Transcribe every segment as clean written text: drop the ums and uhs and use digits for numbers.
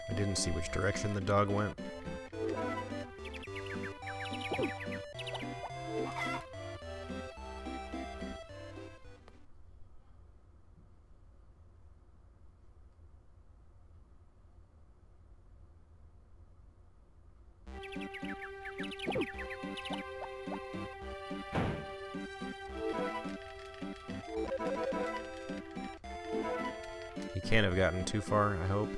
I didn't see which direction the dog went. He can't have gotten too far, I hope.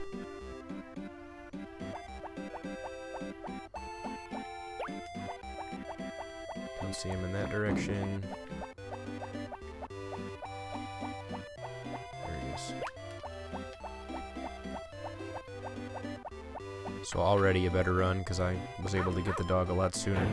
Don't see him in that direction. There he is. So already a better run, because I was able to get the dog a lot sooner.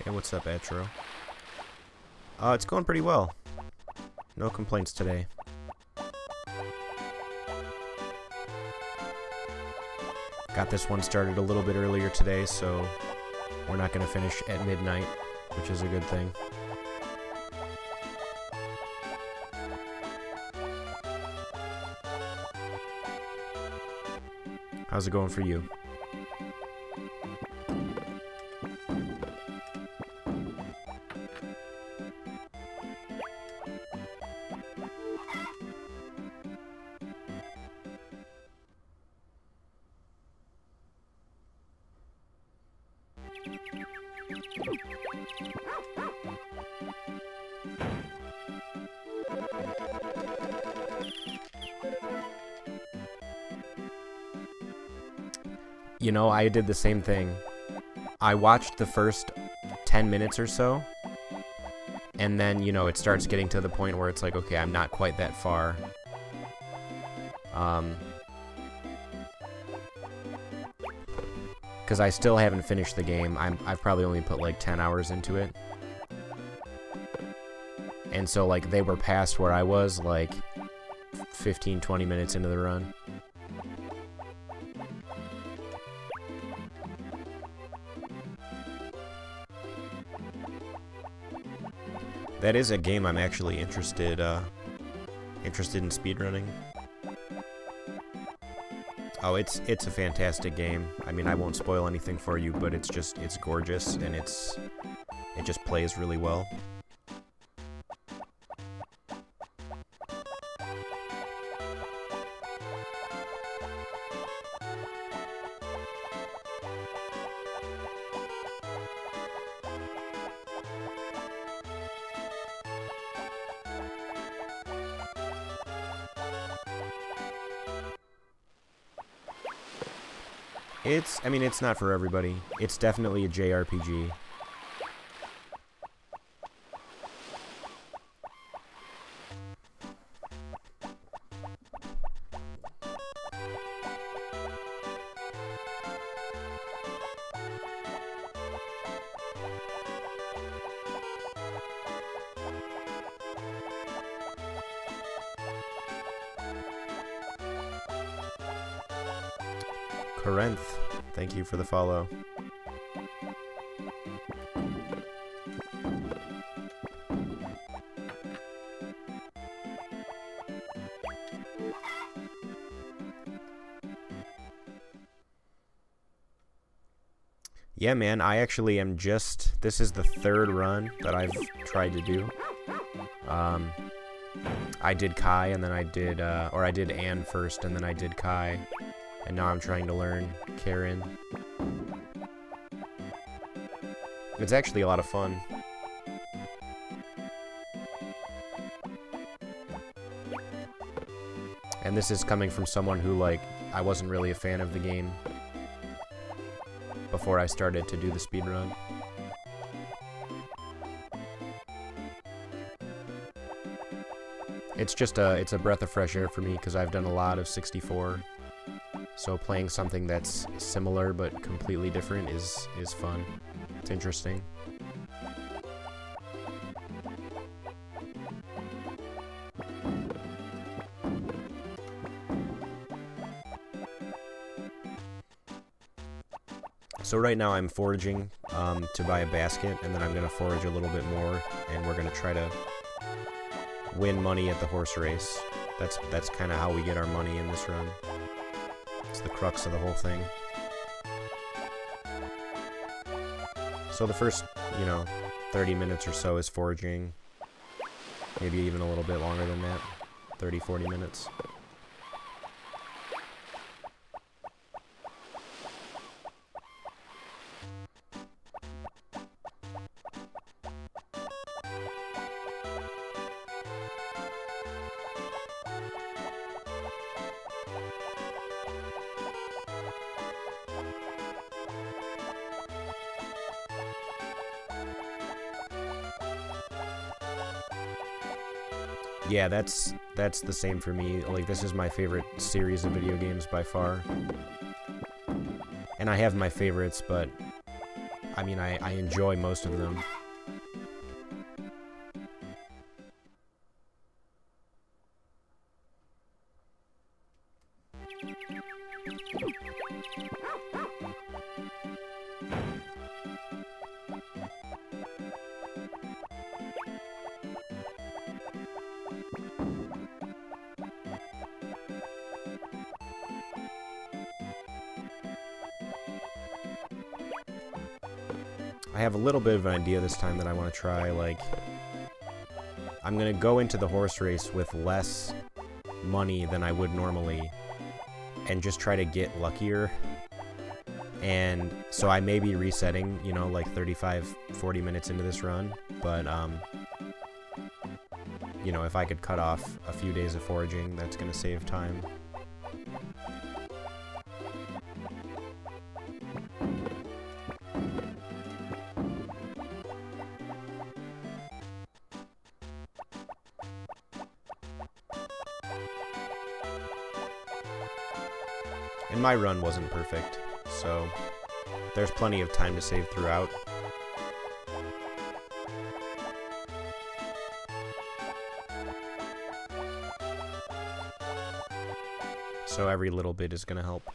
Hey, what's up, Atro? It's going pretty well. No complaints today. Got this one started a little bit earlier today, so we're not going to finish at midnight, which is a good thing. How's it going for you? You know, I did the same thing. I watched the first 10 minutes or so, And then, you know, it starts getting to the point where it's like, okay, I'm not quite that far. Because I still haven't finished the game. I've probably only put like 10 hours into it. And so, like, they were past where I was, like, 15-20 minutes into the run. That is a game I'm actually interested in speedrunning. Oh, it's a fantastic game. I mean, I won't spoil anything for you, but it's gorgeous, and it just plays really well. I mean, it's not for everybody. It's definitely a JRPG. Corinth, thank you for the follow. Yeah, man, I actually am this is the third run that I've tried to do. I did Kai, and then I did Anne first, and then I did Kai. And now I'm trying to learn Karen. It's actually a lot of fun. And this is coming from someone who, like, I wasn't really a fan of the game before I started to do the speedrun. It's a breath of fresh air for me, because I've done a lot of 64. So playing something that's similar but completely different is fun. It's interesting. So right now I'm foraging to buy a basket, and then I'm going to forage a little bit more, and we're going to try to win money at the horse race. That's kind of how we get our money in this run. It's the crux of the whole thing. So the first, 30 minutes or so is foraging. Maybe even a little bit longer than that. 30, 40 minutes. Yeah, that's the same for me. Like, this is my favorite series of video games by far. And I have my favorites, but I mean, I enjoy most of them. I have a little bit of an idea this time that I want to try. Like, I'm gonna go into the horse race with less money than I would normally and just try to get luckier. And so I may be resetting, like 35, 40 minutes into this run, but if I could cut off a few days of foraging, that's gonna save time. And my run wasn't perfect, so there's plenty of time to save throughout. So every little bit is gonna help.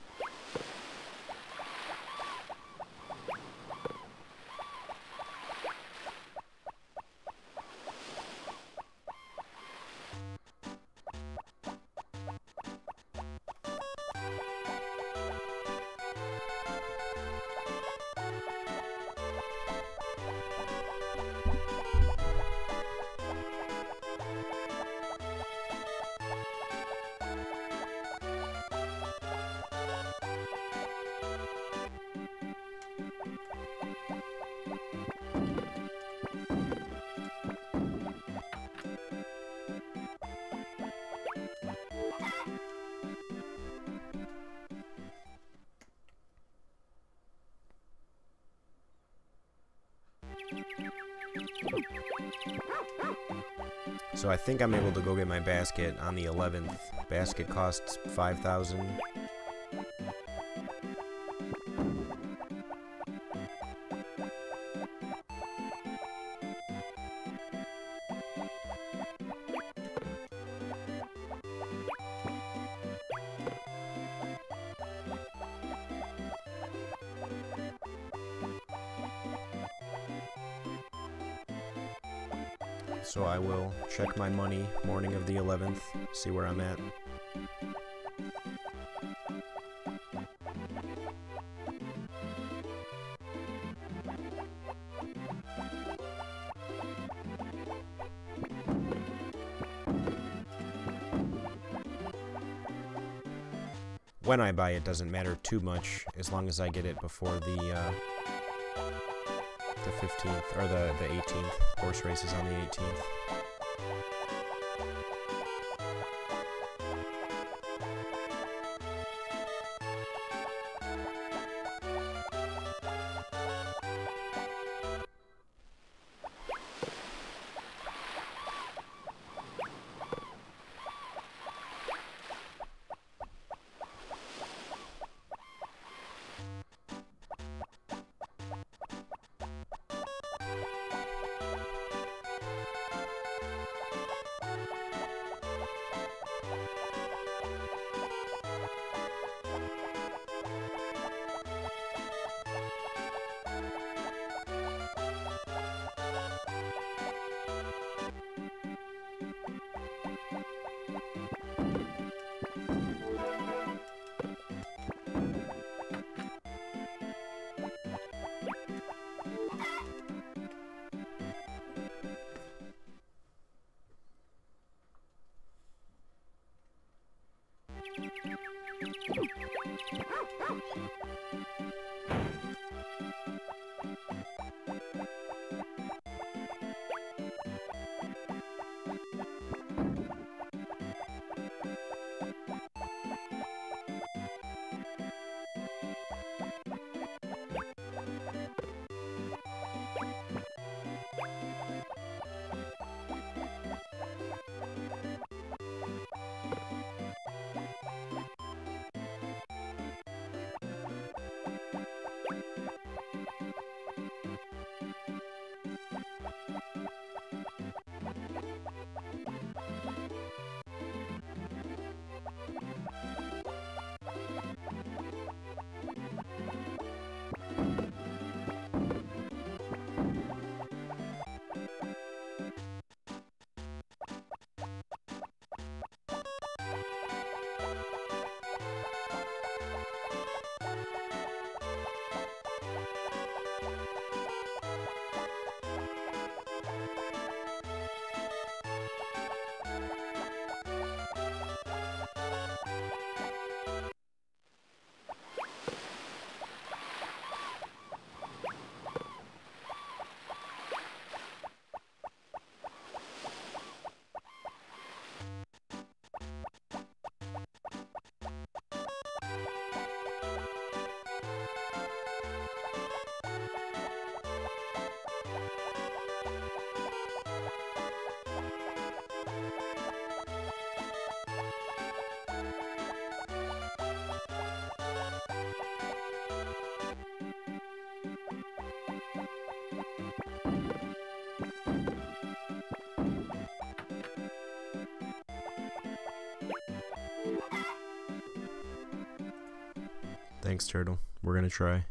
So I think I'm able to go get my basket on the 11th. Basket costs 5,000. So I will check my money morning of the 11th, see where I'm at. When I buy it doesn't matter too much, as long as I get it before the 15th, or the 18th. Horse race is on the 18th. Thanks, Turtle. We're gonna try.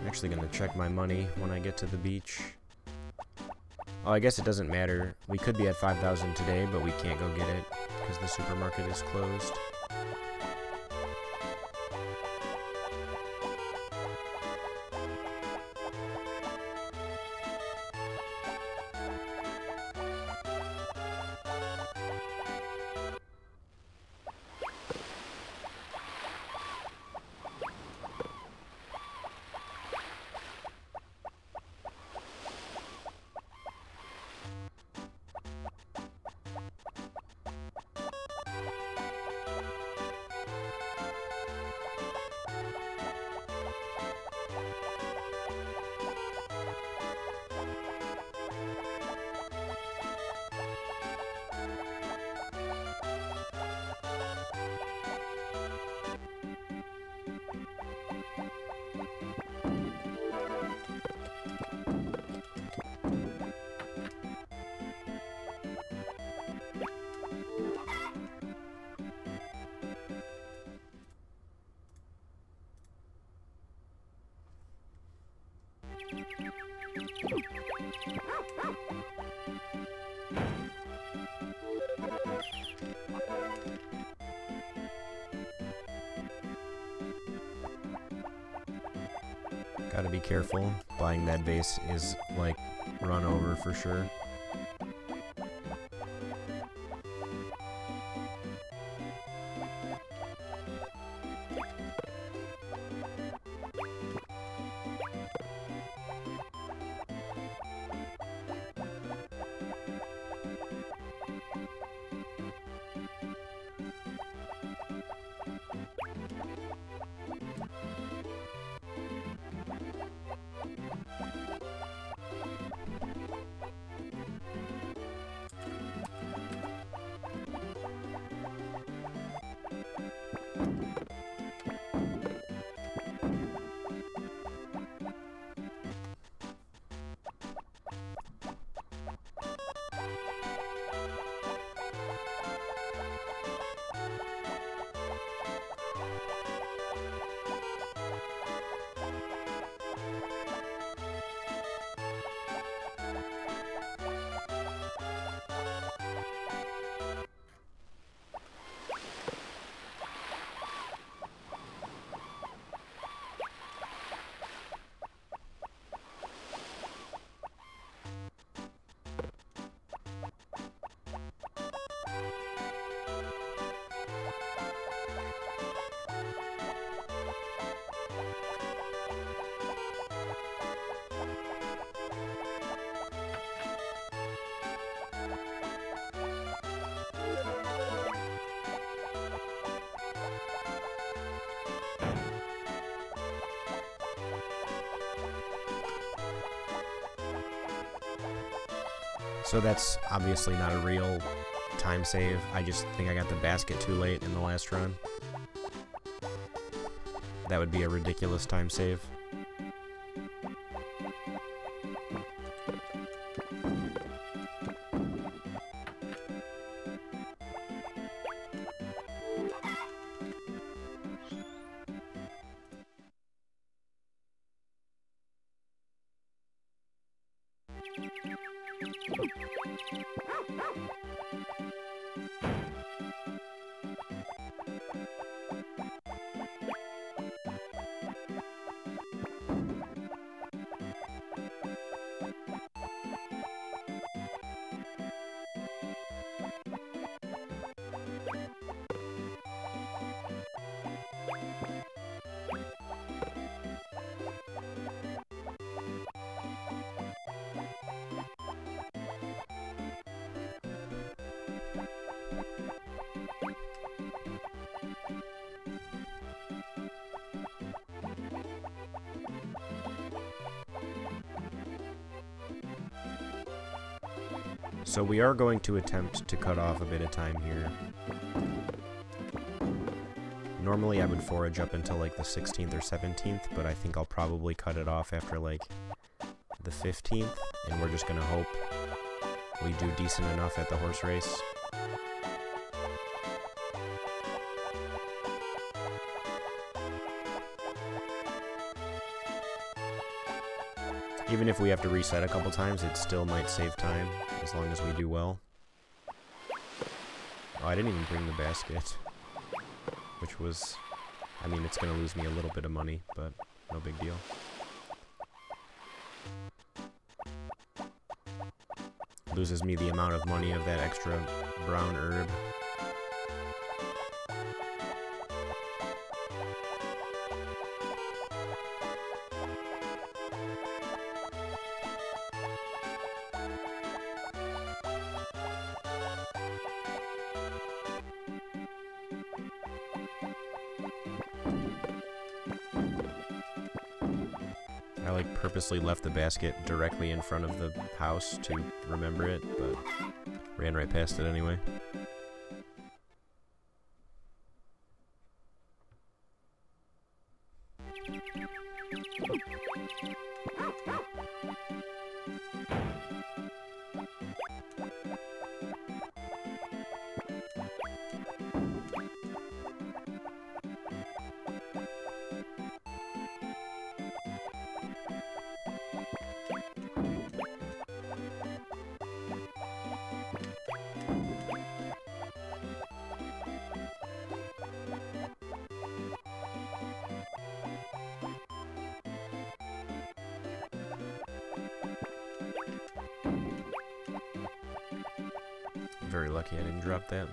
Actually gonna check my money when I get to the beach. Oh, I guess it doesn't matter. We could be at 5,000 today, but we can't go get it because the supermarket is closed. Gotta be careful. Buying that base is, like, run over for sure. So that's obviously not a real time save. I just think I got the basket too late in the last run. That would be a ridiculous time save. So we are going to attempt to cut off a bit of time here. Normally I would forage up until like the 16th or 17th, but I think I'll probably cut it off after like the 15th, and we're just gonna hope we do decent enough at the horse race. Even if we have to reset a couple times, it still might save time, as long as we do well. Oh, I didn't even bring the basket. Which was... I mean, it's gonna lose me a little bit of money, but no big deal. Loses me the amount of money of that extra brown herb. I like purposely left the basket directly in front of the house to remember it, but ran right past it anyway. Very lucky I didn't drop that.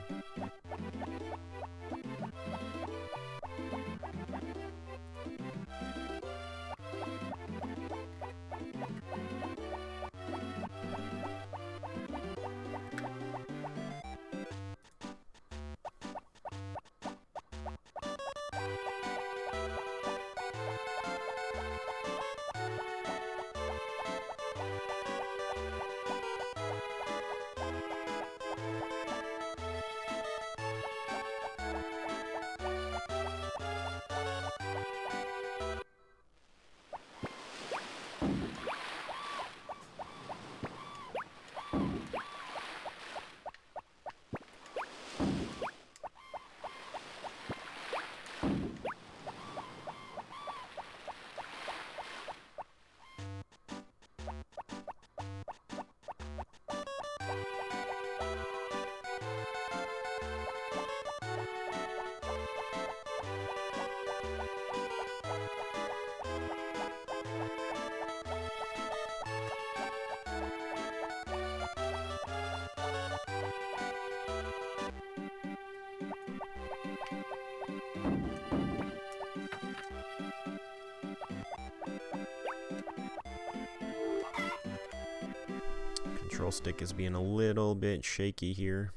Control stick is being a little bit shaky here.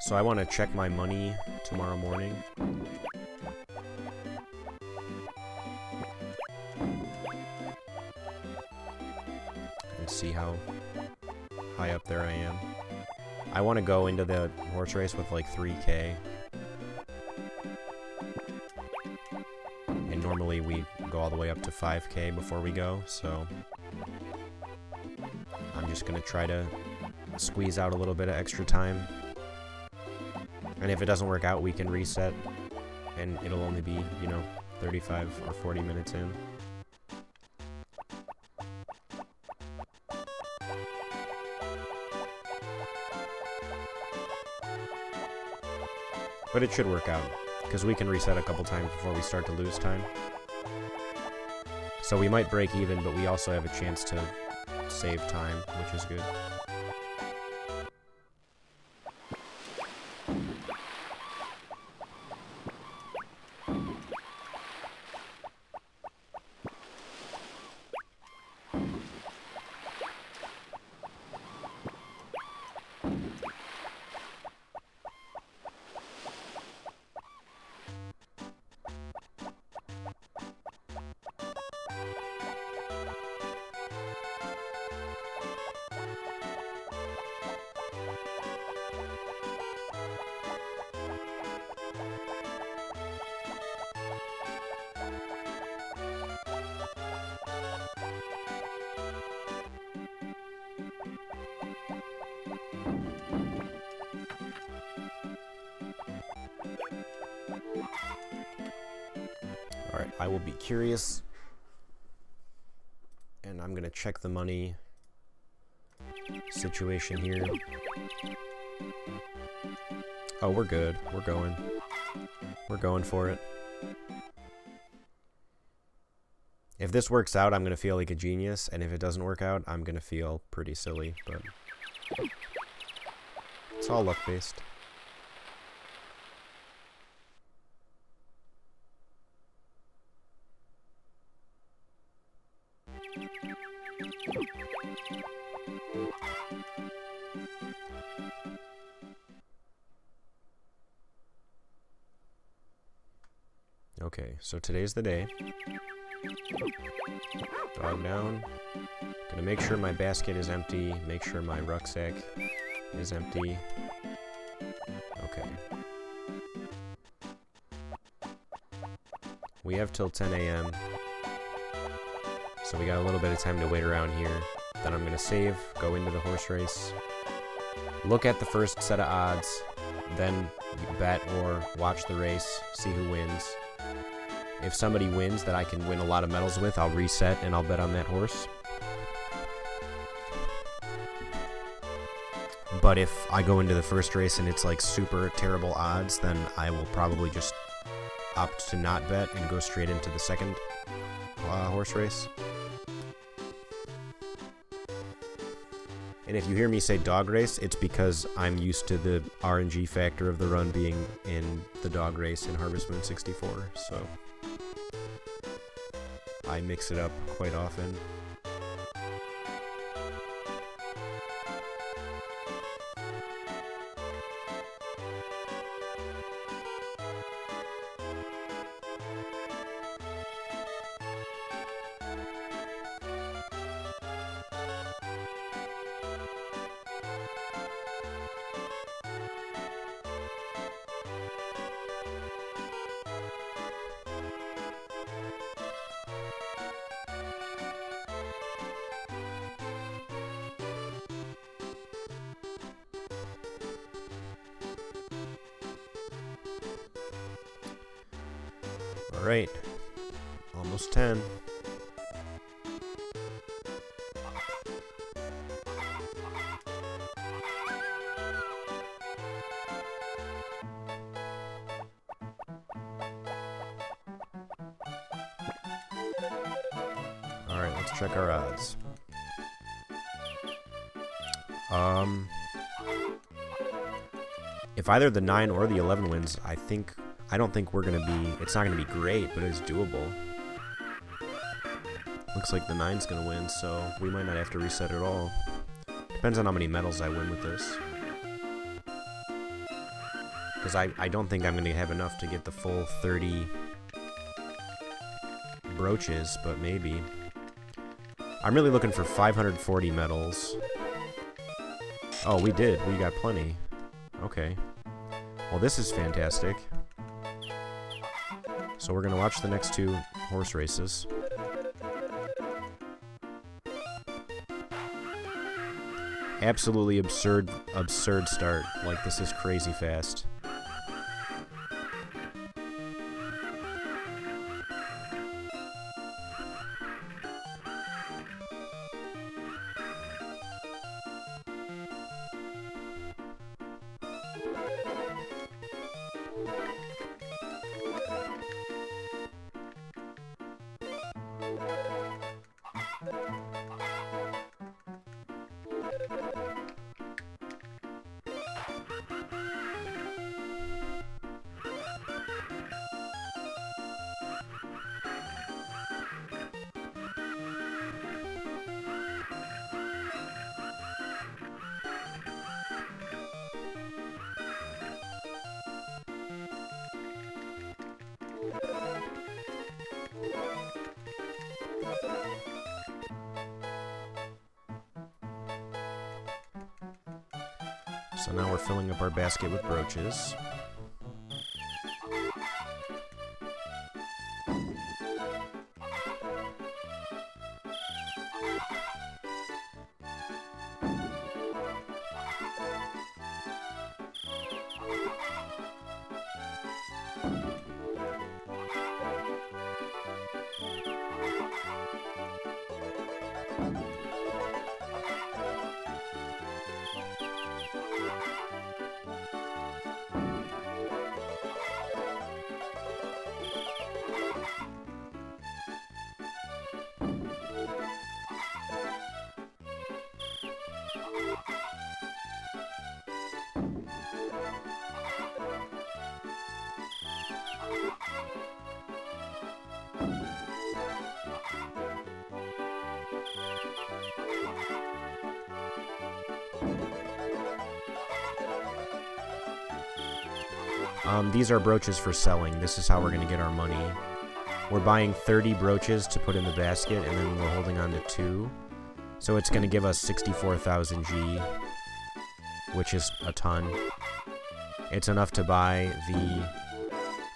So I want to check my money tomorrow morning. And see how high up there I am. I want to go into the horse race with like 3K. And normally we go all the way up to 5K before we go, so I'm just going to try to squeeze out a little bit of extra time. And if it doesn't work out, we can reset, and it'll only be, you know, 35 or 40 minutes in. But it should work out, because we can reset a couple times before we start to lose time. So we might break even, but we also have a chance to save time, which is good. Alright, I will be curious, and I'm gonna check the money situation here. Oh, we're good. We're going. We're going for it. If this works out, I'm gonna feel like a genius, and if it doesn't work out, I'm gonna feel pretty silly, but it's all luck-based. Okay, so today's the day. Dog down. Gonna make sure my basket is empty, make sure my rucksack is empty. Okay. We have till 10 a.m. So we got a little bit of time to wait around here. Then I'm gonna save, go into the horse race, look at the first set of odds, then bet or watch the race, see who wins. If somebody wins that I can win a lot of medals with, I'll reset and I'll bet on that horse. But if I go into the first race and it's like super terrible odds, then I will probably just opt to not bet and go straight into the second horse race. And if you hear me say dog race, it's because I'm used to the RNG factor of the run being in the dog race in Harvest Moon 64, so I mix it up quite often. Alright, almost 10. Alright, let's check our odds. If either the 9 or the 11 wins, I don't think we're gonna be, it's not gonna be great, but it's doable. Looks like the 9's gonna win, so we might not have to reset at all. Depends on how many medals I win with this. Because I don't think I'm going to have enough to get the full 30 brooches, but maybe. I'm really looking for 540 medals. Oh, we did. We got plenty. Okay. Well, this is fantastic. So we're going to watch the next two horse races. Absolutely absurd start. Like, this is crazy fast. So now we're filling up our basket with brooches. These are brooches for selling. This is how we're going to get our money. We're buying 30 brooches to put in the basket, and then we're holding on to 2. So it's going to give us 64,000 G, which is a ton. It's enough to buy the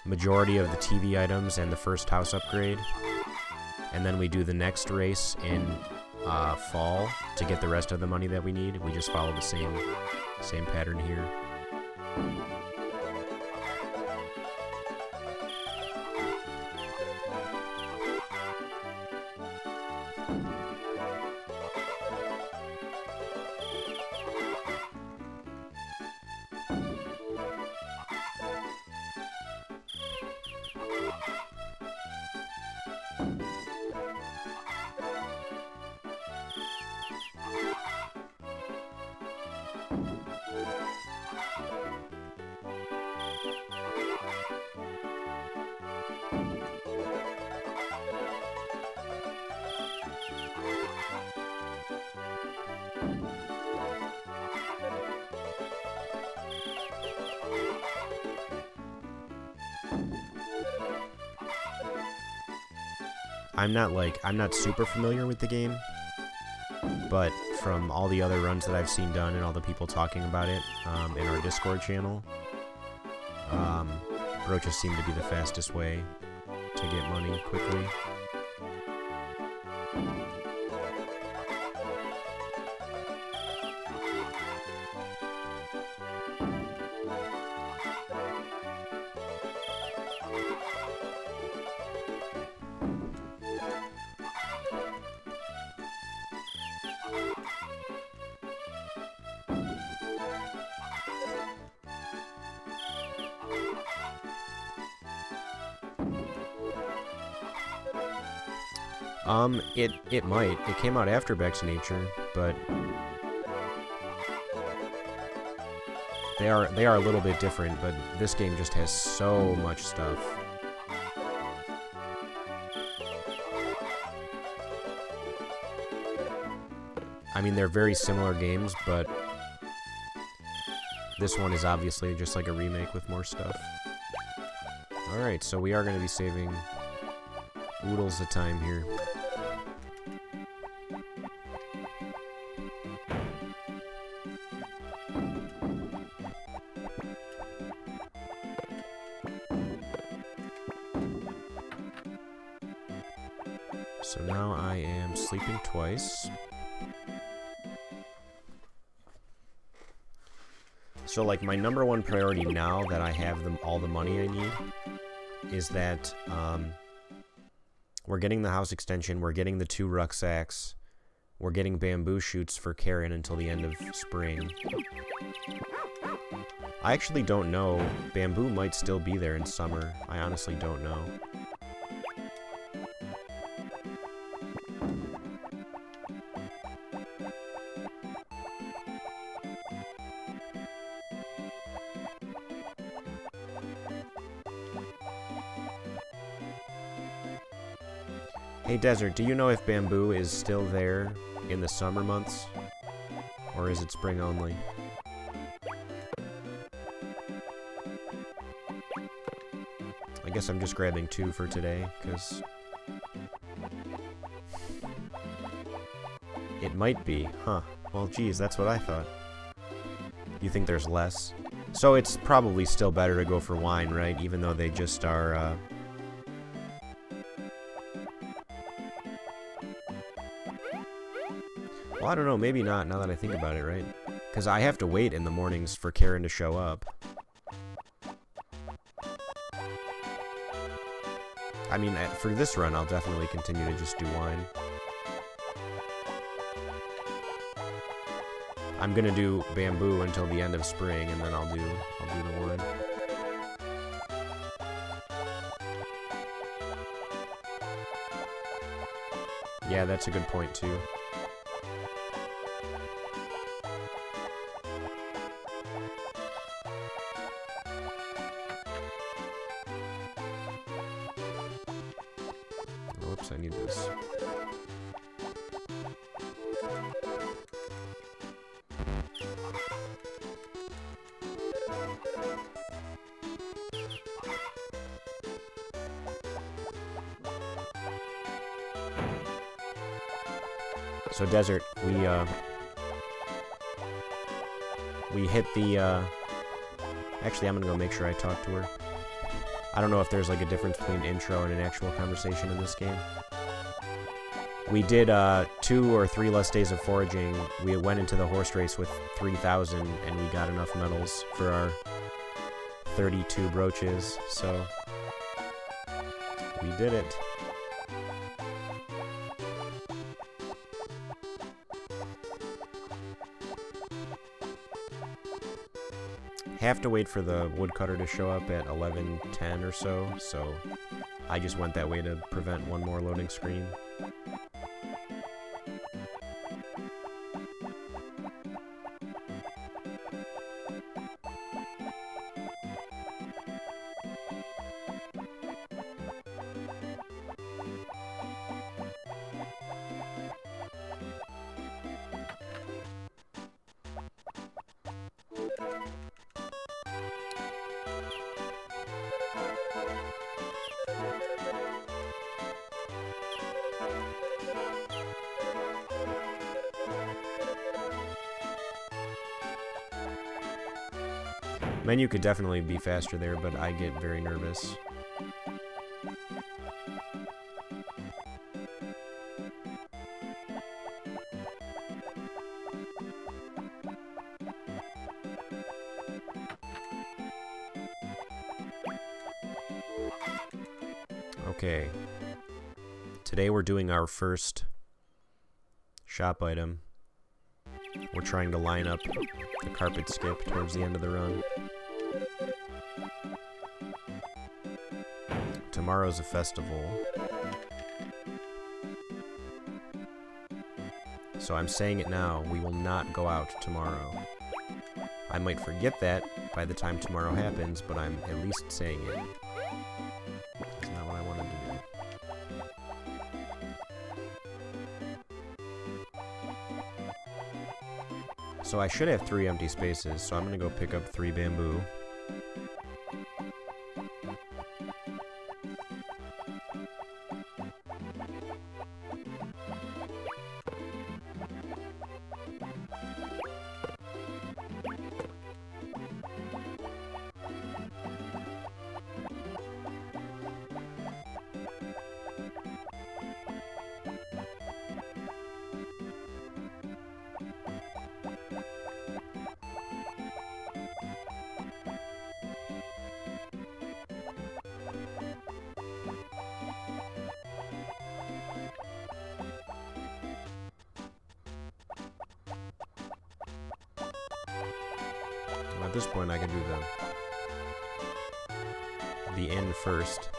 majority of the TV items and the first house upgrade. And then we do the next race in fall to get the rest of the money that we need. We just follow the same pattern here. I'm not super familiar with the game, but from all the other runs that I've seen done and all the people talking about it in our Discord channel, brooches seem to be the fastest way to get money quickly. It might. It came out after Back to Nature, but they are a little bit different, but this game just has so much stuff. I mean, they're very similar games, but This one is obviously just like a remake with more stuff. Alright, so we are going to be saving oodles of time here. So now I am sleeping twice. So like my number one priority now that I have all the money I need is that we're getting the house extension, we're getting the 2 rucksacks, we're getting bamboo shoots for Karen until the end of spring. I actually don't know. Bamboo might still be there in summer. I honestly don't know. Hey Desert, do you know if bamboo is still there in the summer months? Or is it spring only? I guess I'm just grabbing 2 for today, because it might be, huh? Well, geez, that's what I thought. You think there's less? So it's probably still better to go for wine, right? Even though they just are, well, I don't know, maybe not, now that I think about it, right? Because I have to wait in the mornings for Karen to show up. I mean, for this run, I'll definitely continue to just do wine. I'm gonna do bamboo until the end of spring, and then I'll do the wood. Yeah, that's a good point, too. Whoops, I need this. So Desert, we hit the, actually I'm gonna go make sure I talk to her. I don't know if there's like a difference between intro and an actual conversation in this game. We did 2 or 3 less days of foraging. We went into the horse race with 3,000 and we got enough medals for our 32 brooches, so we did it. Have to wait for the woodcutter to show up at 11:10 or so I just went that way to prevent one more loading screen. Menu could definitely be faster there, but I get very nervous. Okay. Today we're doing our first shop item. We're trying to line up the carpet skip towards the end of the run. Tomorrow's a festival. So I'm saying it now, we will not go out tomorrow. I might forget that by the time tomorrow happens, but I'm at least saying it. It's not what I wanted to do. So I should have 3 empty spaces, so I'm gonna go pick up 3 bamboo. At this point, I can do the end first.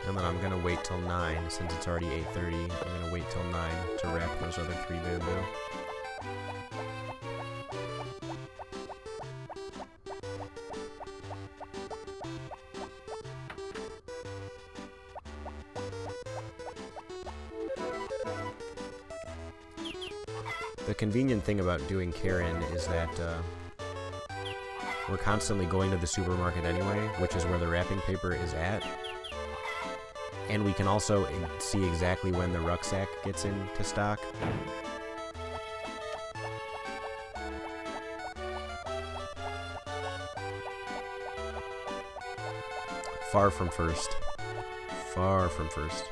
And then I'm gonna wait till 9, since it's already 8:30. I'm gonna wait till 9 to wrap those other 3 bamboo. The convenient thing about doing Karen is that we're constantly going to the supermarket anyway, which is where the wrapping paper is at. And we can also see exactly when the rucksack gets into stock. Far from first. Far from first.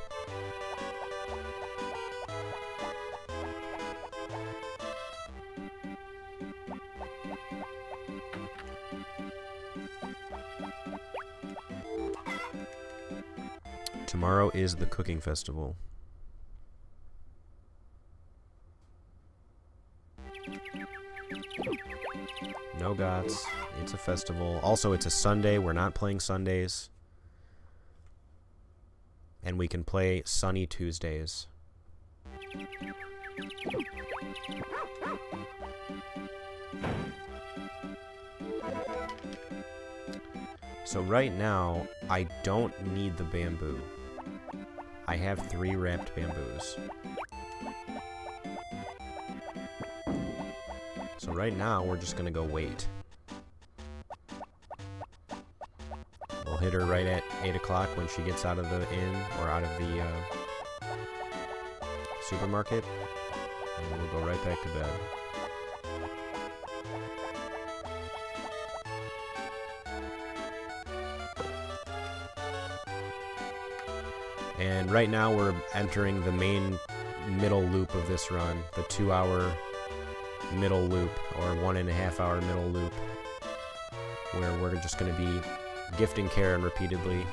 Tomorrow is the cooking festival. No gots. It's a festival. Also, it's a Sunday. We're not playing Sundays. And we can play sunny Tuesdays. So right now, I don't need the bamboo. I have 3 wrapped bamboos. So right now, we're just gonna go wait. We'll hit her right at 8 o'clock when she gets out of the inn, or out of the supermarket, and we'll go right back to bed. And right now we're entering the main middle loop of this run, the 2-hour middle loop, or 1.5-hour middle loop, where we're just going to be gifting Karen repeatedly.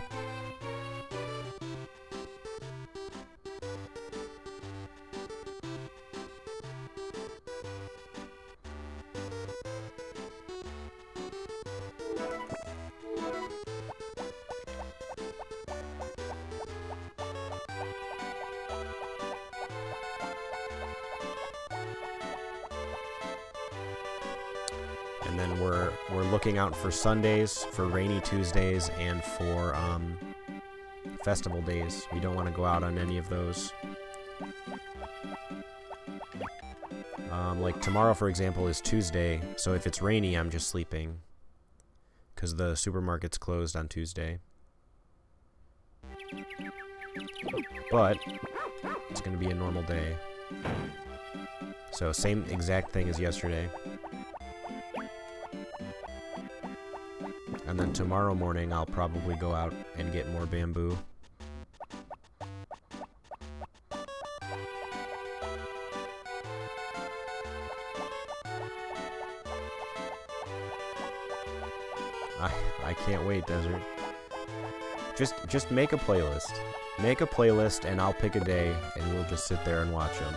And then we're looking out for Sundays, for rainy Tuesdays, and for festival days. We don't want to go out on any of those. Like tomorrow, for example, is Tuesday, so if it's rainy, I'm just sleeping, because the supermarket's closed on Tuesday. But it's going to be a normal day. So same exact thing as yesterday. And then tomorrow morning, I'll probably go out and get more bamboo. I can't wait, Desert. Just make a playlist. Make a playlist, and I'll pick a day, and we'll just sit there and watch them.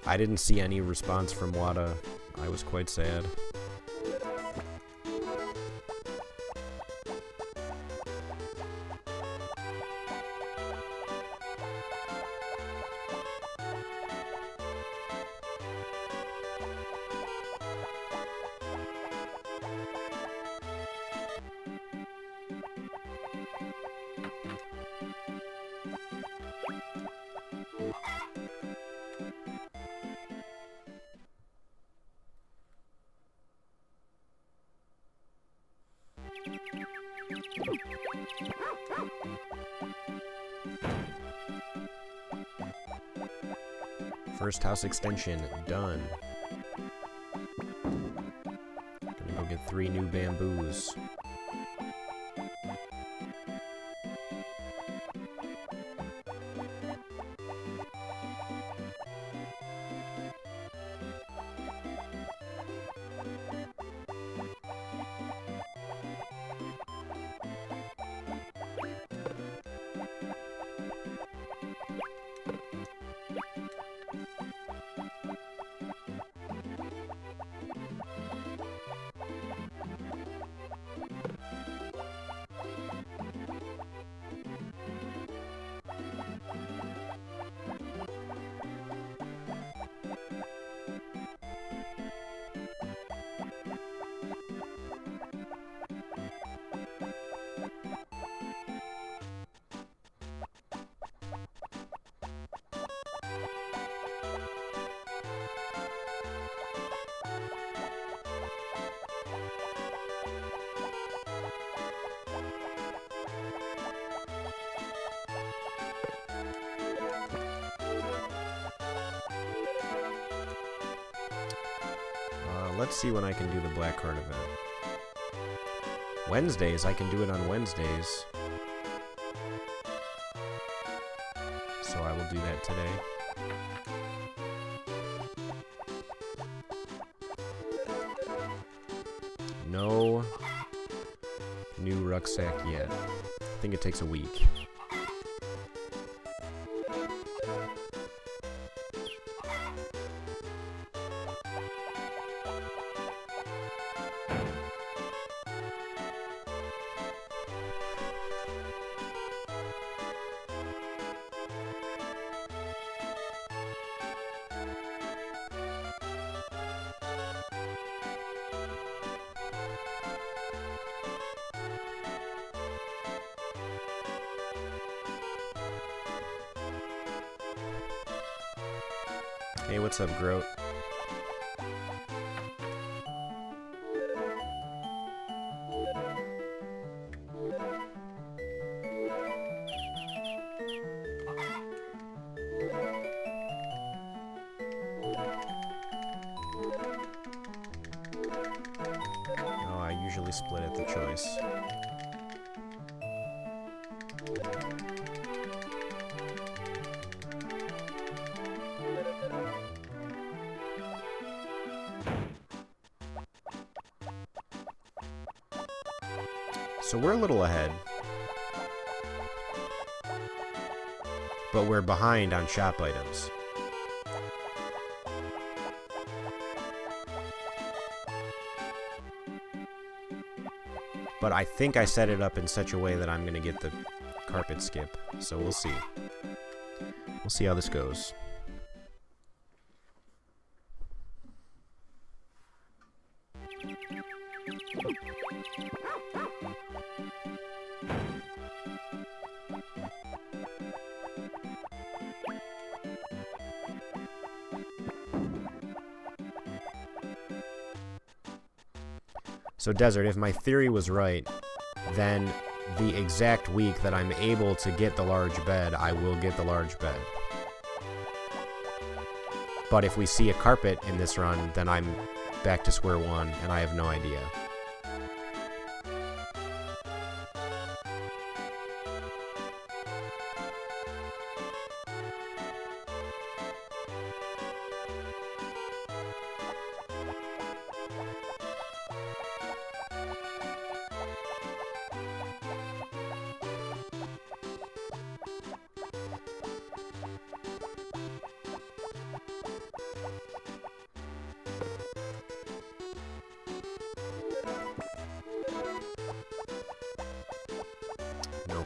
I didn't see any response from Wada. I was quite sad. First house extension done. Gonna go get 3 new bamboos. Let's see when I can do the black card event. Wednesdays, I can do it on Wednesdays. So I will do that today. No new rucksack yet. I think it takes a week. Hey, what's up, Groat? Oh, I usually split at the choice. So we're a little ahead, but we're behind on shop items. But I think I set it up in such a way that I'm gonna get the carpet skip, so we'll see. We'll see how this goes. So Desert, if my theory was right, then the exact week that I'm able to get the large bed, I will get the large bed. But if we see a carpet in this run, then I'm back to square one, and I have no idea.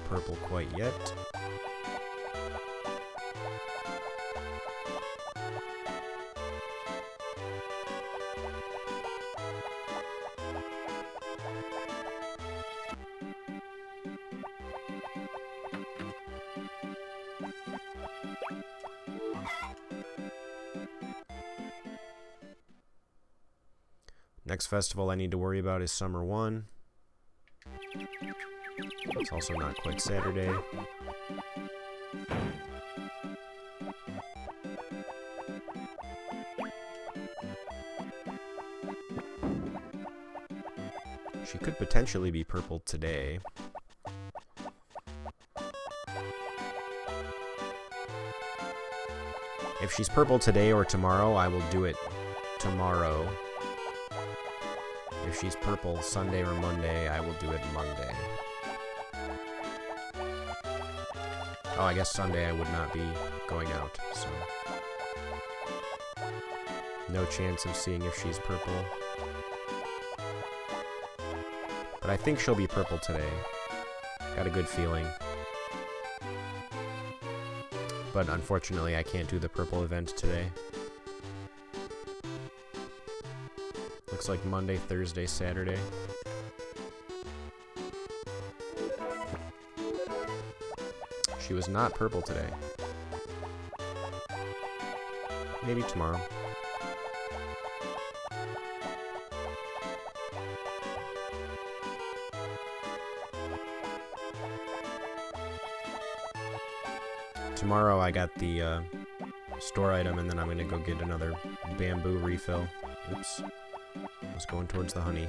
purple quite yet. Next festival I need to worry about is Summer 1. It's also not quite Saturday. She could potentially be purple today. If she's purple today or tomorrow, I will do it tomorrow. If she's purple Sunday or Monday, I will do it Monday. Oh, I guess Sunday I would not be going out, so... no chance of seeing if she's purple. But I think she'll be purple today. Got a good feeling. But unfortunately, I can't do the purple event today. Looks like Monday, Thursday, Saturday. She was not purple today. Maybe tomorrow. Tomorrow I got the store item, and then I'm gonna go get another bamboo refill. Oops. I was going towards the honey.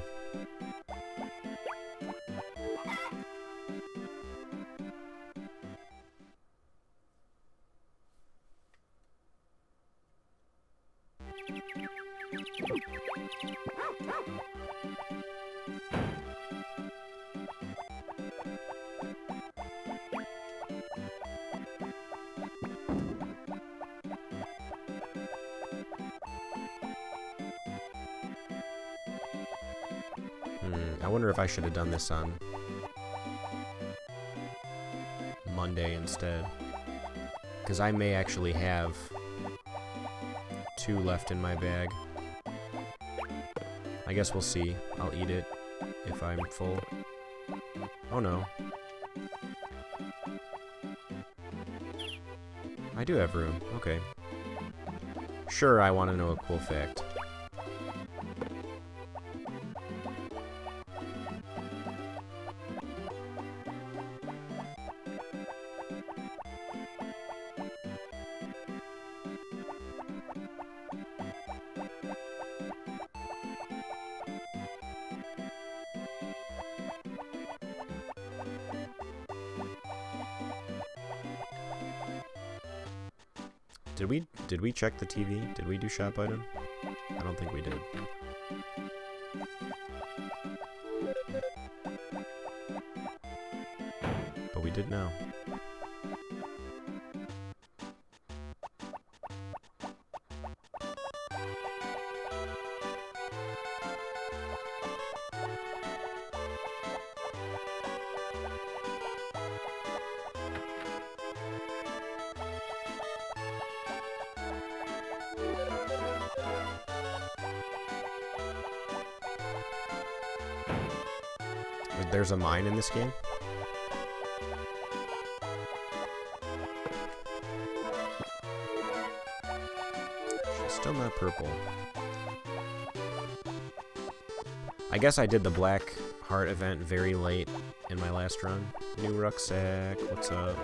I wonder if I should have done this on Monday instead. Because I may actually have 2 left in my bag. I guess we'll see. I'll eat it if I'm full. Oh no. I do have room. Okay. Sure, I want to know a cool fact. Did we check the TV? Did we do shop item? I don't think we did. But we did now. There's a mine in this game? She's still not purple. I guess I did the Black Heart event very late in my last run. New rucksack, what's up?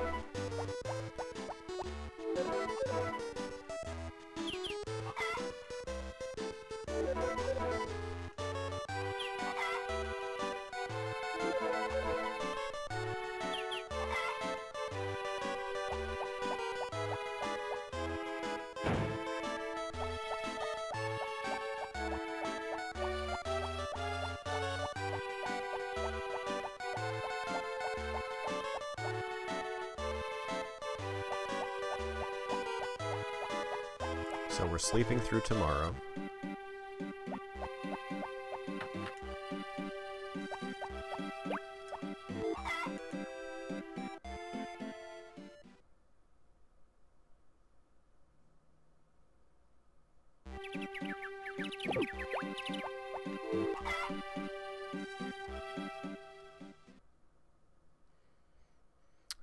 So we're sleeping through tomorrow.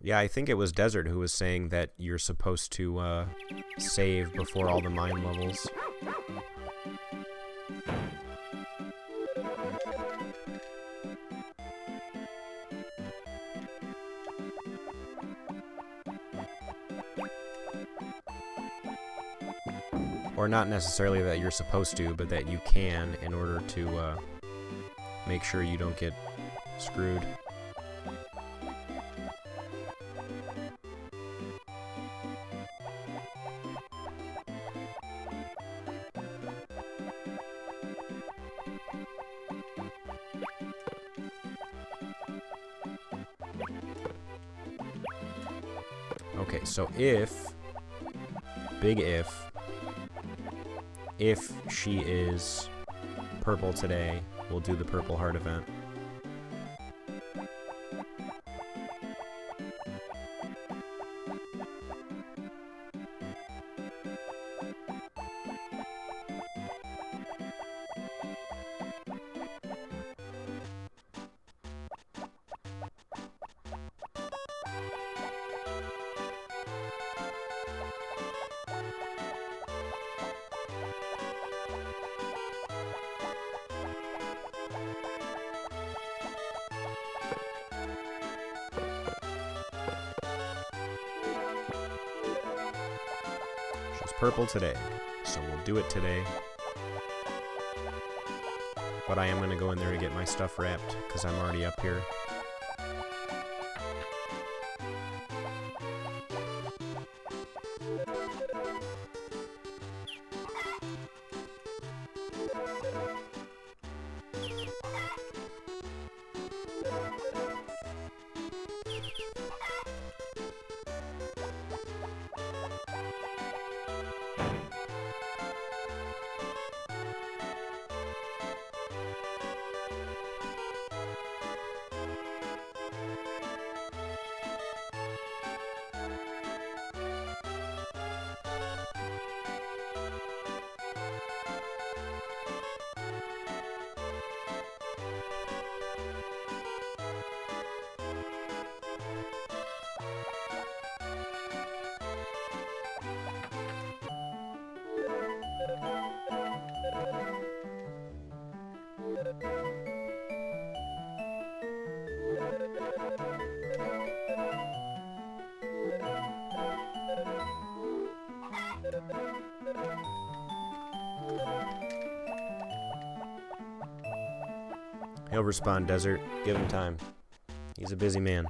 Yeah, I think it was Desert who was saying that you're supposed to save before all the mine levels. Or not necessarily that you're supposed to, but that you can in order to make sure you don't get screwed. Okay, so big if she is purple today, we'll do the Purple Heart event. Purple today, so we'll do it today. But I am going to go in there to get my stuff wrapped, because I'm already up here. He'll respond, Desert. Give him time. He's a busy man.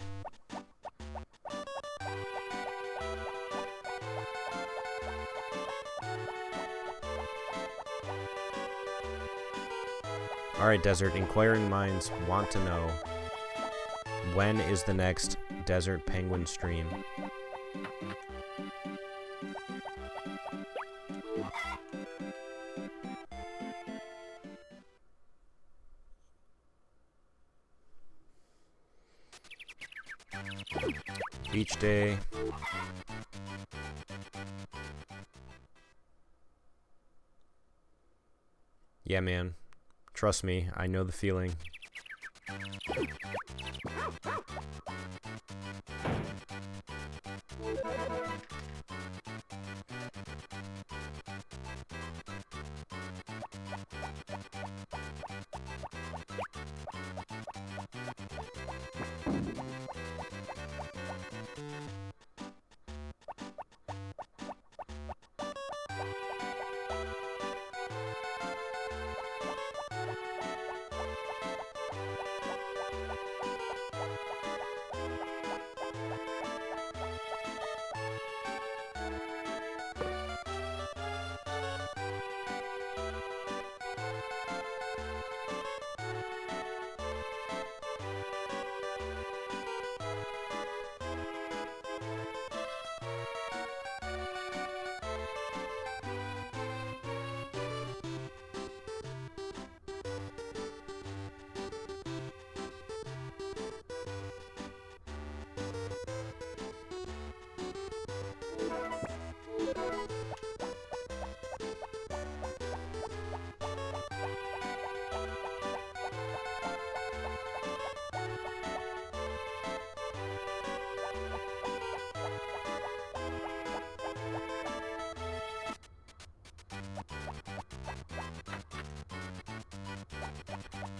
Alright, Desert. Inquiring minds want to know, when is the next Desert Penguin stream? Beach day. Yeah, man. Trust me, I know the feeling.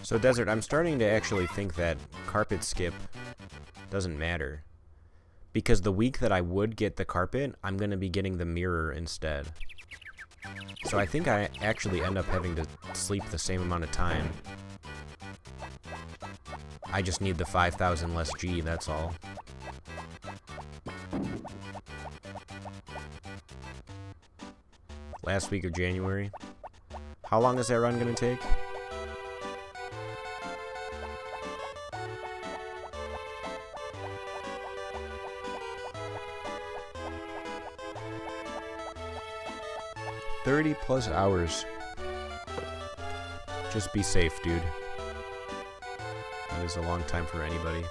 So, Desert, I'm starting to actually think that carpet skip doesn't matter. Because the week that I would get the carpet, I'm going to be getting the mirror instead. So I think I actually end up having to sleep the same amount of time. I just need the 5,000 less G, that's all. Last week of January. How long is that run going to take? +30 hours. Just be safe, dude. That is a long time for anybody.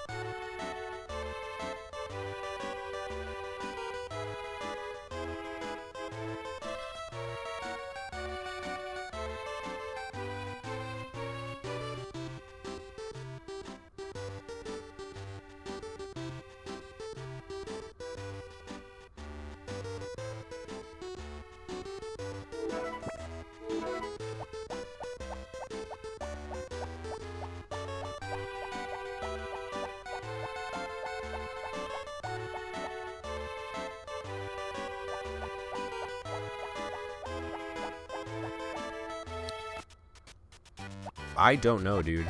I don't know, dude.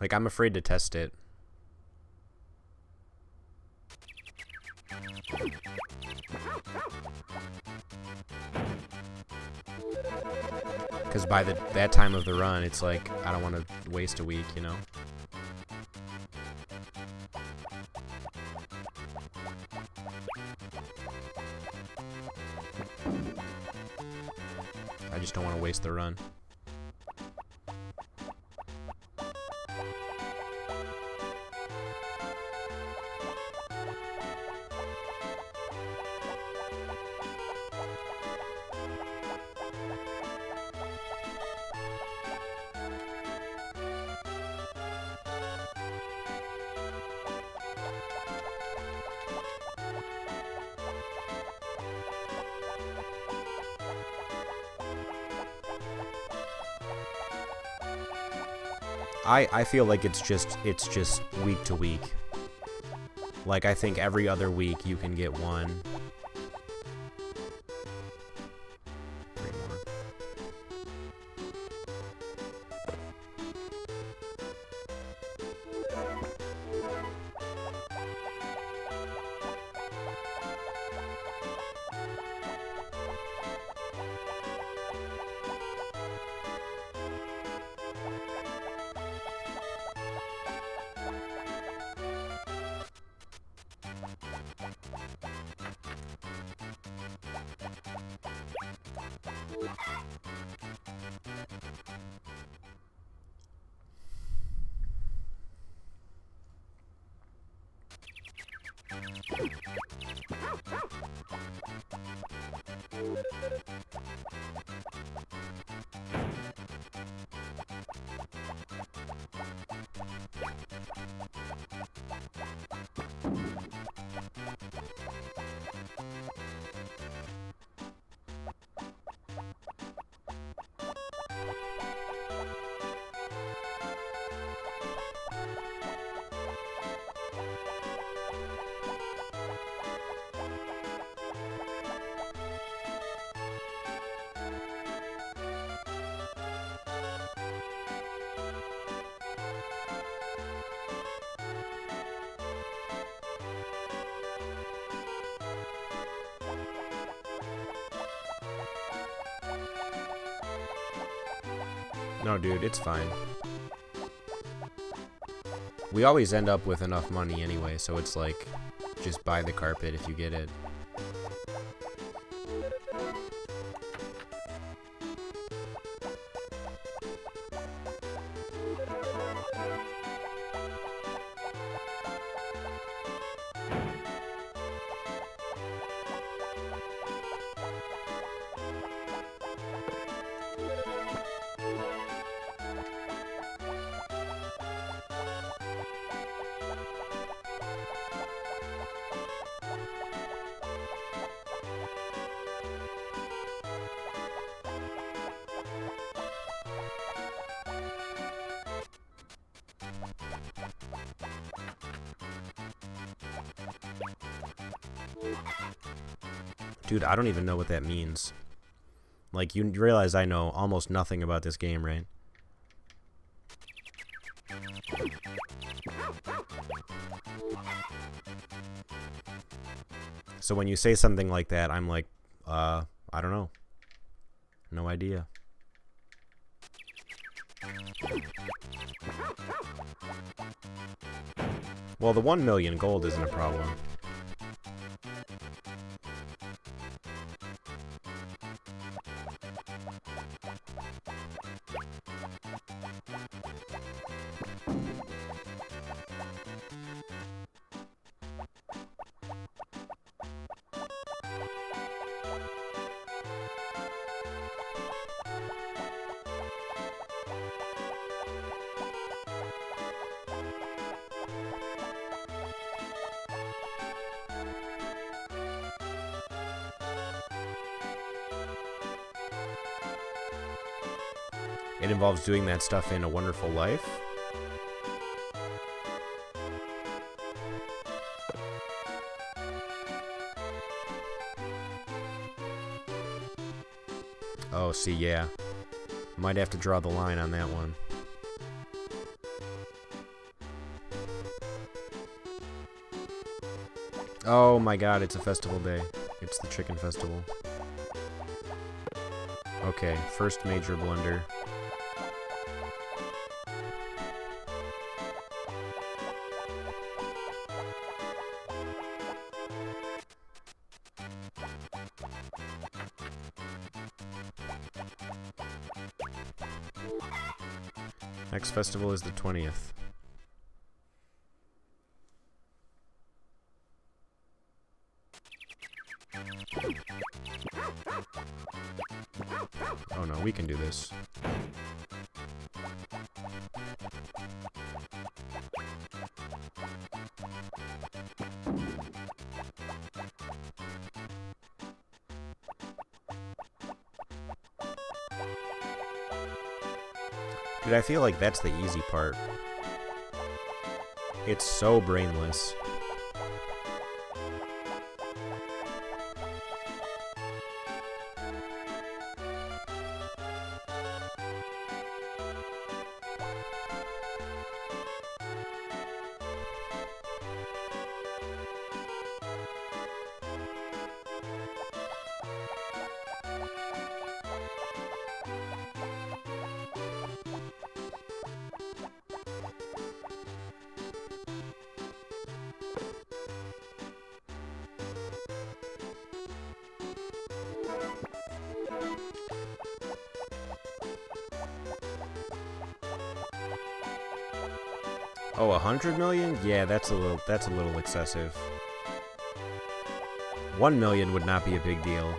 Like, I'm afraid to test it. Because by that time of the run, it's like, I don't want to waste a week, you know? I just don't want to waste the run. I feel like it's just week to week. Like, I think every other week you can get one. 3 more. No, dude, it's fine. We always end up with enough money anyway, so it's like, just buy the carpet if you get it. Dude, I don't even know what that means. Like, you realize I know almost nothing about this game, right? So when you say something like that, I'm like, I don't know. No idea. Well, the 1 million gold isn't a problem. It involves doing that stuff in A Wonderful Life. Oh, see, yeah. Might have to draw the line on that one. Oh my god, it's a festival day. It's the chicken festival. Okay, first major blunder. Next festival is the 20th. Oh no, we can do this. Dude, I feel like that's the easy part. It's so brainless. Oh, 100 million? Yeah, that's a little excessive. 1 million would not be a big deal.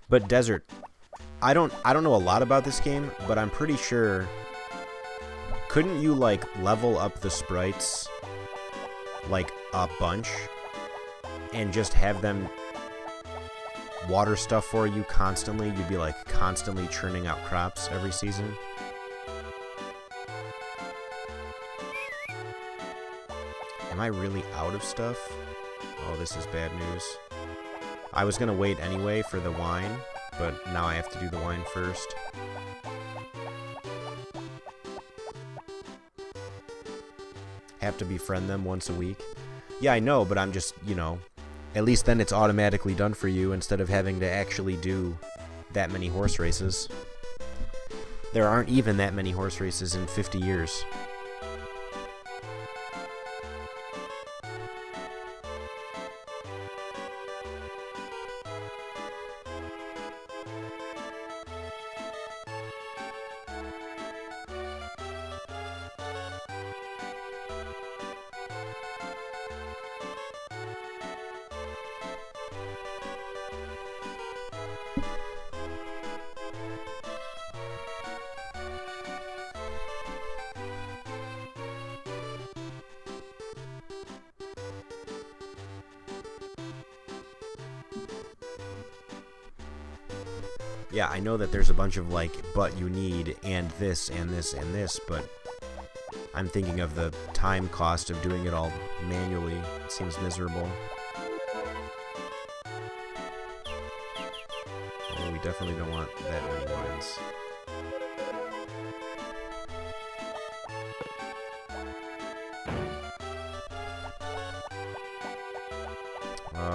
But Desert, I don't know a lot about this game, but I'm pretty sure, couldn't you like level up the sprites like a bunch and just have them water stuff for you constantly? You'd be like constantly churning out crops every season. Am I really out of stuff? Oh, this is bad news. I was gonna wait anyway for the wine, but now I have to do the wine first. Have to befriend them once a week. Yeah, I know, but I'm just, you know, at least then it's automatically done for you instead of having to actually do that many horse races. There aren't even that many horse races in 50 years. Yeah, I know that there's a bunch of, like, but you need, and this, and this, and this, but I'm thinking of the time cost of doing it all manually. It seems miserable. Oh, we definitely don't want that many lines.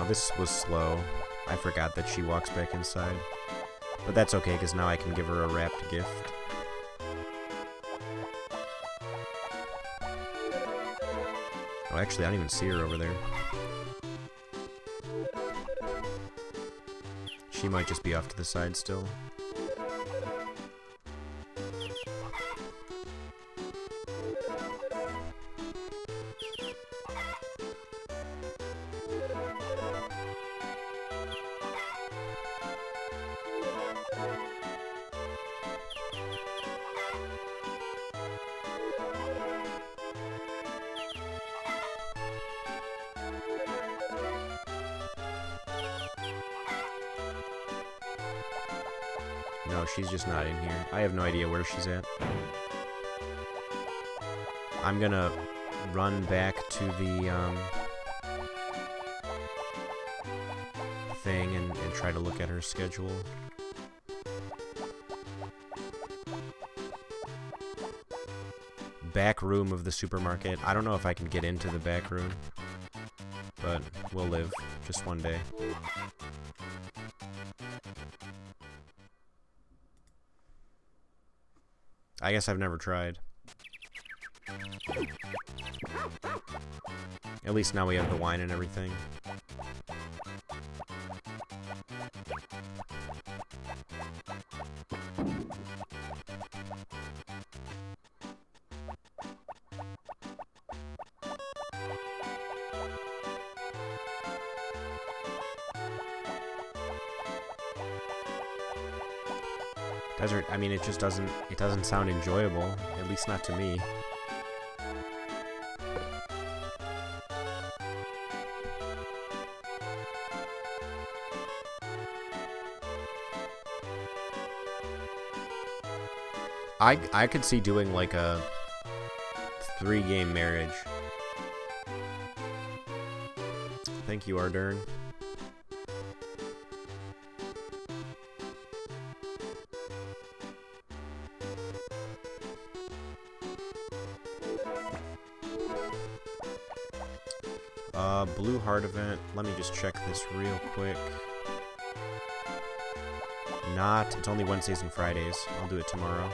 This was slow. I forgot that she walks back inside. But that's okay, because now I can give her a wrapped gift. Oh, actually, I don't even see her over there. She might just be off to the side still. No, she's just not in here. I have no idea where she's at. I'm gonna run back to the thing and try to look at her schedule. Back room of the supermarket. I don't know if I can get into the back room, but we'll live just one day. I guess I've never tried. At least now we have the wine and everything. Desert, I mean, it just doesn't sound enjoyable, at least not to me. I could see doing like a 3-game marriage. Thank you, Ardern. Blue Heart event. Let me just check this real quick. It's only Wednesdays and Fridays. I'll do it tomorrow.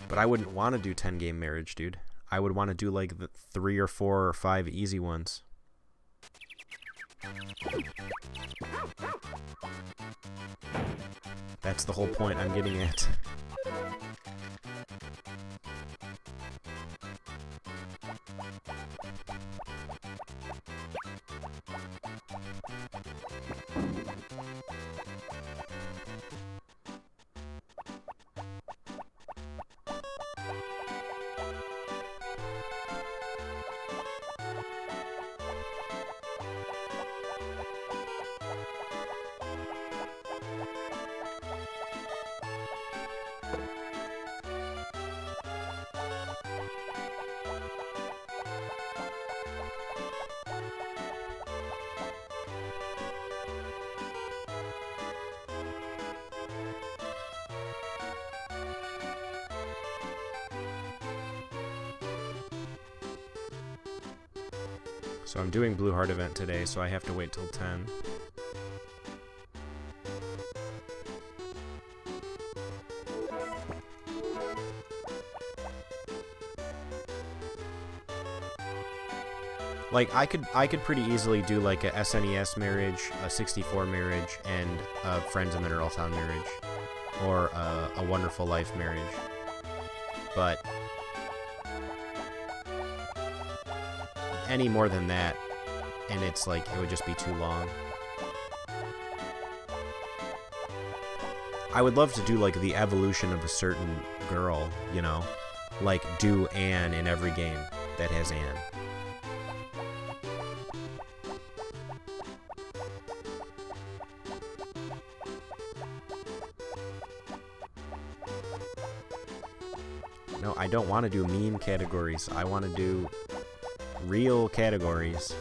But I wouldn't want to do 10-game marriage, dude. I would want to do like the 3 or 4 or 5 easy ones. That's the whole point I'm getting at. So I'm doing Blue Heart event today, so I have to wait till 10. Like, I could pretty easily do like a SNES marriage, a 64 marriage, and a Friends of Mineral Town marriage. Or a Wonderful Life marriage. But any more than that, and it's like, it would just be too long. I would love to do, like, the evolution of a certain girl, you know? Like, do Anne in every game that has Anne. No, I don't want to do meme categories. I want to do real categories.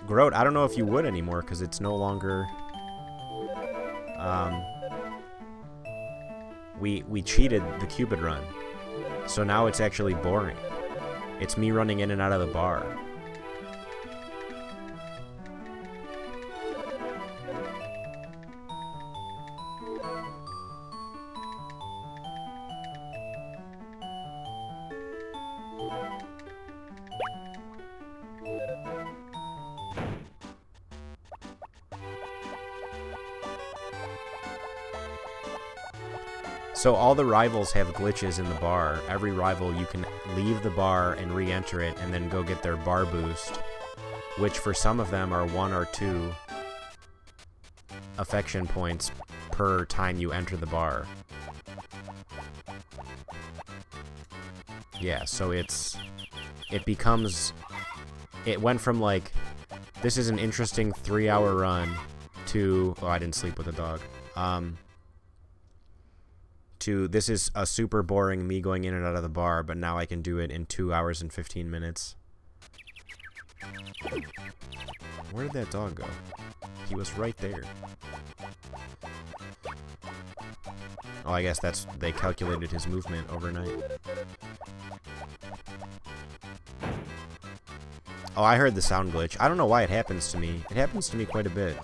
Groat, I don't know if you would anymore, because it's no longer... We cheated the Cupid run. So now it's actually boring. It's me running in and out of the bar. So all the rivals have glitches in the bar. Every rival, you can leave the bar and re-enter it and then go get their bar boost, which for some of them are 1 or 2 affection points per time you enter the bar. Yeah, so it went from like, this is an interesting 3-hour run to, oh, I didn't sleep with a dog. To this is a super boring me going in and out of the bar, but now I can do it in 2 hours and 15 minutes. Where did that dog go? He was right there. Oh, I guess they calculated his movement overnight. Oh, I heard the sound glitch. I don't know why it happens to me. It happens to me quite a bit.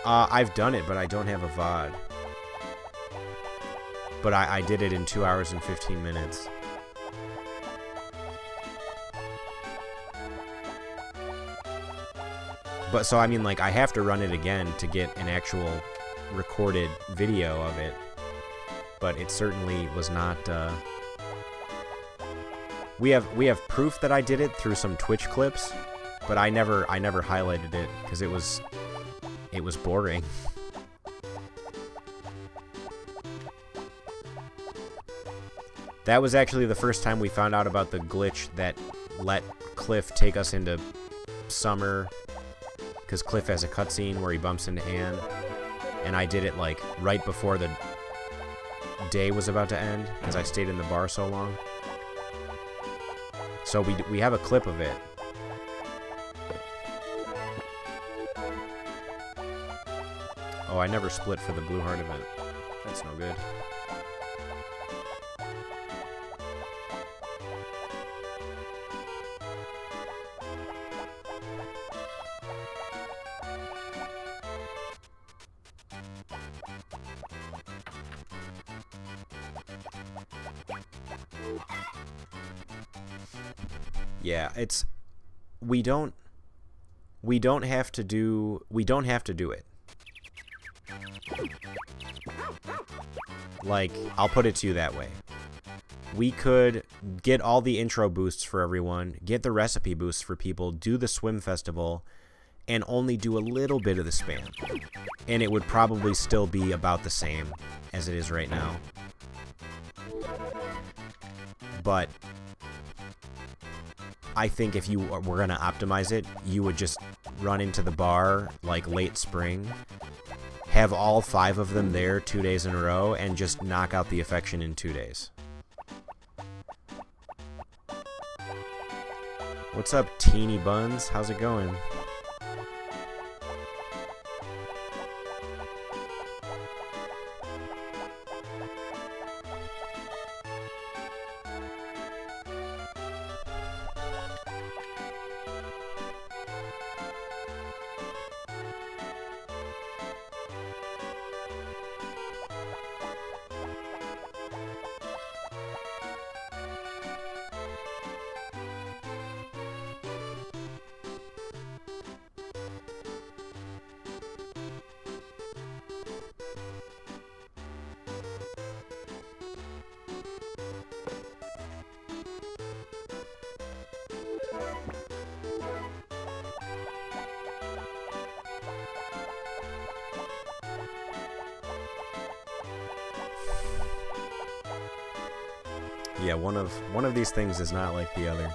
I've done it, but I don't have a VOD. But I did it in 2 hours and 15 minutes. But so, I mean, like, I have to run it again to get an actual recorded video of it. But it certainly was not, We have proof that I did it through some Twitch clips, but I never highlighted it, because it was boring. That was actually the first time we found out about the glitch that let Cliff take us into summer, because Cliff has a cutscene where he bumps into Anne, and I did it like right before the day was about to end, because I stayed in the bar so long. So we have a clip of it. Oh, I never split for the Blue Heart event. That's no good. Yeah, we don't have to do it. Like, I'll put it to you that way. We could get all the intro boosts for everyone, get the recipe boosts for people, do the swim festival, and only do a little bit of the spam. And it would probably still be about the same as it is right now. But I think if you were going to optimize it, you would just run into the bar like late spring, have all 5 of them there 2 days in a row, and just knock out the affection in 2 days. What's up, Teeny Buns? How's it going? Yeah, one of these things is not like the other.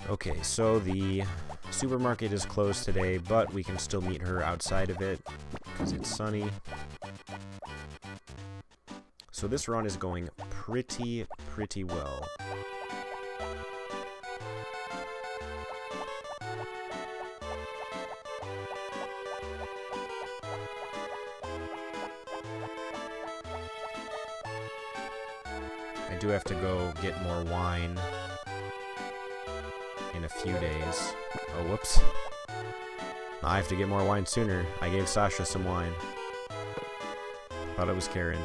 Okay, so the supermarket is closed today, but we can still meet her outside of it because it's sunny. So this run is going pretty well. I do have to go get more wine in a few days. Oh, whoops. I have to get more wine sooner. I gave Sasha some wine. Thought it was Karen.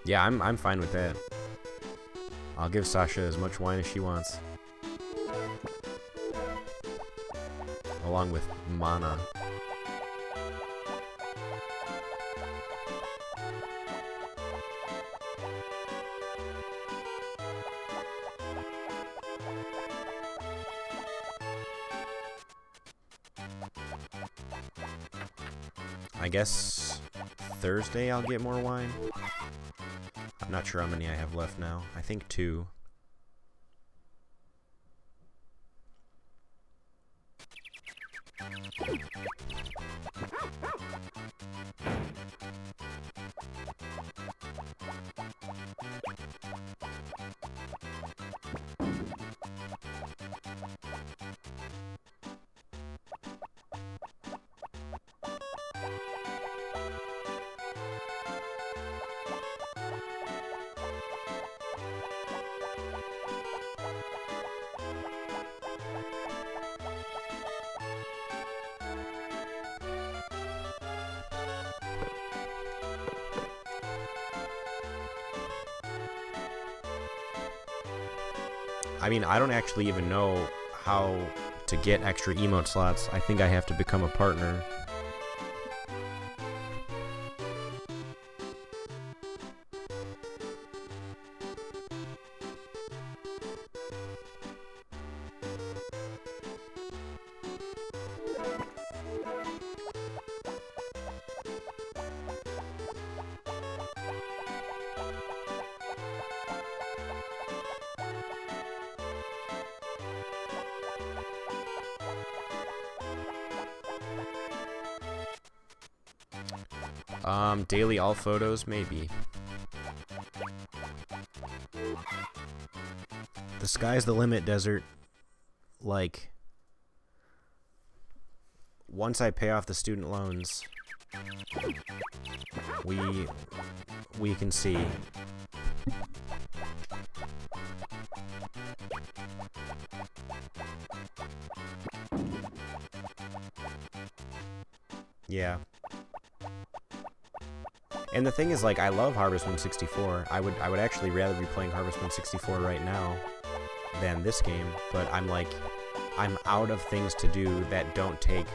Yeah, I'm fine with that. I'll give Sasha as much wine as she wants. Along with mana. I guess Thursday I'll get more wine. I'm not sure how many I have left now. I think 2. I mean, I don't actually even know how to get extra emote slots. I think I have to become a partner. Daily all photos, maybe. The sky's the limit, Desert. Like, once I pay off the student loans, we can see. Yeah. And the thing is, like, I love Harvest Moon 64. I would actually rather be playing Harvest Moon 64 right now than this game, but I'm like, I'm out of things to do that don't take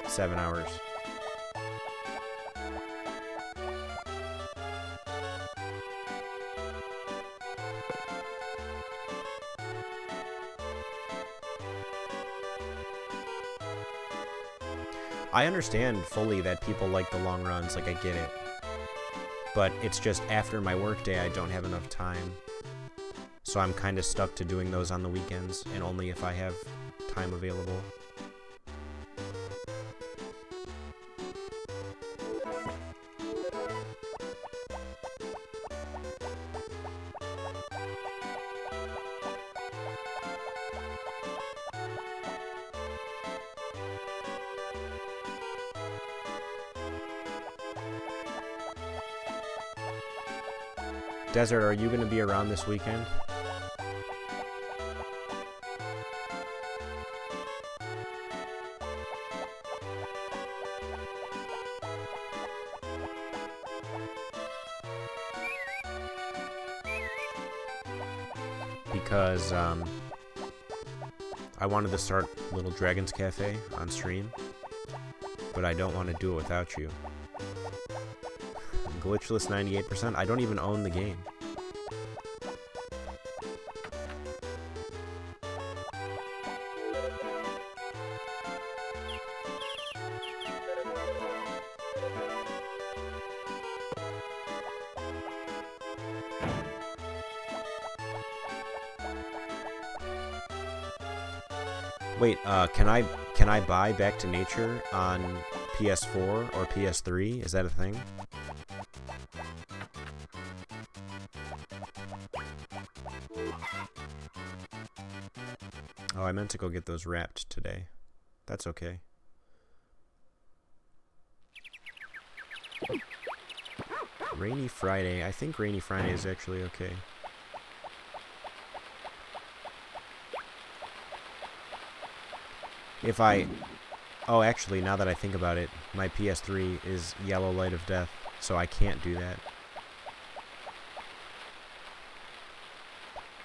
7 hours. I understand fully that people like the long runs, like, I get it. But it's just after my workday, I don't have enough time. So I'm kind of stuck to doing those on the weekends, and only if I have time available. Desert, are you going to be around this weekend? because I wanted to start Little Dragon's Cafe on stream, but I don't want to do it without you. Glitchless 98%. I don't even own the game. Wait, can I buy Back to Nature on PS4 or PS3? Is that a thing? Oh, I meant to go get those wrapped today. That's okay. Rainy Friday. I think Rainy Friday is actually okay. If I... Oh, actually, now that I think about it, my PS3 is Yellow Light of Death, so I can't do that.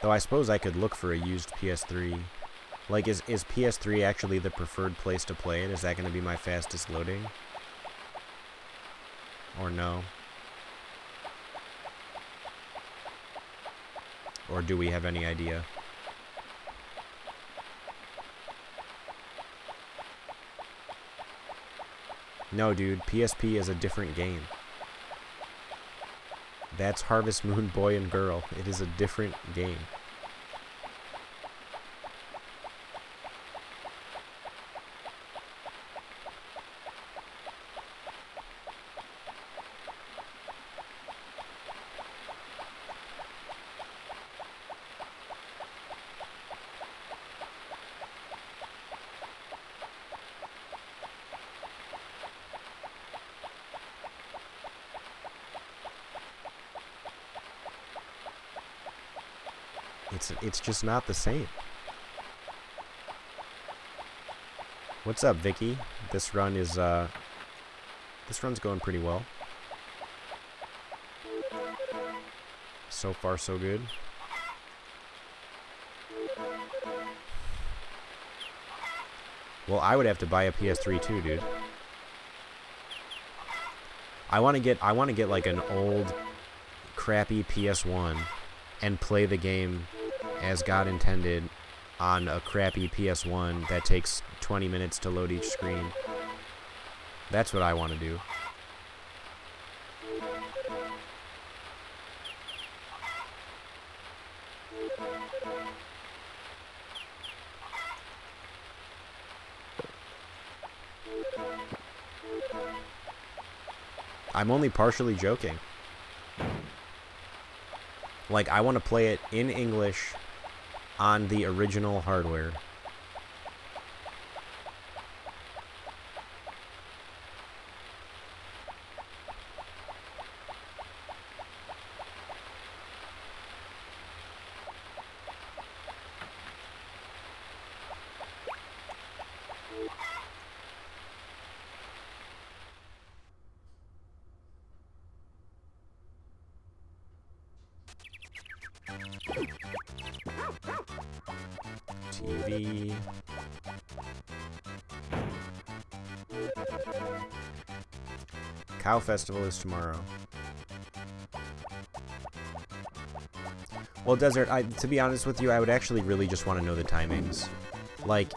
Though I suppose I could look for a used PS3. Like, is PS3 actually the preferred place to play it? Is that going to be my fastest loading? Or no? Or do we have any idea? No, dude, PSP is a different game. That's Harvest Moon Boy and Girl. It is a different game. It's just not the same. What's up, Vicky? This run is this run's going pretty well. So far, so good. Well, I would have to buy a PS3 too, dude. I want to get like an old crappy PS1 and play the game as God intended on a crappy PS1 that takes 20 minutes to load each screen. That's what I want to do. I'm only partially joking. Like, I want to play it in English on the original hardware. TV. Cow Festival is tomorrow. Well, Desert, to be honest with you, I would actually really just want to know the timings. Like,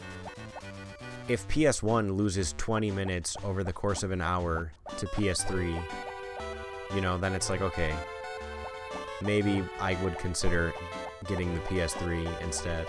if PS1 loses 20 minutes over the course of an hour to PS3, you know, then it's like, okay, maybe I would consider getting the PS3 instead.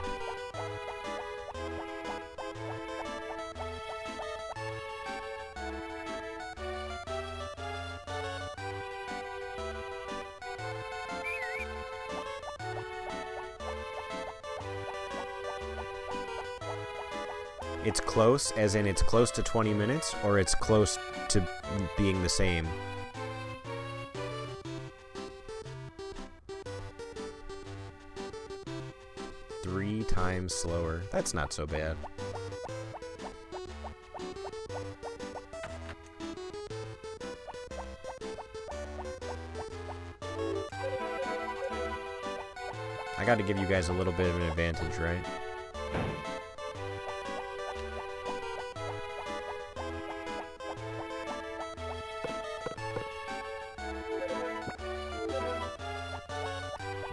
It's close, as in it's close to 20 minutes, or it's close to being the same? Three times slower. That's not so bad. I gotta give you guys a little bit of an advantage, right?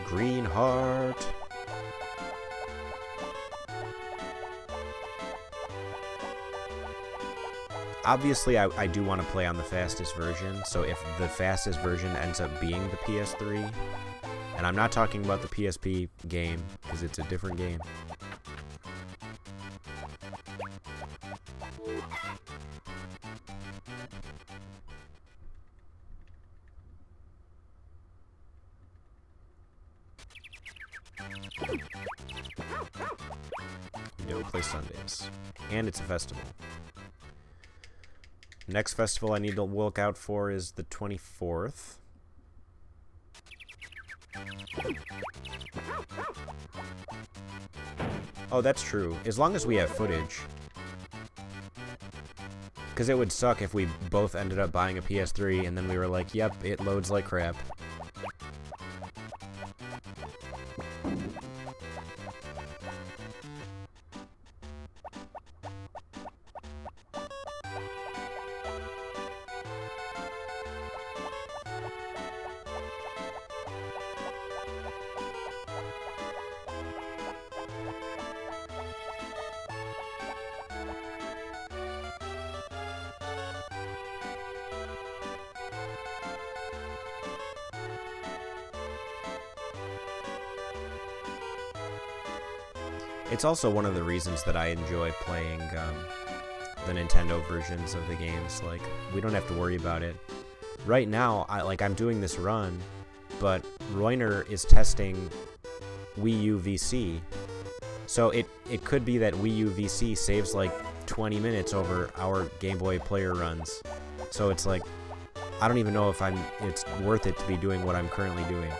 Green heart. Obviously, I do want to play on the fastest version, so if the fastest version ends up being the PS3, and I'm not talking about the PSP game, because it's a different game. We don't play Sundays. And it's a festival. Next festival I need to look out for is the 24th. Oh, that's true. As long as we have footage. Because it would suck if we both ended up buying a PS3 and then we were like, yep, it loads like crap. It's also one of the reasons that I enjoy playing the Nintendo versions of the games. Like, we don't have to worry about it. Right now, I'm doing this run, but Royner is testing Wii U VC. So it could be that Wii U VC saves like 20 minutes over our Game Boy player runs. So it's like, I don't even know if it's worth it to be doing what I'm currently doing.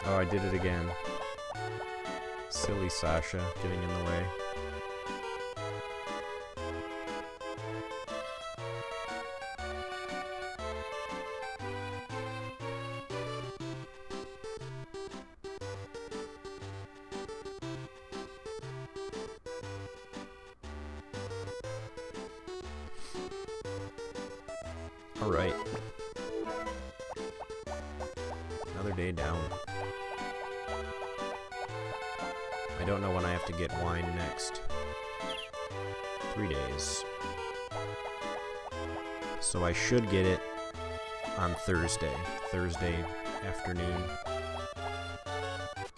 Oh, I did it again. Silly Sasha getting in the way. All right. Another day down. I don't know when I have to get wine next. 3 days. So I should get it on Thursday afternoon.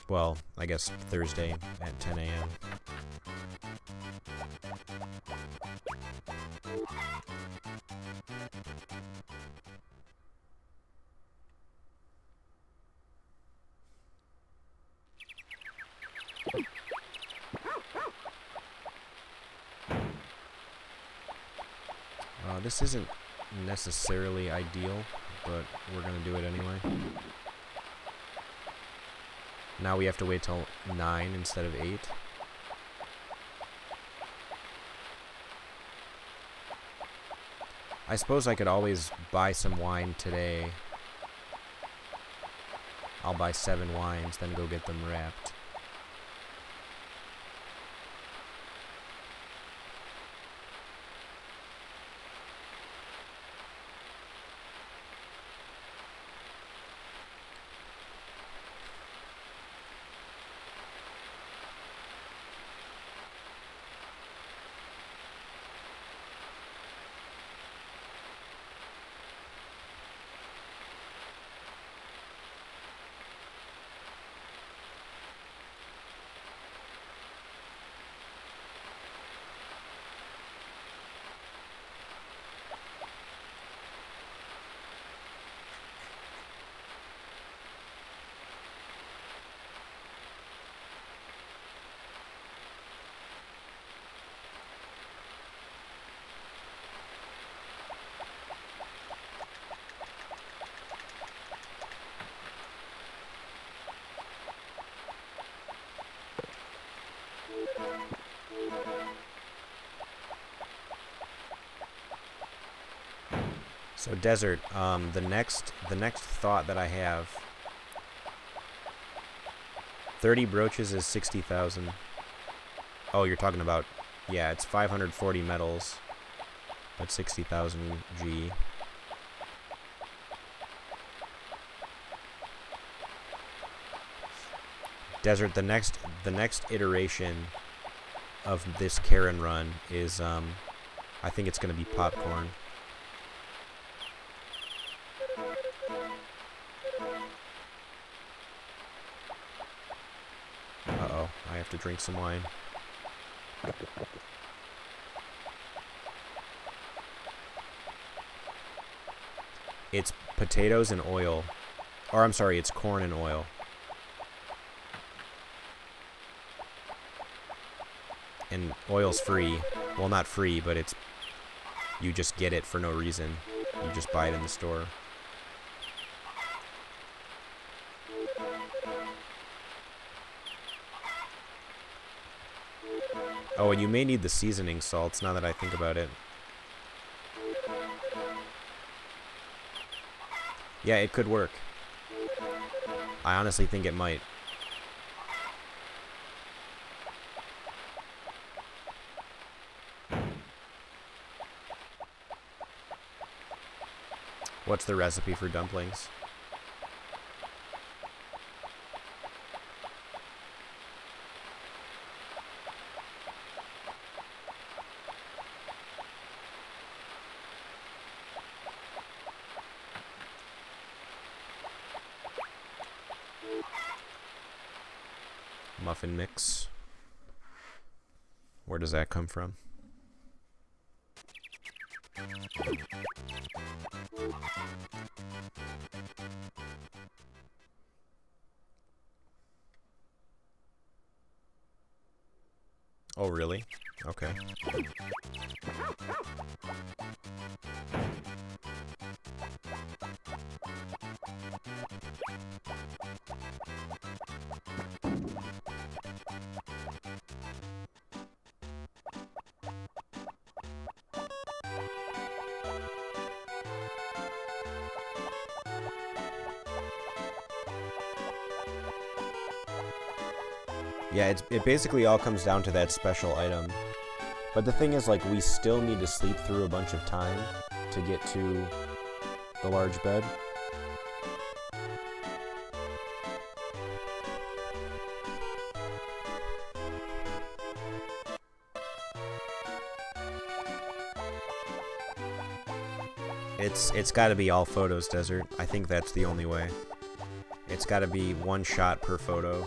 Well, I guess Thursday at 10 a.m. This isn't necessarily ideal, but we're gonna do it anyway. Now we have to wait till 9 instead of 8. I suppose I could always buy some wine today. I'll buy 7 wines, then go get them wrapped. So Desert, the next thought that I have, 30 brooches is 60,000. Oh, you're talking about, yeah, it's 540 metals, but 60,000 G. Desert, the next iteration of this Karen run is, I think it's going to be popcorn. Uh-oh, I have to drink some wine. It's potatoes and oil. Or, I'm sorry, it's corn and oil. And oil's free. Well, not free, but it's... You just get it for no reason. You just buy it in the store. Oh, and you may need the seasoning salts, now that I think about it. Yeah, it could work. I honestly think it might. What's the recipe for dumplings? Muffin mix. Where does that come from? Oh, really? Okay. Yeah, it basically all comes down to that special item. But the thing is, like, we still need to sleep through a bunch of time to get to the large bed. It's got to be all photos, Desert. I think that's the only way. It's got to be one shot per photo.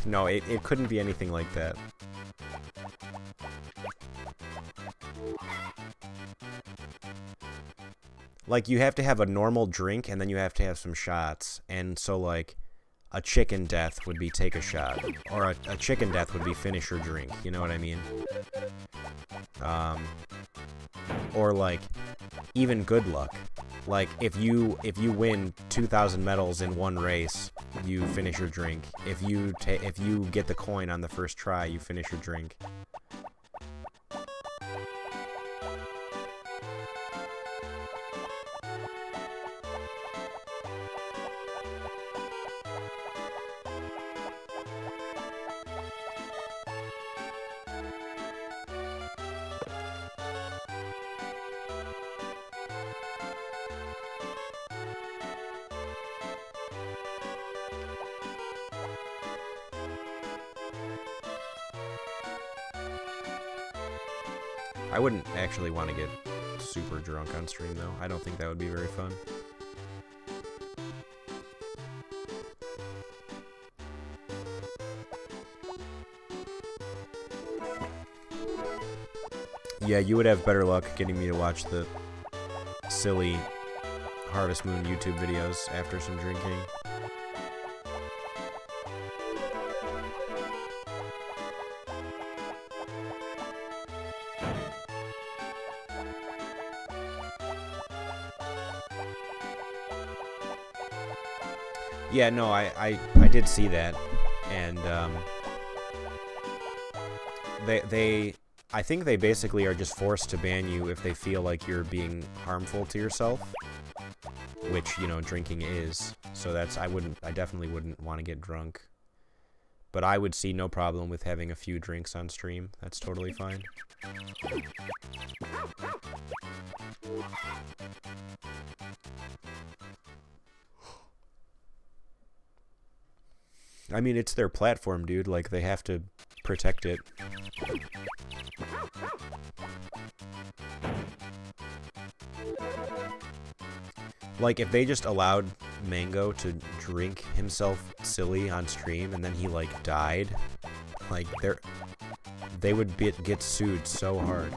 No, it couldn't be anything like that. Like, you have to have a normal drink, and then you have to have some shots. And so, like, a chicken death would be take a shot. Or a chicken death would be finish your drink. You know what I mean? Or, like, even good luck. Like, if you win 2,000 medals in one race, you finish your drink. If you get the coin on the first try, you finish your drink. I wouldn't actually want to get super drunk on stream, though. I don't think that would be very fun. Yeah, you would have better luck getting me to watch the silly Harvest Moon YouTube videos after some drinking. Yeah, no, I did see that, and I think they basically are just forced to ban you if they feel like you're being harmful to yourself, which, you know, drinking is. So that's, I definitely wouldn't want to get drunk. But I would see no problem with having a few drinks on stream. That's totally fine. I mean, it's their platform, dude. Like, they have to protect it. Like, if they just allowed Mango to drink himself silly on stream and then he, like, died, like, they would get sued so hard.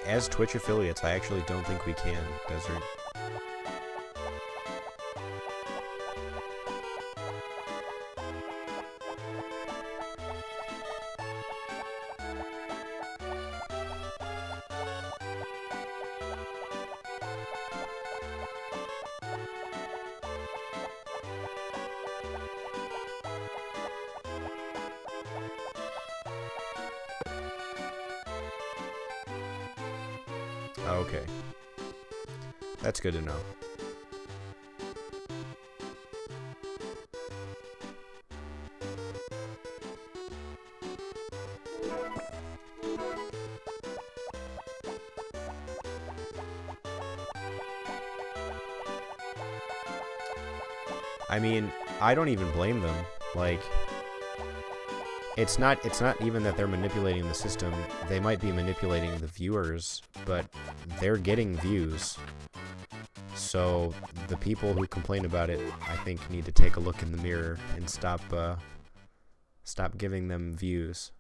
As Twitch affiliates, I actually don't think we can, Desert. Okay. That's good to know. I mean, I don't even blame them. Like, it's not even that they're manipulating the system. They might be manipulating the viewers, but they're getting views. So the people who complain about it, I think, need to take a look in the mirror and stop giving them views.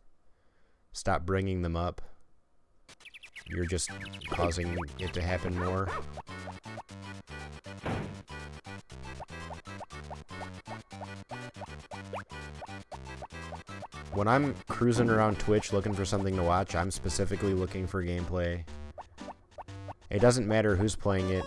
Stop bringing them up. You're just causing it to happen more. When I'm cruising around Twitch looking for something to watch, I'm specifically looking for gameplay. It doesn't matter who's playing it.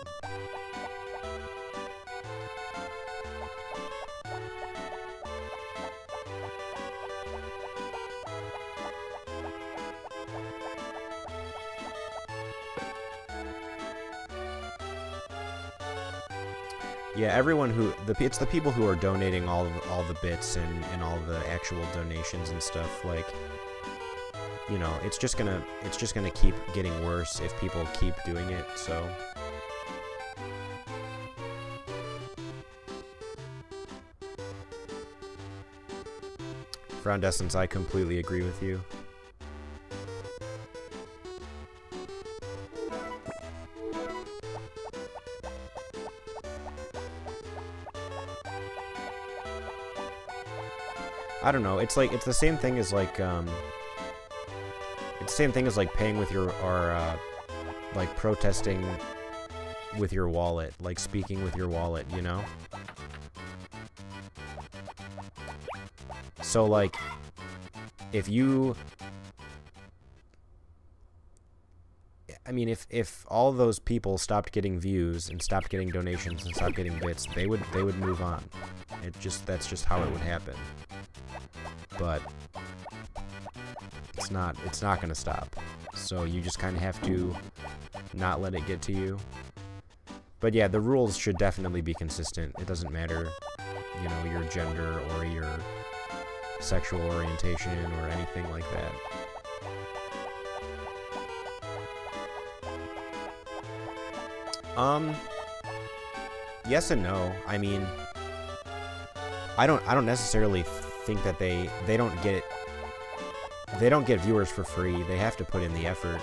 Yeah, everyone who it's the people who are donating all the bits and all the actual donations and stuff. Like, you know, it's just gonna keep getting worse if people keep doing it. So. Fround Essence, I completely agree with you. I don't know. It's like, it's the same thing as like it's the same thing as like paying with your, or like protesting with your wallet, like speaking with your wallet, you know? So like, if you, I mean, if all those people stopped getting views and stopped getting donations and stopped getting bits, they would move on. That's just how it would happen. But it's not gonna stop. So you just kind of have to not let it get to you. But yeah, the rules should definitely be consistent. It doesn't matter, you know, your gender or your sexual orientation or anything like that. Yes and no. I mean, I don't necessarily think that they don't get viewers for free. They have to put in the effort.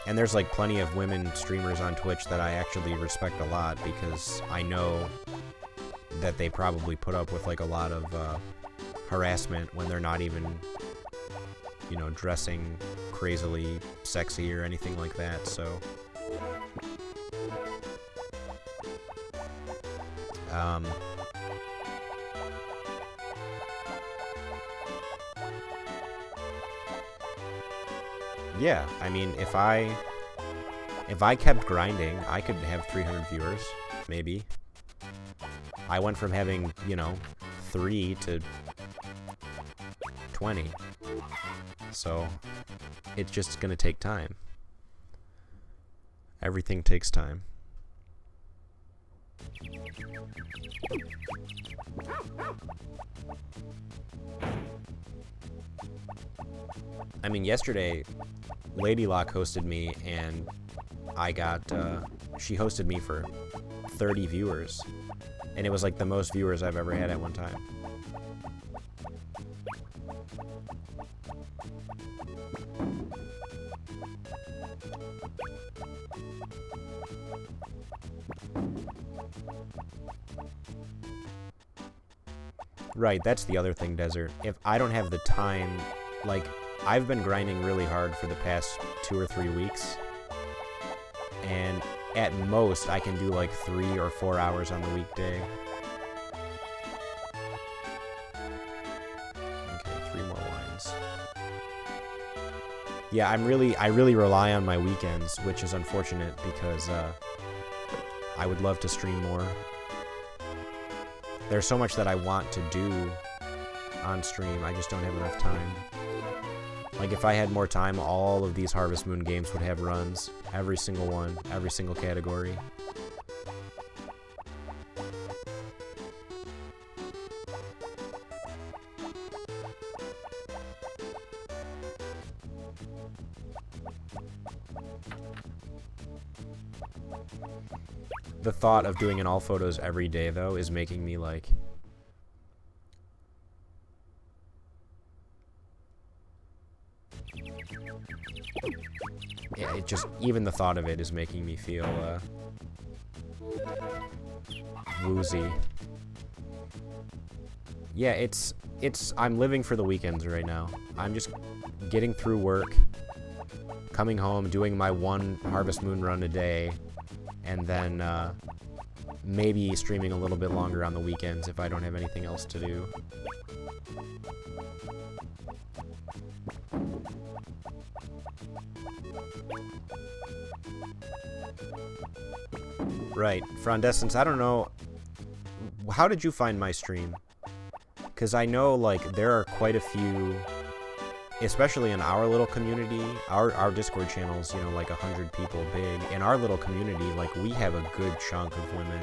And there's like plenty of women streamers on Twitch that I actually respect a lot, because I know that they probably put up with like a lot of harassment when they're not even, you know, dressing crazily sexy or anything like that. So Yeah, I mean, if I kept grinding, I could have 300 viewers, maybe. I went from having, you know, 3 to 20. So, it's just gonna take time. Everything takes time. I mean, yesterday, Lady Lock hosted me, and I got, she hosted me for 30 viewers. And it was like the most viewers I've ever had at one time. Right, that's the other thing, Desert. If I don't have the time, like, I've been grinding really hard for the past 2 or 3 weeks. And at most, I can do like 3 or 4 hours on the weekday. Okay, 3 more lines. Yeah, I really rely on my weekends, which is unfortunate because I would love to stream more. There's so much that I want to do on stream, I just don't have enough time. Like, if I had more time, all of these Harvest Moon games would have runs. Every single one, every single category. The thought of doing an all photos every day, though, is making me, like... Yeah, it just... Even the thought of it is making me feel, woozy. Yeah, it's... I'm living for the weekends right now. I'm just getting through work, coming home, doing my 1 Harvest Moon run a day, and then, maybe streaming a little bit longer on the weekends if I don't have anything else to do. Right. Frondescence, I don't know. How did you find my stream? Because I know, like, there are quite a few, especially in our little community, our Discord channel's, you know, like 100 people big. In our little community, like, we have a good chunk of women.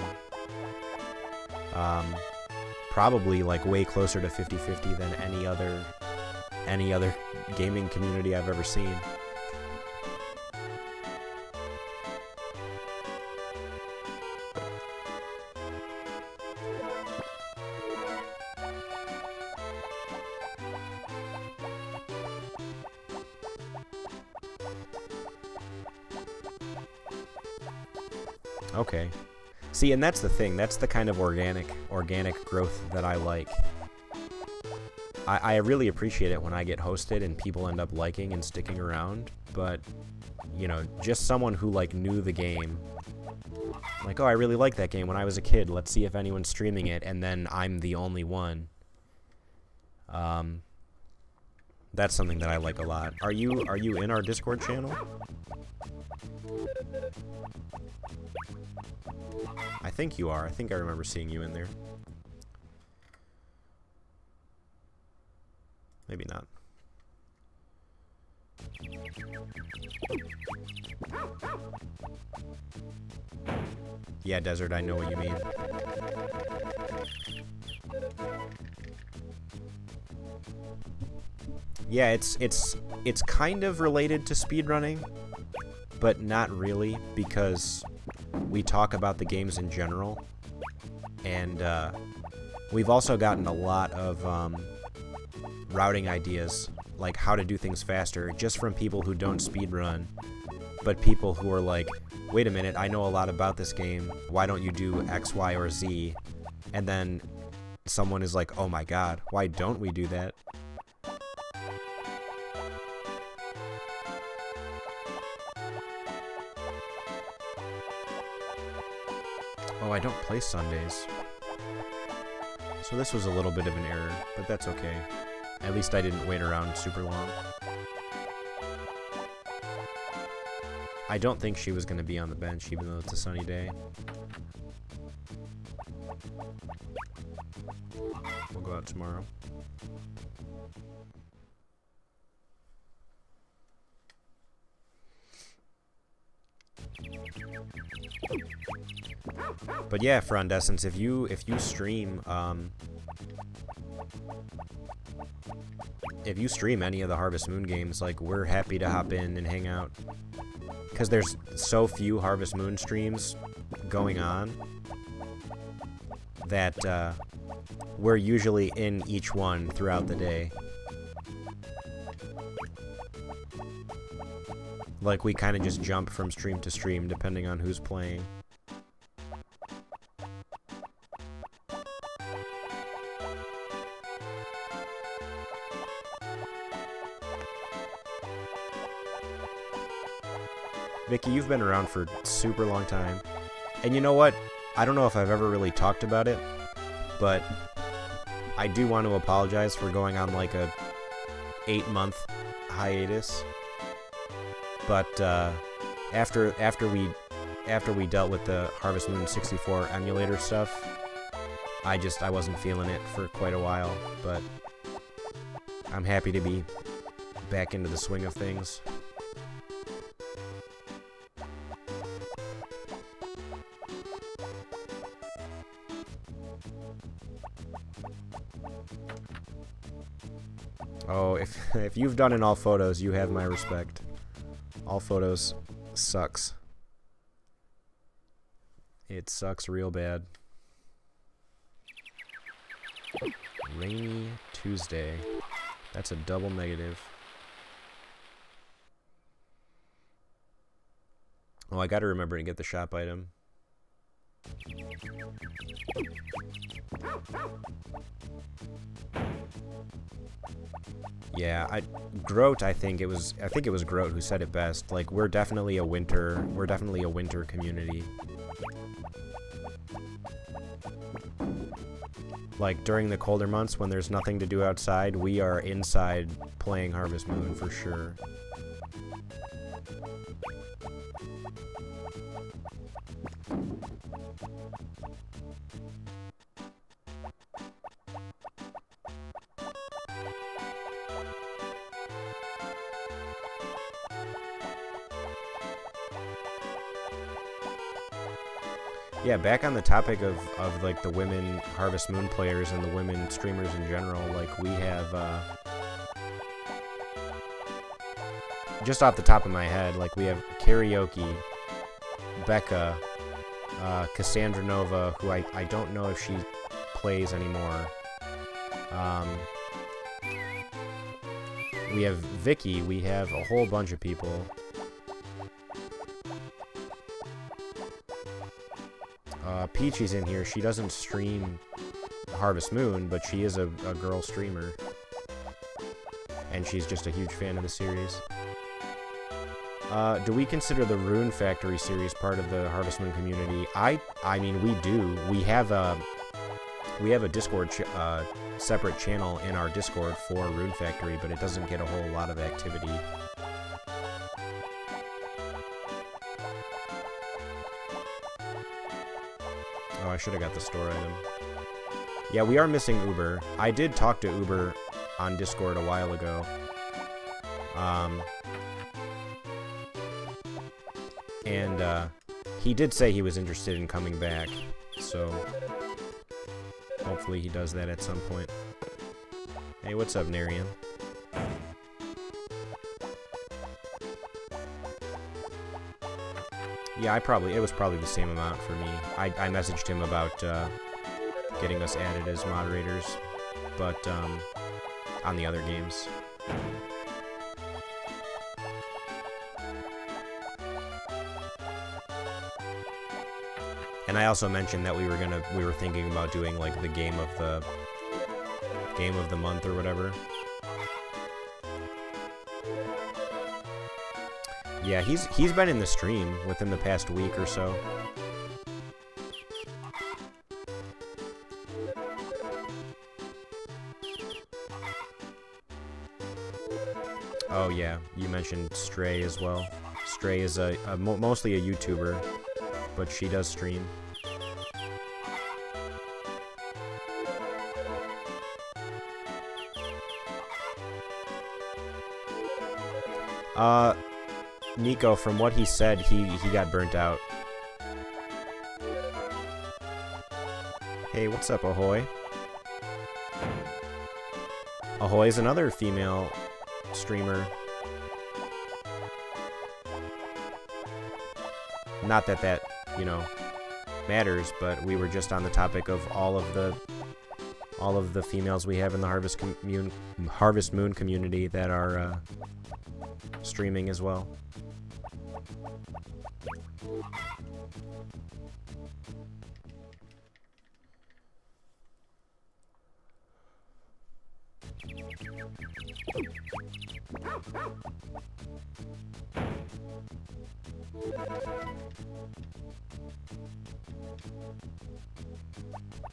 Probably, like, way closer to 50-50 than any other gaming community I've ever seen. Okay. See, and that's the thing. That's the kind of organic growth that I like. I really appreciate it when I get hosted and people end up liking and sticking around, but, you know, just someone who, like, knew the game. Like, oh, I really liked that game when I was a kid. Let's see if anyone's streaming it, and then I'm the only one. That's something that I like a lot. Are you in our Discord channel? I think you are. I think I remember seeing you in there. Maybe not. Yeah, Desert, I know what you mean. Yeah, it's kind of related to speedrunning, but not really, because we talk about the games in general, and we've also gotten a lot of routing ideas, like how to do things faster, just from people who don't speedrun, but people who are like, wait a minute, I know a lot about this game, why don't you do X, Y, or Z? And then someone is like, oh my god, why don't we do that? Oh, I don't play Sundays. So this was a little bit of an error, but that's okay. At least I didn't wait around super long. I don't think she was going to be on the bench, even though it's a sunny day. We'll go out tomorrow. But yeah, Frondescence, if you stream, if you stream any of the Harvest Moon games, like, we're happy to hop in and hang out. Because there's so few Harvest Moon streams going on that we're usually in each one throughout the day. Like, we kind of just jump from stream to stream depending on who's playing. Vicky, you've been around for a super long time. And you know what? I don't know if I've ever really talked about it, but I do want to apologize for going on like a 8-month hiatus. But after we dealt with the Harvest Moon 64 emulator stuff, I wasn't feeling it for quite a while, but I'm happy to be back into the swing of things. Oh, if you've done in all photos, you have my respect. All photos sucks. It sucks real bad. Rainy Tuesday. That's a double negative. Oh, I gotta remember to get the shop item. Yeah, Grote, I think it was Grote who said it best. Like, we're definitely a winter community. Like, during the colder months when there's nothing to do outside, we are inside playing Harvest Moon for sure. Yeah, back on the topic of like the women Harvest Moon players and the women streamers in general, like we have, just off the top of my head, like we have Karaoke, Becca, Cassandra Nova, who I don't know if she plays anymore. We have Vicky, we have a whole bunch of people. Peachy's in here. She doesn't stream Harvest Moon, but she is a girl streamer. And she's just a huge fan of the series. Do we consider the Rune Factory series part of the Harvest Moon community? I mean, we do. We have a Discord separate channel in our Discord for Rune Factory, but it doesn't get a whole lot of activity. Oh, I should have got the store item. Yeah, we are missing Uber. I did talk to Uber on Discord a while ago. And he did say he was interested in coming back, so hopefully he does that at some point. Hey, what's up, Narian? Yeah, it was probably the same amount for me. I messaged him about getting us added as moderators, but on the other games. And I also mentioned that we were thinking about doing like the game of the month or whatever. Yeah, he's been in the stream within the past week or so. Oh yeah, you mentioned Stray as well. Stray is mostly a YouTuber, but she does stream. Nico, from what he said, he got burnt out. Hey, what's up, Ahoy? Ahoy is another female streamer. Not that that, you know, matters, but we were just on the topic of all of the females we have in the Harvest Moon community that are streaming as well.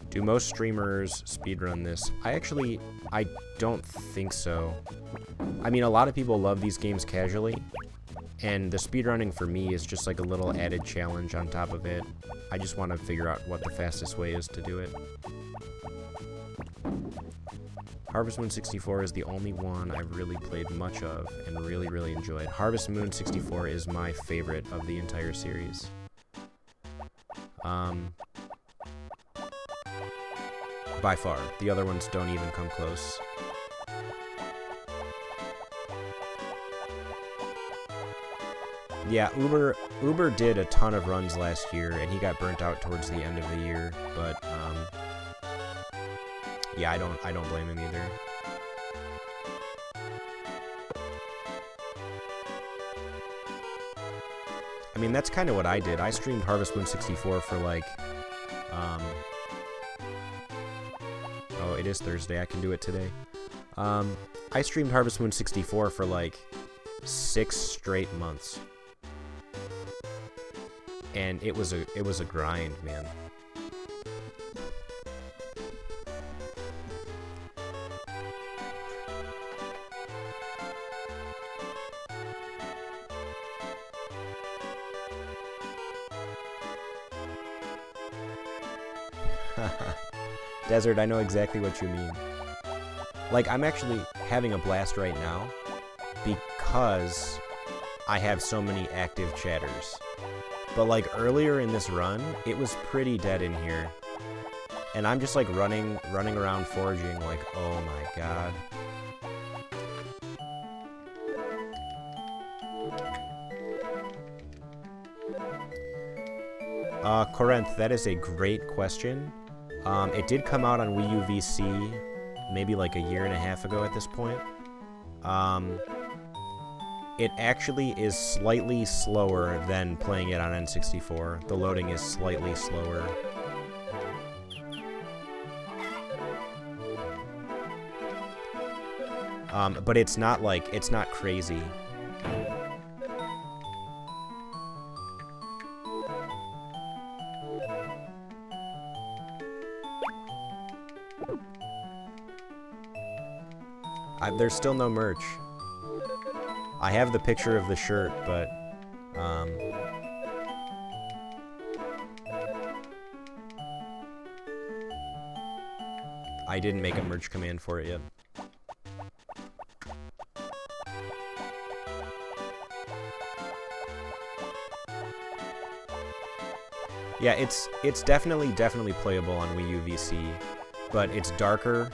Do most streamers speedrun this? I don't think so. I mean, a lot of people love these games casually, and the speedrunning for me is just like a little added challenge on top of it. I just want to figure out what the fastest way is to do it. Harvest Moon 64 is the only one I've really played much of and really enjoyed. Harvest Moon 64 is my favorite of the entire series. By far. The other ones don't even come close. Yeah, Uber did a ton of runs last year, and he got burnt out towards the end of the year, but, yeah, I don't blame him either. I mean, that's kind of what I did. I streamed Harvest Moon 64 for, like, oh, it is Thursday. I can do it today. I streamed Harvest Moon 64 for, like, 6 straight months. And it was a grind, man. Desert, I know exactly what you mean. Like, I'm actually having a blast right now because I have so many active chatters. But, like, earlier in this run, it was pretty dead in here. And I'm just, like, running around foraging, like, oh my god. Corinth, that is a great question. It did come out on Wii U VC maybe like a year and a half ago at this point. It actually is slightly slower than playing it on N64. The loading is slightly slower. But it's not like, it's not crazy. There's still no merch. I have the picture of the shirt, but, I didn't make a merch command for it yet. Yeah, it's definitely playable on Wii U VC, but it's darker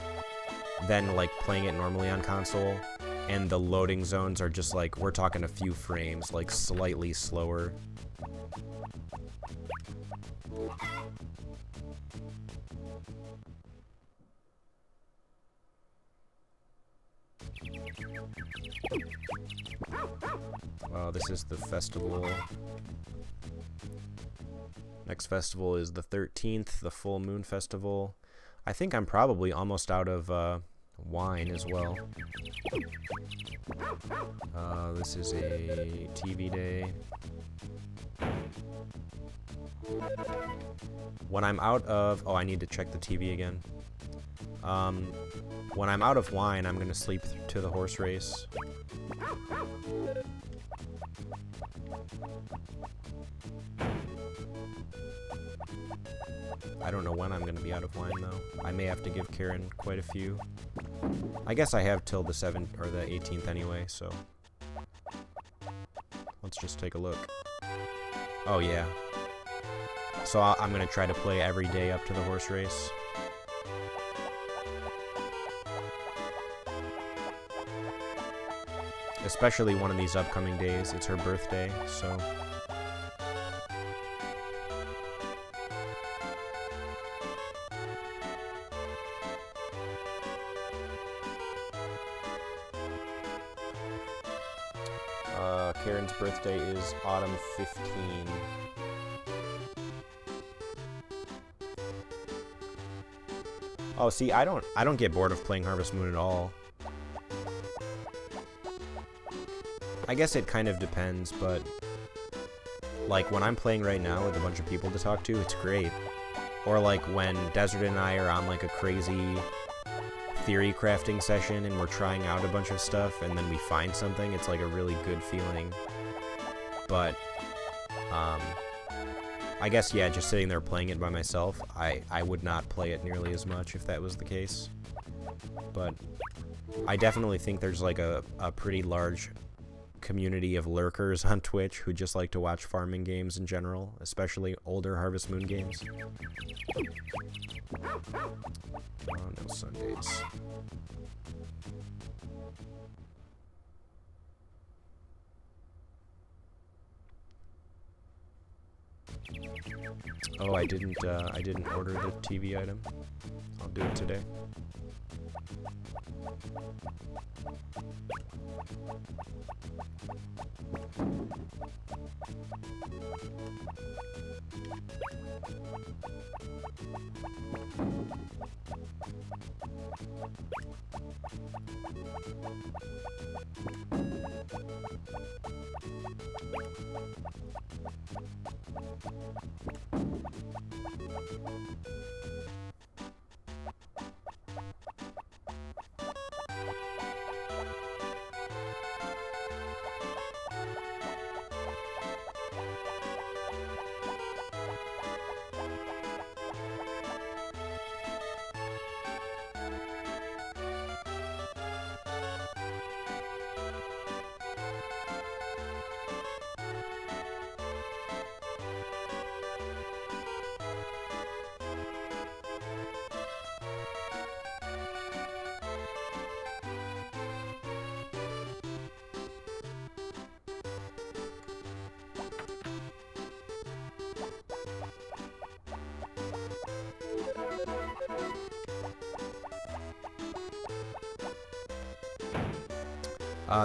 than, like, playing it normally on console, and the loading zones are just, like, we're talking a few frames, like, slightly slower. Wow, this is the festival. Next festival is the 13th, the Full Moon Festival. I think I'm probably almost out of wine as well. This is a TV day. When I'm out of... Oh, I need to check the TV again. When I'm out of wine, I'm gonna sleep to the horse race. I don't know when I'm going to be out of wine, though. I may have to give Karen quite a few. I guess I have till the 7th or the 18th anyway, so... Let's just take a look. Oh, yeah. So I'm going to try to play every day up to the horse race. Especially one of these upcoming days. It's her birthday, so... Karen's birthday is autumn 15. Oh, see, I don't get bored of playing Harvest Moon at all. I guess it kind of depends, but like when I'm playing right now with a bunch of people to talk to, it's great. Or like when Desert and I are on like a crazy theory crafting session and we're trying out a bunch of stuff and then we find something, it's like a really good feeling. But I guess, yeah, just sitting there playing it by myself, I would not play it nearly as much if that was the case. But I definitely think there's like a pretty large community of lurkers on Twitch who just like to watch farming games in general, especially older Harvest Moon games. Oh, no Sundays. Oh, I didn't order the TV item. I'll do it today.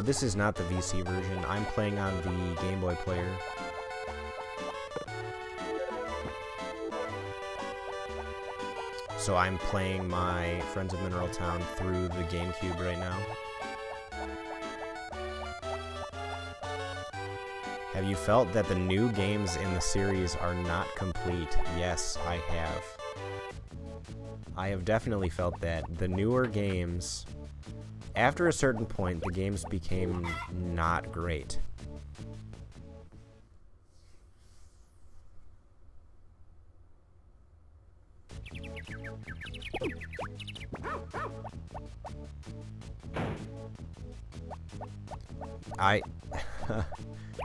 This is not the VC version. I'm playing on the Game Boy player. So I'm playing my Friends of Mineral Town through the GameCube right now. Have you felt that the new games in the series are not complete? Yes, I have. I have definitely felt that. The newer games... After a certain point, the games became not great.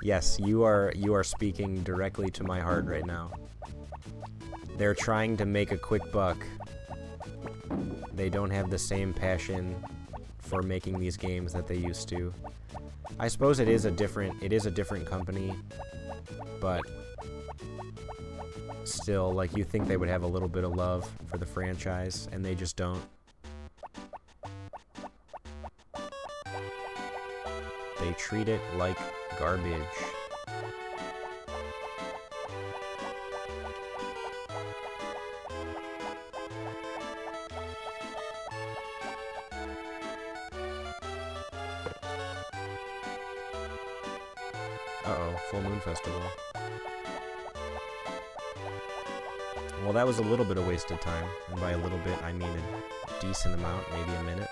Yes, you are speaking directly to my heart right now. They're trying to make a quick buck. They don't have the same passion for making these games that they used to. I suppose it is a different company, but still, like, you think they would have a little bit of love for the franchise, and they just don't. They treat it like garbage. Uh-oh, Full Moon Festival. Well, that was a little bit of wasted time, and by a little bit, I mean a decent amount, maybe a minute.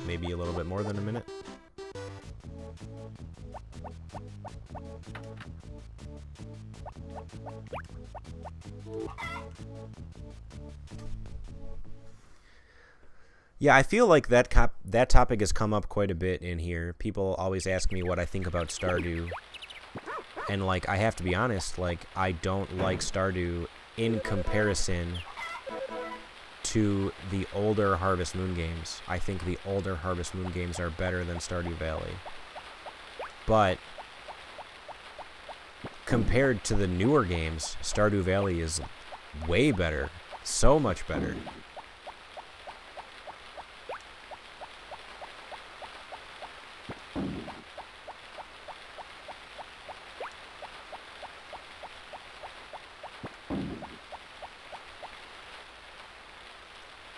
Maybe a little bit more than a minute. Yeah, I feel like that topic has come up quite a bit in here. People always ask me what I think about Stardew. And, like, I have to be honest, like, I don't like Stardew in comparison to the older Harvest Moon games. I think the older Harvest Moon games are better than Stardew Valley. But compared to the newer games, Stardew Valley is way better. So much better.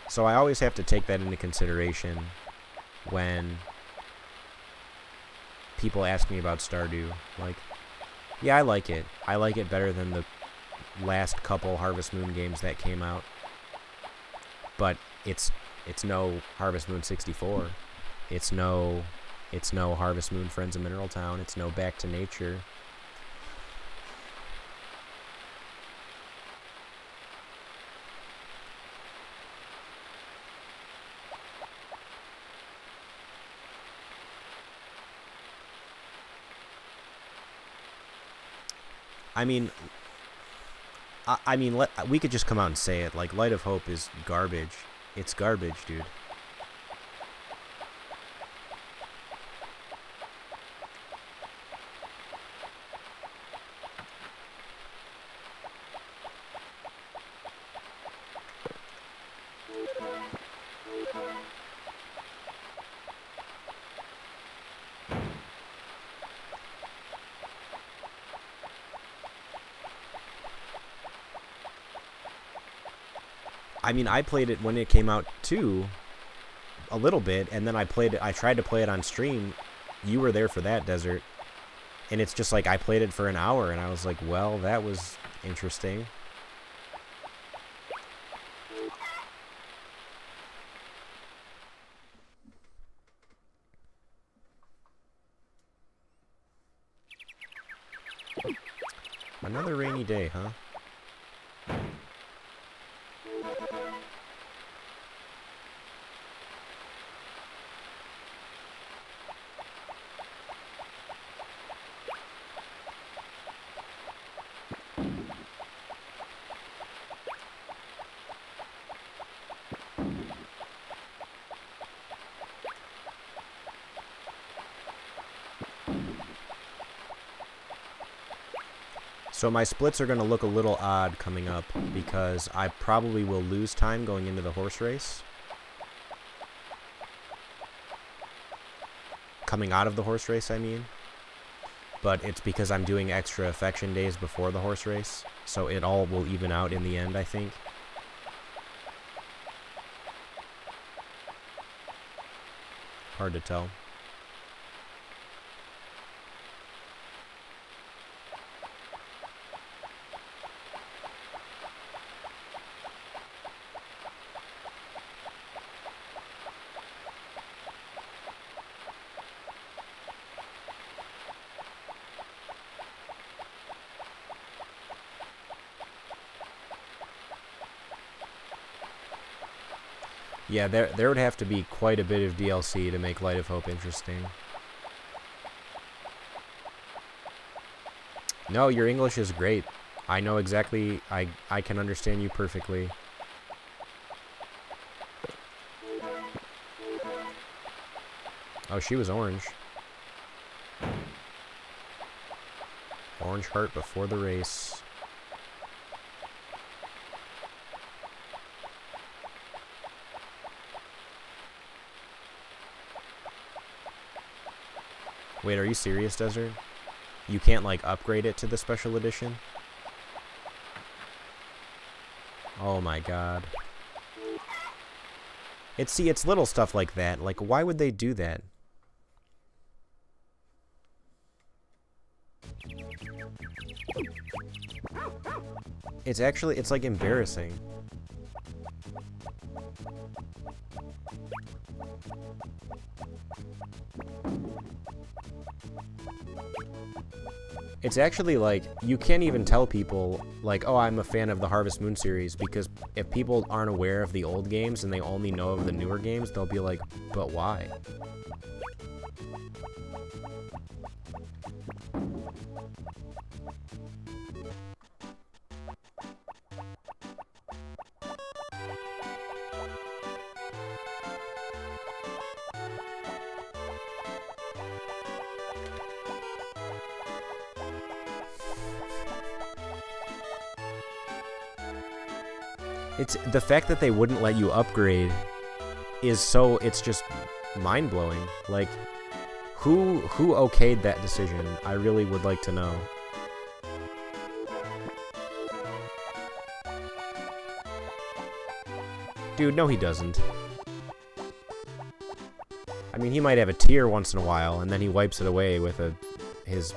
So I always have to take that into consideration when people ask me about Stardew. Like, yeah, I like it. I like it better than the last couple Harvest Moon games that came out. But it's no Harvest Moon 64. It's no Harvest Moon Friends of Mineral Town. It's no Back to Nature. I mean, we could just come out and say it. Like, Light of Hope is garbage. It's garbage, dude. I mean, I played it when it came out too, a little bit, and then I tried to play it on stream. You were there for that, Desert. And it's just like, I played it for an hour, and I was like, well, that was interesting. Another rainy day, huh? So my splits are going to look a little odd coming up because I probably will lose time going into the horse race. Coming out of the horse race, I mean. But it's because I'm doing extra affection days before the horse race. So it all will even out in the end, I think. Hard to tell. Yeah, there would have to be quite a bit of DLC to make Light of Hope interesting. No, your English is great. I know exactly, I can understand you perfectly. Oh, she was orange. Orange heart before the race. Wait, are you serious, Desert? You can't, like, upgrade it to the special edition? Oh my god. It's little stuff like that. Like, why would they do that? It's like embarrassing. It's actually, like, you can't even tell people, like, oh, I'm a fan of the Harvest Moon series, because if people aren't aware of the old games and they only know of the newer games, they'll be like, but why? It's the fact that they wouldn't let you upgrade is so, it's just mind-blowing. Like, who okayed that decision? I really would like to know. Dude, no he doesn't. I mean, he might have a tear once in a while, and then he wipes it away with his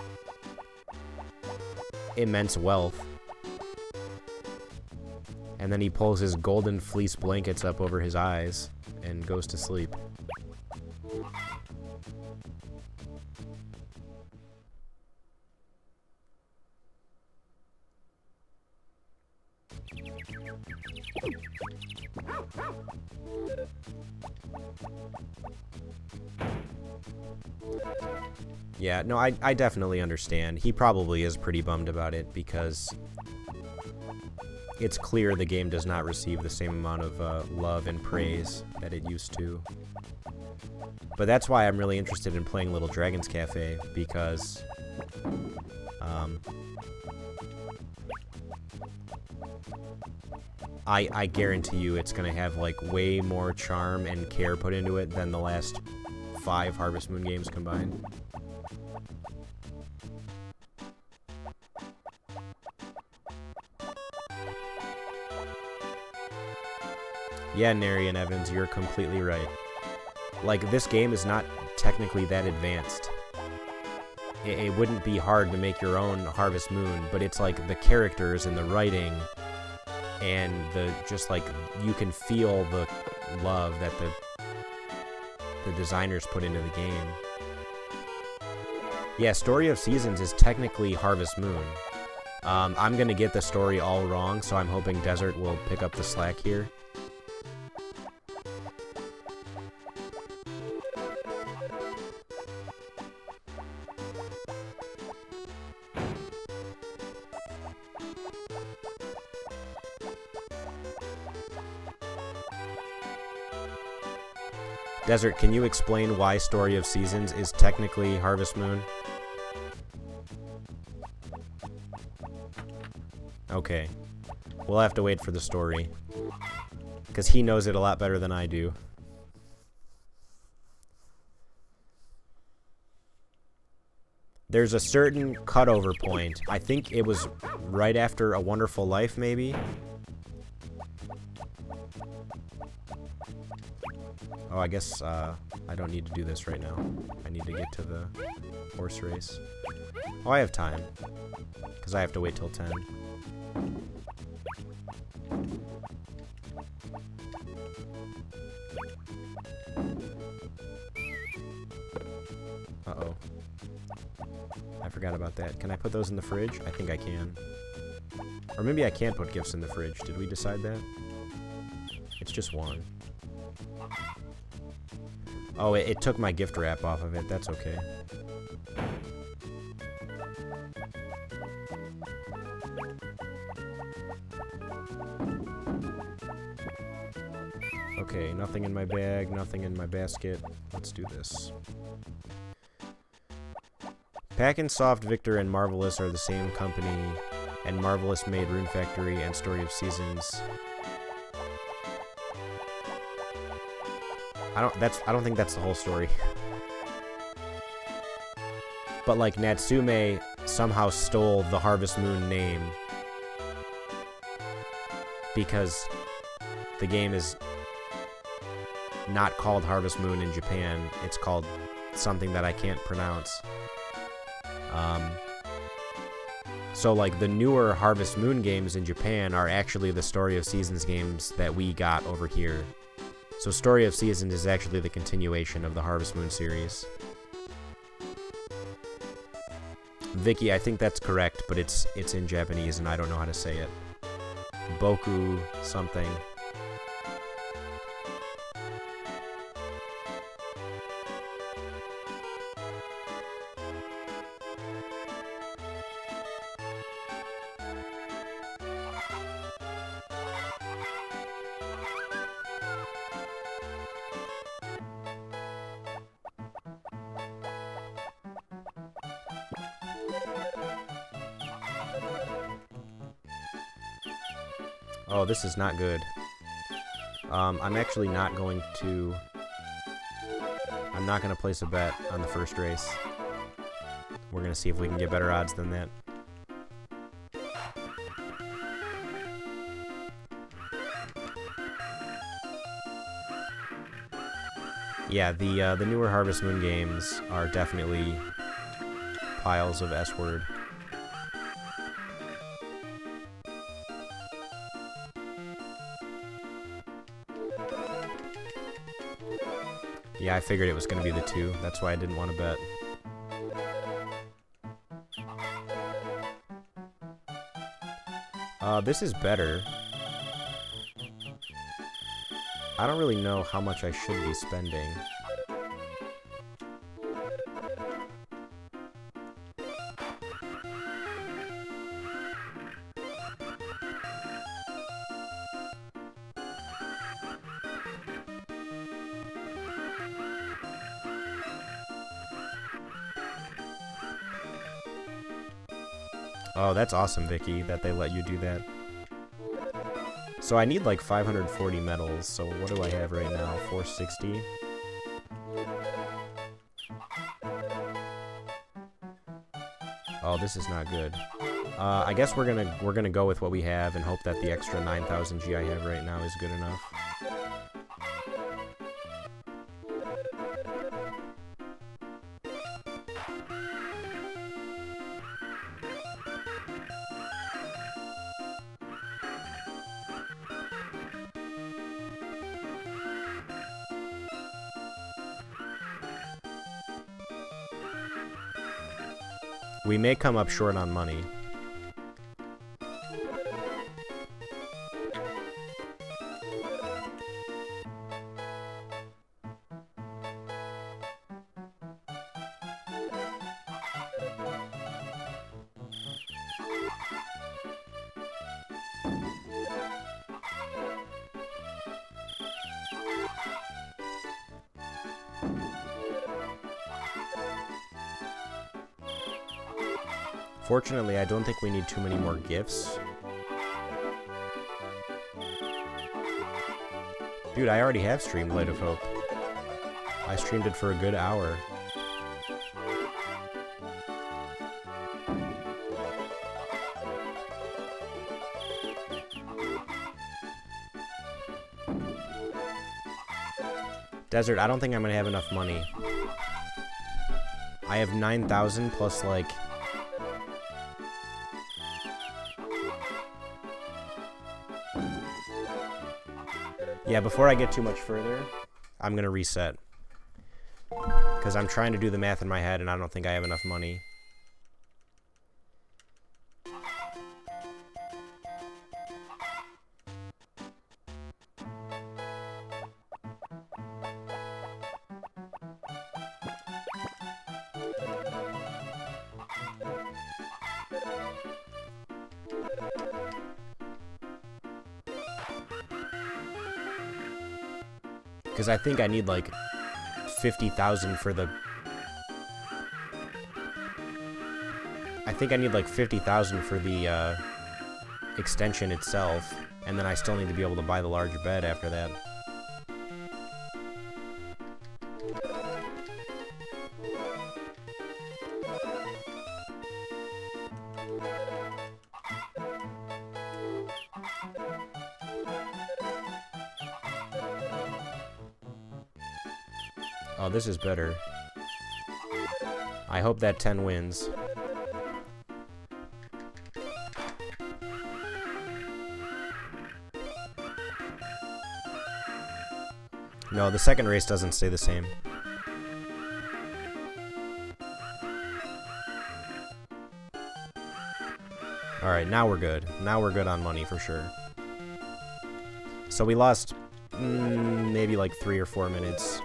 immense wealth. And then he pulls his golden fleece blankets up over his eyes and goes to sleep. Yeah, no, I definitely understand. He probably is pretty bummed about it because it's clear the game does not receive the same amount of love and praise that it used to. But that's why I'm really interested in playing Little Dragon's Cafe, because I guarantee you it's going to have like way more charm and care put into it than the last 5 Harvest Moon games combined. Yeah, Nary and Evans, you're completely right. Like, this game is not technically that advanced. It wouldn't be hard to make your own Harvest Moon, but it's like the characters and the writing and the just like you can feel the love that the designers put into the game. Yeah, Story of Seasons is technically Harvest Moon. I'm gonna get the story all wrong, so I'm hoping Desert will pick up the slack here. Desert, can you explain why Story of Seasons is technically Harvest Moon? Okay. We'll have to wait for the story. Because he knows it a lot better than I do. There's a certain cutover point. I think it was right after A Wonderful Life, maybe? Oh, I guess I don't need to do this right now. I need to get to the horse race. Oh, I have time. Because I have to wait till 10. Uh-oh. I forgot about that. Can I put those in the fridge? I think I can. Or maybe I can't put gifts in the fridge. Did we decide that? It's just one. Oh, it took my gift wrap off of it. That's okay. Okay, nothing in my bag, nothing in my basket. Let's do this. Pack & Soft, Victor, and Marvelous are the same company, and Marvelous made Rune Factory and Story of Seasons. I don't think that's the whole story. But like Natsume somehow stole the Harvest Moon name because the game is not called Harvest Moon in Japan. It's called something that I can't pronounce. So like the newer Harvest Moon games in Japan are actually the Story of Seasons games that we got over here. So Story of Seasons is actually the continuation of the Harvest Moon series. Vicky, I think that's correct, but it's in Japanese and I don't know how to say it. Boku something. Oh, this is not good. I'm actually not going to... I'm not going to place a bet on the first race. We're going to see if we can get better odds than that. Yeah, the newer Harvest Moon games are definitely piles of S-word. Yeah, I figured it was going to be the 2. That's why I didn't want to bet. This is better. I don't really know how much I should be spending. Oh, that's awesome, Vicky, that they let you do that. So I need like 540 medals, so what do I have right now? 460? Oh, this is not good. I guess we're gonna go with what we have and hope that the extra 9,000 G I have right now is good enough. We may come up short on money. Fortunately, I don't think we need too many more gifts. Dude, I already have streamed Light of Hope. I streamed it for a good hour. Desert, I don't think I'm gonna have enough money. I have 9,000 plus like... Yeah, before I get too much further, I'm gonna reset. Because I'm trying to do the math in my head and I don't think I have enough money. Because I think I need like 50,000 for the... I think I need like 50,000 for the extension itself, and then I still need to be able to buy the larger bed after that. Oh, this is better. I hope that 10 wins. No, the second race doesn't stay the same. Alright, now we're good. Now we're good on money for sure. So we lost maybe like 3 or 4 minutes.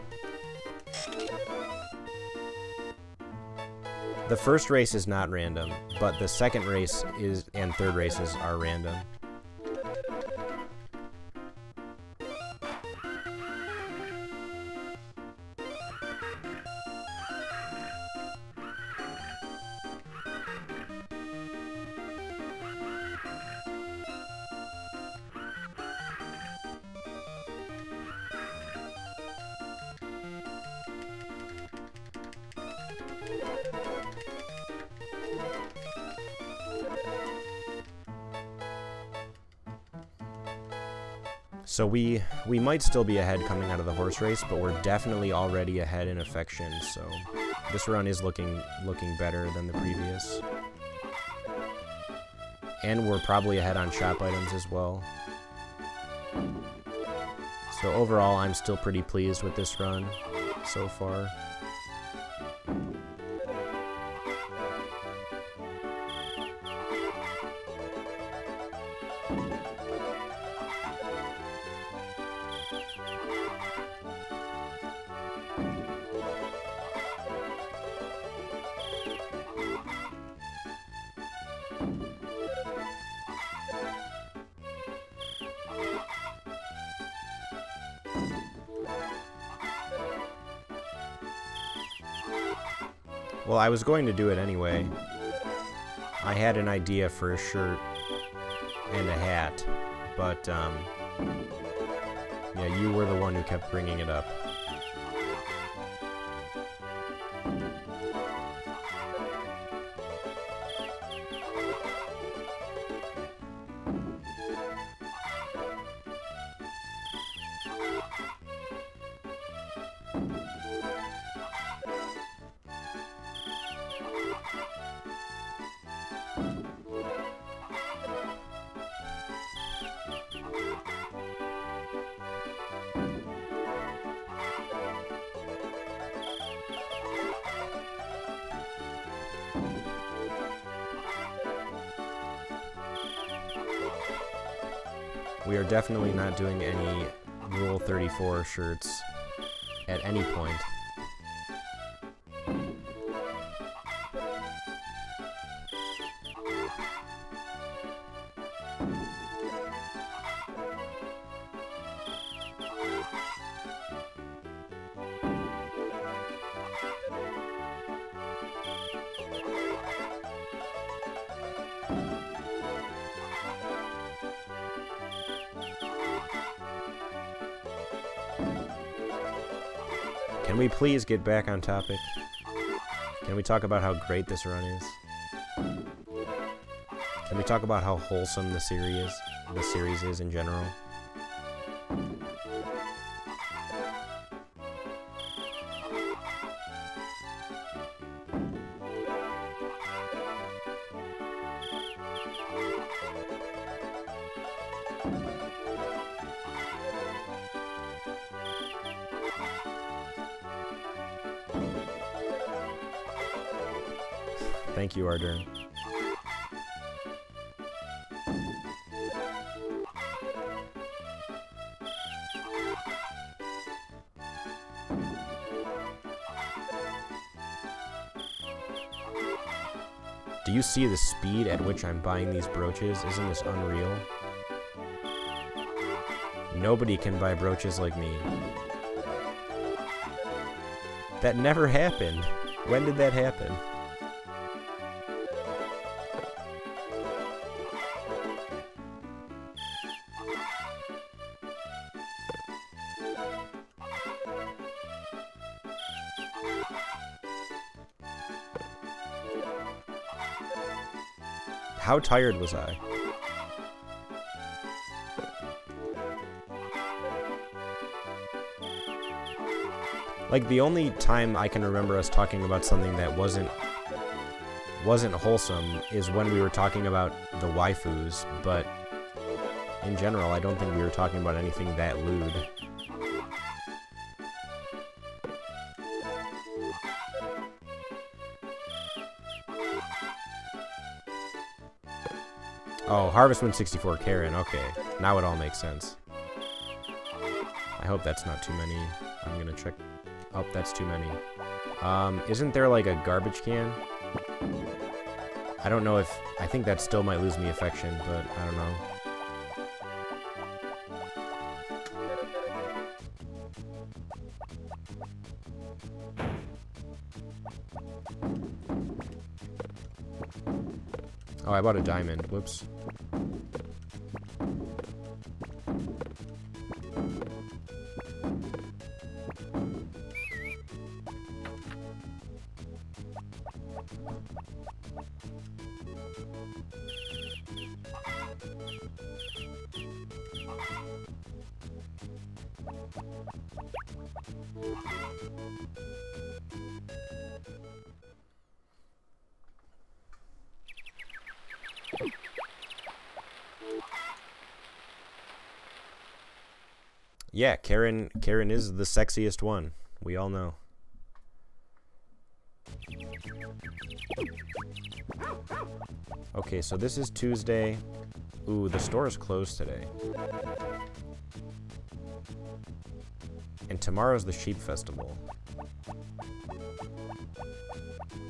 The first race is not random, but the second race is and third races are random. So we might still be ahead coming out of the horse race, but we're definitely already ahead in affection, so this run is looking better than the previous. And we're probably ahead on shop items as well. So overall, I'm still pretty pleased with this run so far. Well, I was going to do it anyway. I had an idea for a shirt and a hat, but, yeah, you were the one who kept bringing it up. We are definitely not doing any Rule 34 shirts at any point. Can we please get back on topic? Can we talk about how great this run is? Can we talk about how wholesome the series is in general? Thank you, Ardern. Do you see the speed at which I'm buying these brooches? Isn't this unreal? Nobody can buy brooches like me. That never happened. When did that happen? How tired was I? Like, the only time I can remember us talking about something that wasn't wholesome is when we were talking about the waifus, but in general, I don't think we were talking about anything that lewd. Oh, Harvest Moon 64, Karen. Okay, now it all makes sense. I hope that's not too many. I'm gonna check. Oh, that's too many. Isn't there like a garbage can? I don't know if... I think that still might lose me affection, but I don't know. Oh, I bought a diamond. Whoops. Yeah, Karen is the sexiest one. We all know. Okay, so this is Tuesday. Ooh, the store is closed today. And tomorrow's the Sheep Festival.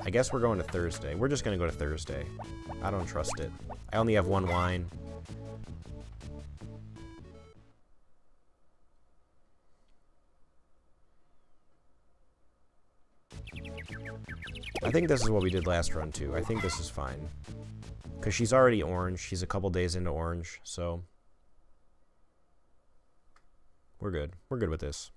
I guess we're going to Thursday. We're just gonna go to Thursday. I don't trust it. I only have one wine. I think this is what we did last run, too. I think this is fine. Because she's already orange. She's a couple days into orange, so... We're good. We're good with this.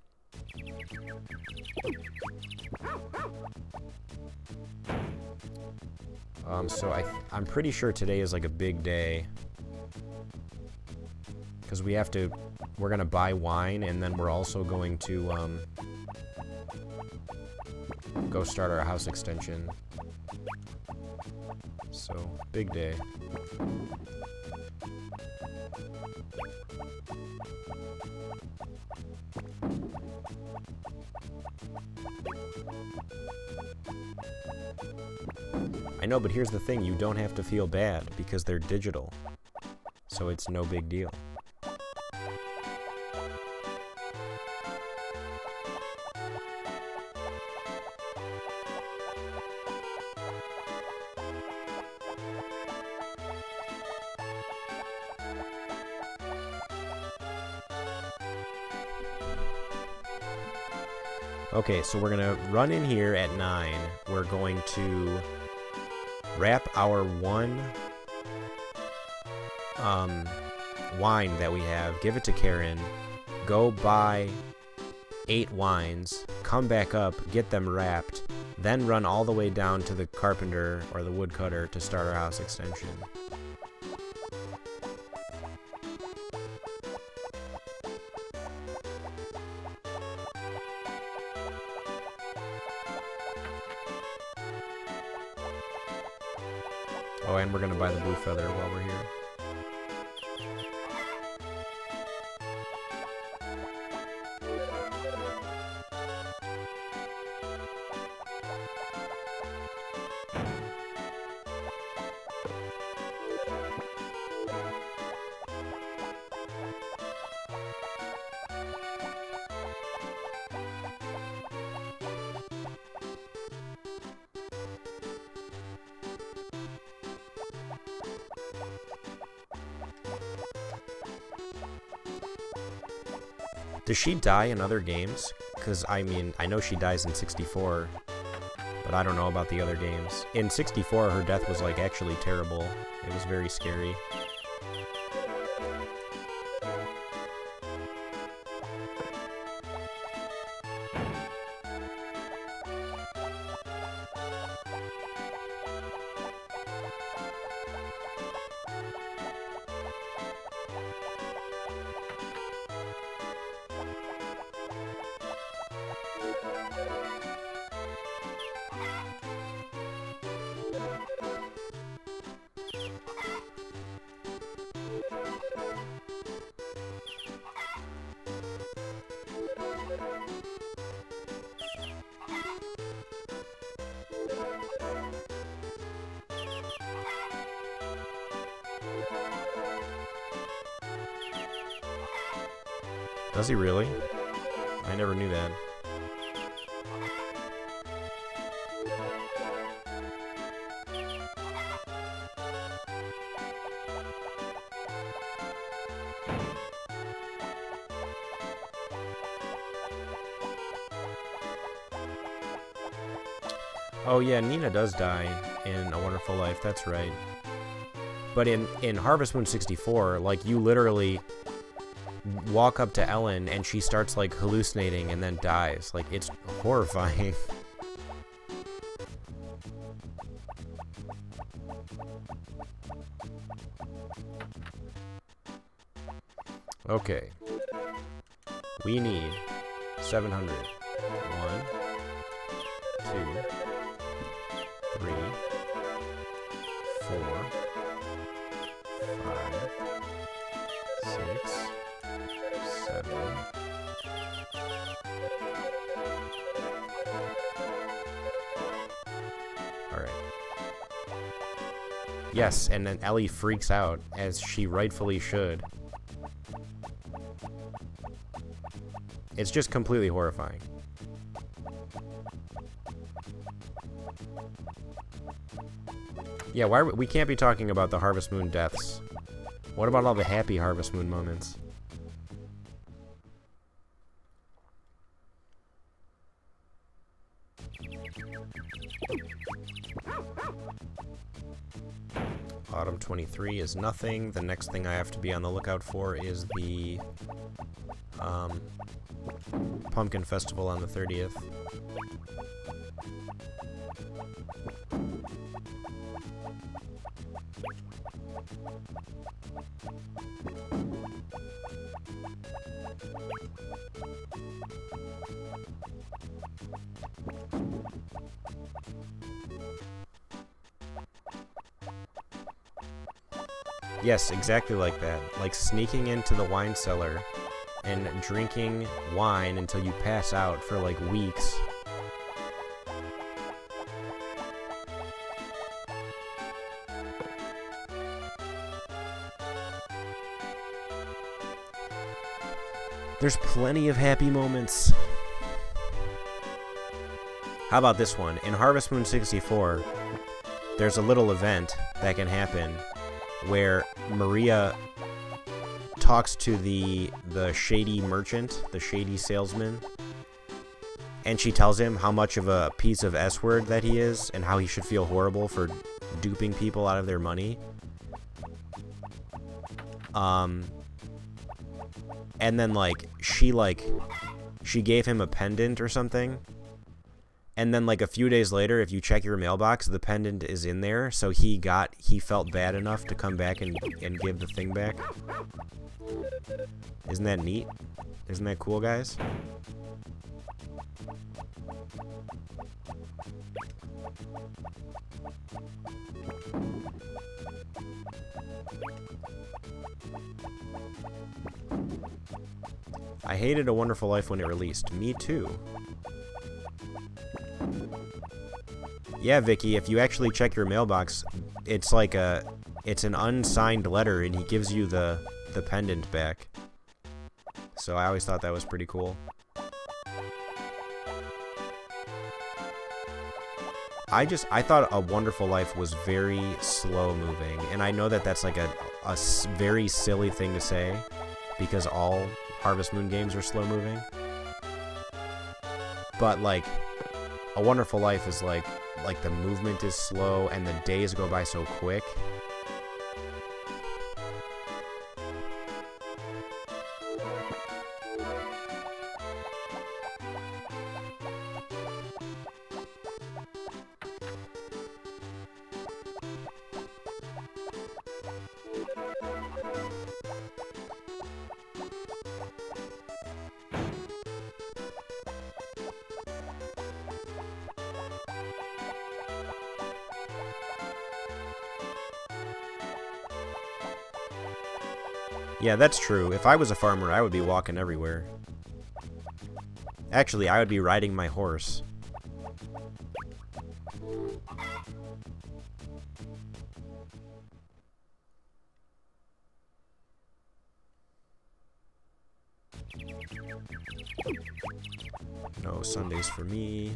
So I'm pretty sure today is like a big day. Because we have to... We're gonna buy wine, and then we're also going to, go start our house extension. So, big day. I know, but here's the thing, you don't have to feel bad because they're digital. So it's no big deal. Okay, so we're gonna run in here at 9. We're going to wrap our one wine that we have, give it to Karen, go buy 8 wines, come back up, get them wrapped, then run all the way down to the carpenter or the woodcutter to start our house extension. Oh, and we're gonna buy the blue feather while we're here. Does she die in other games? Because, I mean, I know she dies in 64, but I don't know about the other games. In 64, her death was, like, actually terrible. It was very scary. Does he really? I never knew that. Oh yeah, Nina does die in A Wonderful Life, that's right. But in Harvest Moon 64, like, you literally walk up to Ellen and she starts, like, hallucinating and then dies. Like, it's horrifying. Okay. We need 700. 1, 2, 3, 4, 5, 6, 7. Alright. Yes, and then Ellie freaks out, as she rightfully should. It's just completely horrifying. Yeah, we can't be talking about the Harvest Moon deaths. What about all the happy Harvest Moon moments? Autumn 23 is nothing. The next thing I have to be on the lookout for is the Pumpkin Festival on the 30th. Yes, exactly like that. Like sneaking into the wine cellar and drinking wine until you pass out for like weeks. There's plenty of happy moments. How about this one? In Harvest Moon 64, there's a little event that can happen where Maria talks to the shady merchant, the shady salesman, and she tells him how much of a piece of S-word that he is and how he should feel horrible for duping people out of their money. And then she gave him a pendant or something. And then, like, a few days later, if you check your mailbox, the pendant is in there, so he felt bad enough to come back and give the thing back. Isn't that neat? Isn't that cool, guys? I hated A Wonderful Life when it released. Me too. Yeah, Vicky, if you actually check your mailbox, it's like it's an unsigned letter, and he gives you the pendant back. So I always thought that was pretty cool. I thought A Wonderful Life was very slow moving, and I know that that's like a very silly thing to say, because all Harvest Moon games are slow moving. But like, A Wonderful Life is like the movement is slow and the days go by so quick. Yeah, that's true. If I was a farmer, I would be walking everywhere. Actually, I would be riding my horse. No Sundays for me.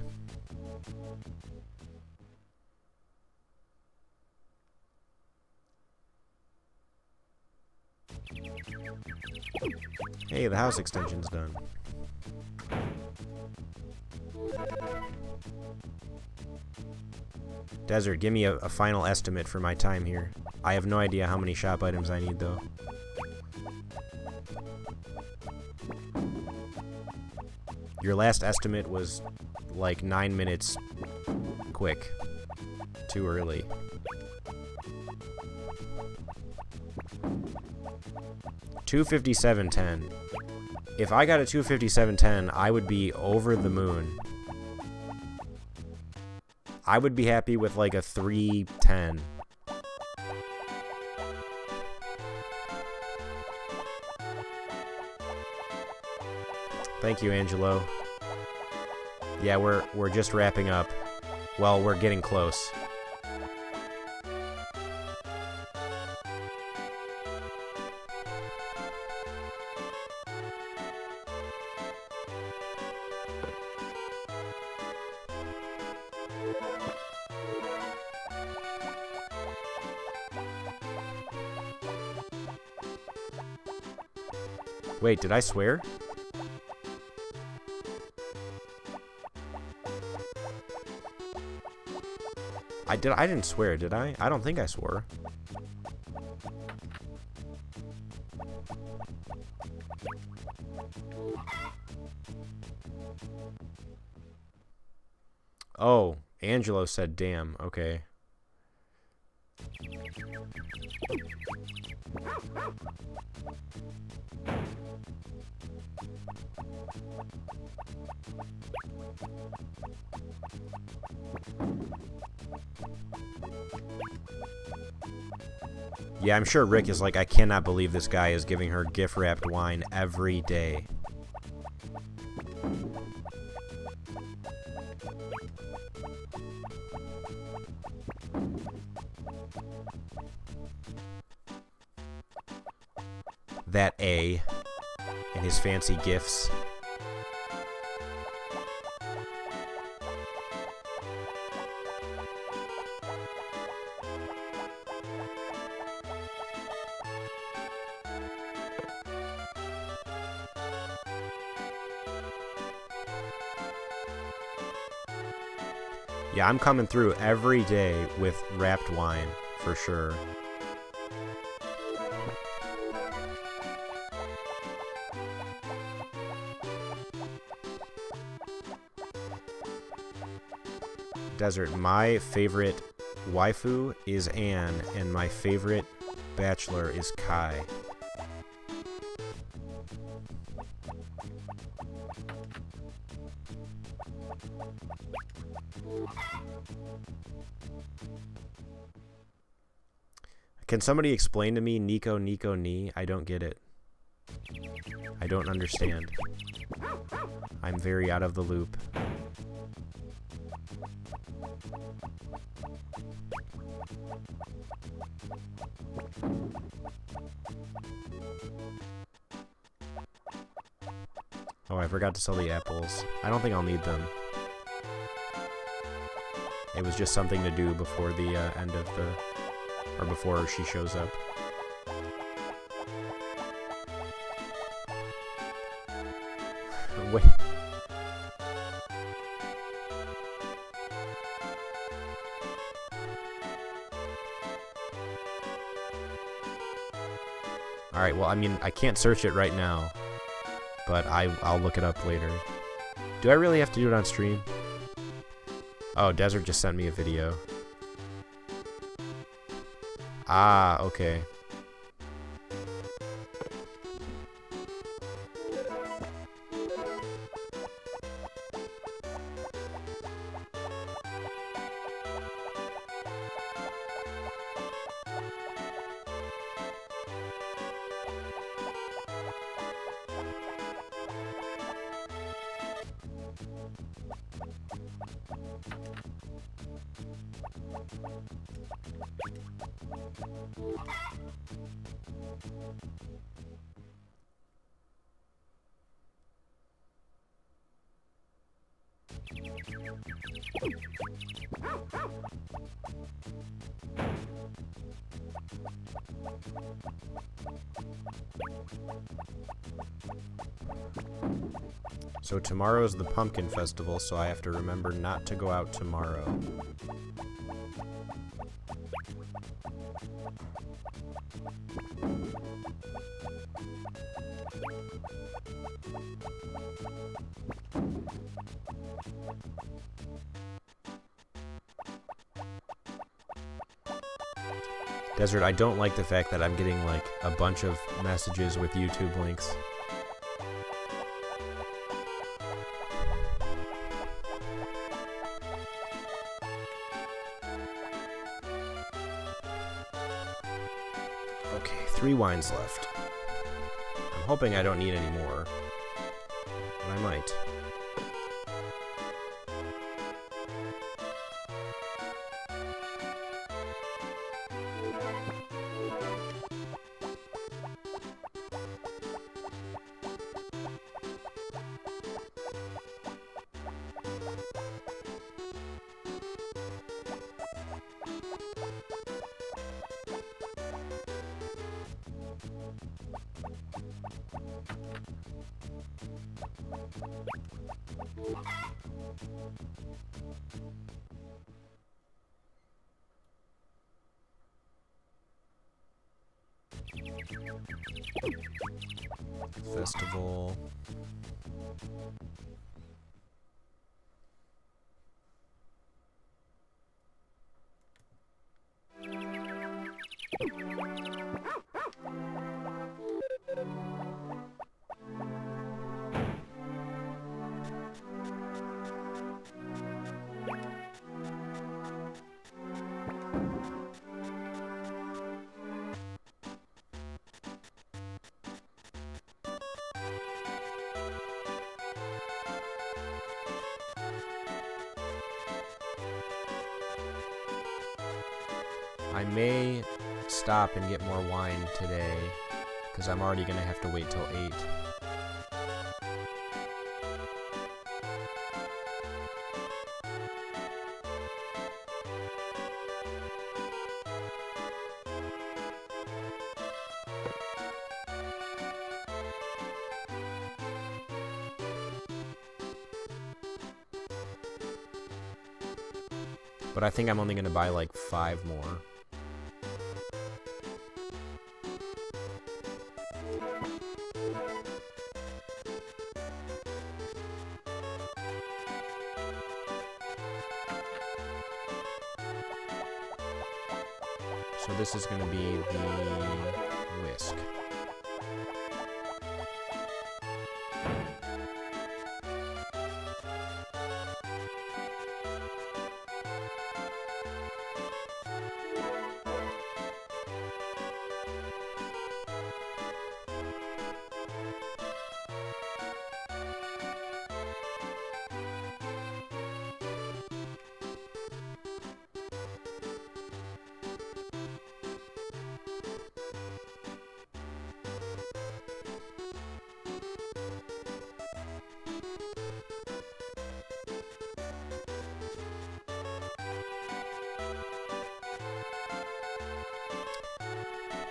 Hey, the house extension's done. Desert, give me a final estimate for my time here. I have no idea how many shop items I need, though. Your last estimate was like 9 minutes quick. Too early. $257.10. If I got a $257.10, I would be over the moon. I would be happy with like a $310. Thank you, Angelo. Yeah, we're just wrapping up. Well, we're getting close. Wait, did I swear? I didn't swear, did I? I don't think I swore. Oh, Angelo said damn, okay. Yeah, I'm sure Rick is like, I cannot believe this guy is giving her gift-wrapped wine every day. That A and his fancy gifts. Yeah, I'm coming through every day with wrapped wine, for sure. Desert, my favorite waifu is Anne, and my favorite bachelor is Kai. Can somebody explain to me Nico Nico Ni? I don't get it. I don't understand. I'm very out of the loop. Oh, I forgot to sell the apples. I don't think I'll need them. It was just something to do before the end of the... or before she shows up. Wait. Alright, well, I mean, I can't search it right now, but I'll look it up later. Do I really have to do it on stream? Oh, Desert just sent me a video. Ah, okay. So tomorrow's the Pumpkin Festival, so I have to remember not to go out tomorrow. Desert, I don't like the fact that I'm getting, like, a bunch of messages with YouTube links. Okay, 3 wines left. I'm hoping I don't need any more, but I might. Festival. I may stop and get more wine today, because I'm already going to have to wait till 8. But I think I'm only going to buy like 5 more. So this is going to be the whisk.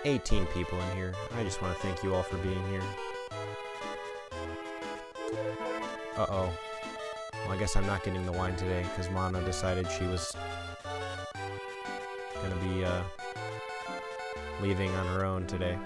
$18 people in here. I just want to thank you all for being here. Uh-oh. Well, I guess I'm not getting the wine today, because Mana decided she was gonna be, leaving on her own today.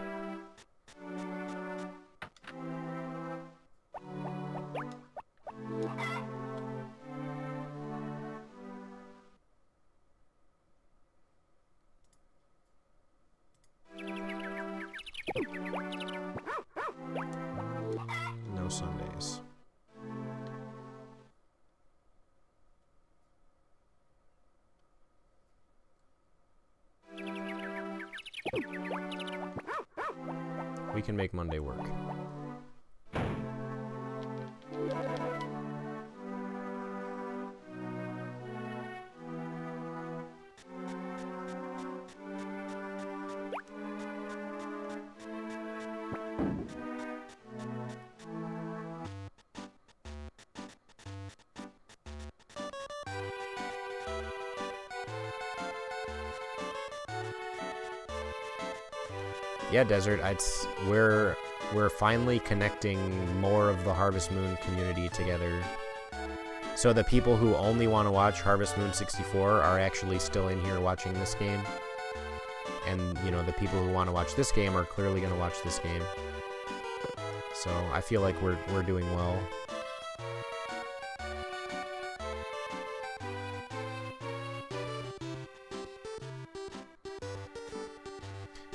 No Sundays. We can make Monday work. Yeah, Desert, we're finally connecting more of the Harvest Moon community together. So the people who only want to watch Harvest Moon 64 are actually still in here watching this game. And, you know, the people who want to watch this game are clearly going to watch this game. So I feel like we're doing well.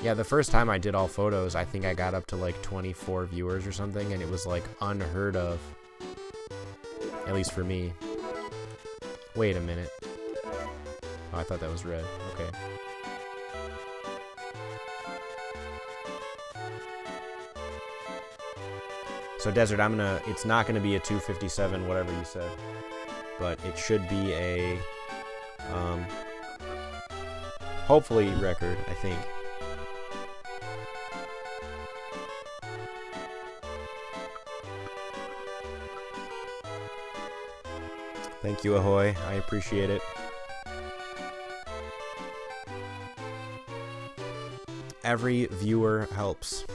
Yeah, the first time I did all photos, I think I got up to like 24 viewers or something, and it was like unheard of. At least for me. Wait a minute. Oh, I thought that was red. Okay. So Desert, it's not gonna be a 257, whatever you said, but it should be a, hopefully record, I think. Thank you, Ahoy. I appreciate it. Every viewer helps.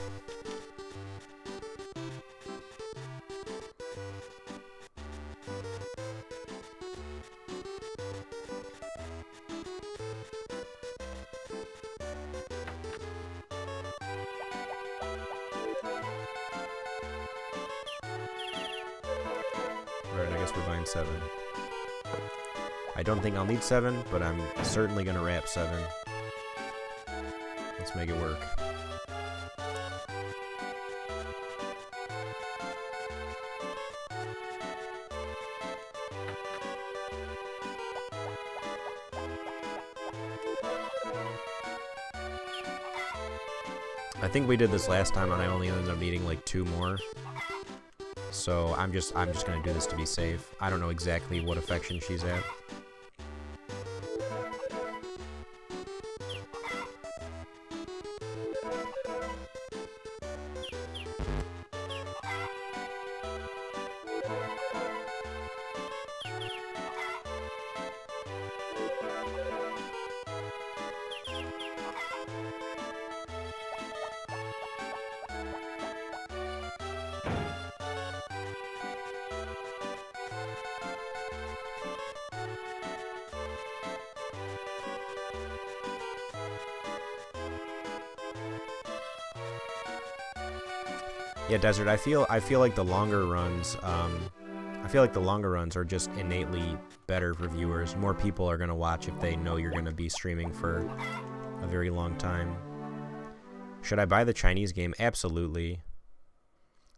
Alright, I guess we're buying 7. I don't think I'll need 7, but I'm certainly gonna wrap 7. Let's make it work. I think we did this last time and I only ended up needing like 2 more. So I'm just gonna do this to be safe. I don't know exactly what affection she's at. Yeah, Desert, I feel like the longer runs, are just innately better for viewers. More people are going to watch if they know you're going to be streaming for a very long time. Should I buy the Chinese game? Absolutely.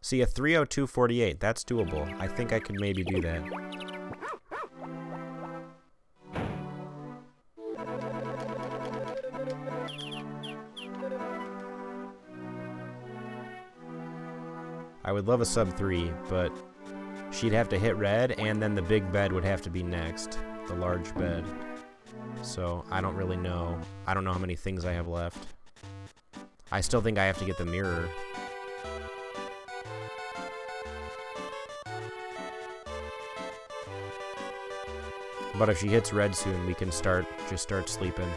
See, a 302.48, that's doable. I think I could maybe do that. I would love a sub 3, but she'd have to hit red, and then the big bed would have to be next, the large bed. So I don't really know. I don't know how many things I have left. I still think I have to get the mirror. But if she hits red soon, we can just start sleeping.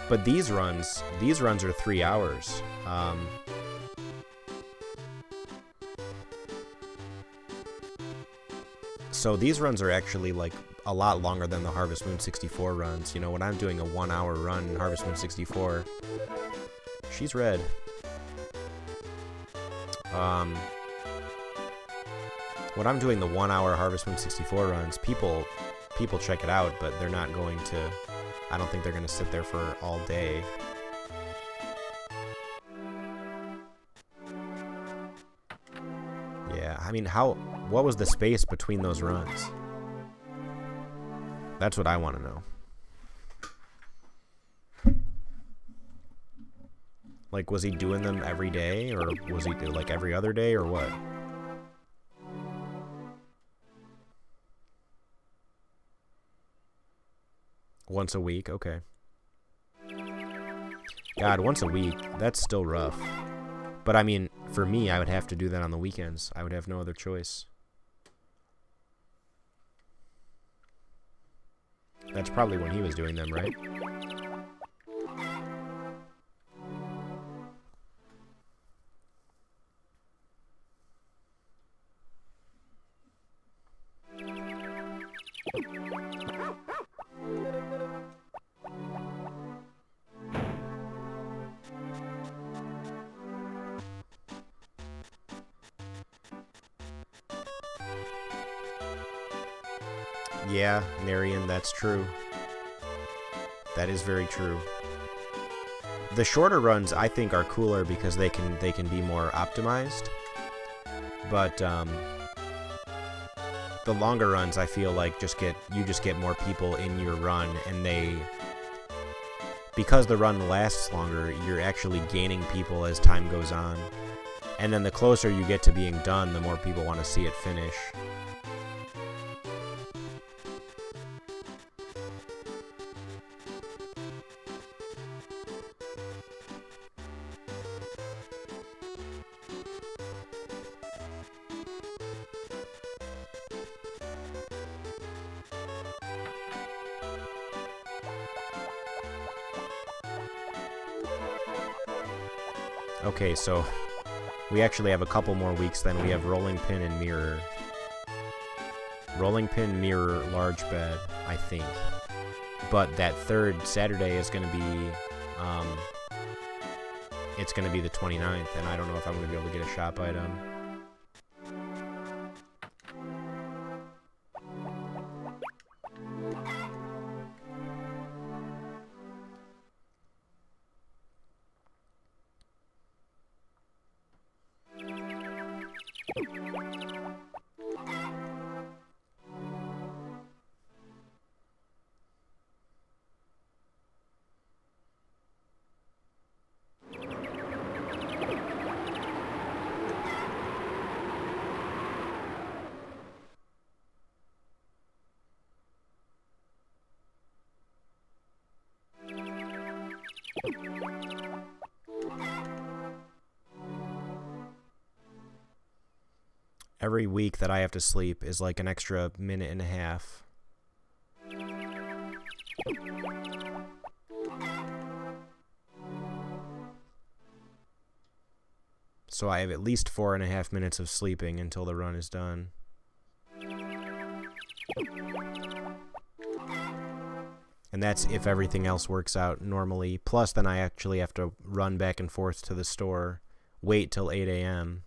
But these runs are 3 hours. So these runs are actually like a lot longer than the Harvest Moon 64 runs. You know, when I'm doing a 1 hour run in Harvest Moon 64, she's red. When I'm doing the 1 hour Harvest Moon 64 runs, people check it out, but they're not going to. I don't think they're going to sit there for all day. Yeah, I mean, what was the space between those runs? That's what I want to know. Like, was he doing them every day, or was he like every other day, or what? Once a week, okay. God, once a week, that's still rough. But I mean, for me, I would have to do that on the weekends. I would have no other choice. That's probably when he was doing them, right? Yeah, Narian, that's true. That is very true. The shorter runs, I think, are cooler because they can be more optimized. But the longer runs, I feel like you just get more people in your run, and because the run lasts longer, you're actually gaining people as time goes on. And then the closer you get to being done, the more people want to see it finish. Okay, so we actually have a couple more weeks then. We have Rolling Pin and Mirror. Rolling Pin, Mirror, Large Bed, I think. But that third Saturday is going to be, it's going to be the 29th, and I don't know if I'm going to be able to get a shop item. Every week that I have to sleep is like an extra minute and a half. So I have at least 4.5 minutes of sleeping until the run is done. And that's if everything else works out normally. Plus, then I actually have to run back and forth to the store, wait till 8 a.m.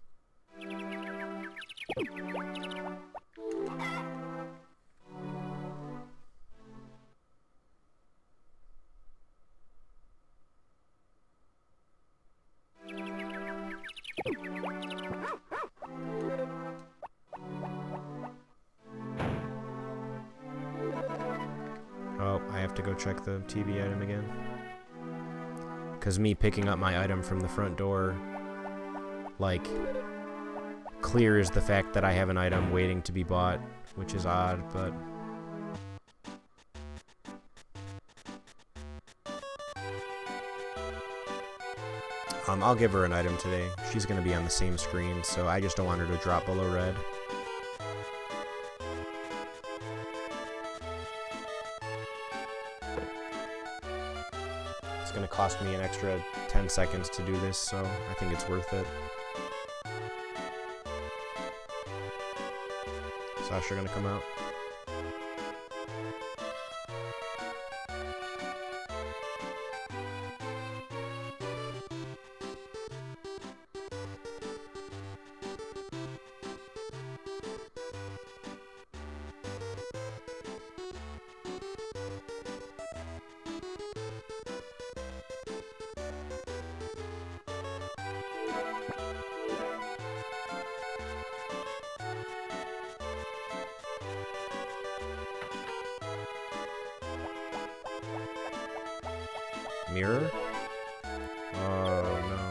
Oh, I have to go check the TV item again. Because me picking up my item from the front door, like, clears the fact that I have an item waiting to be bought, which is odd, but... I'll give her an item today. She's going to be on the same screen, so I just don't want her to drop below red. It's going to cost me an extra 10 seconds to do this, so I think it's worth it. Sasha going to come out? Mirror? Oh,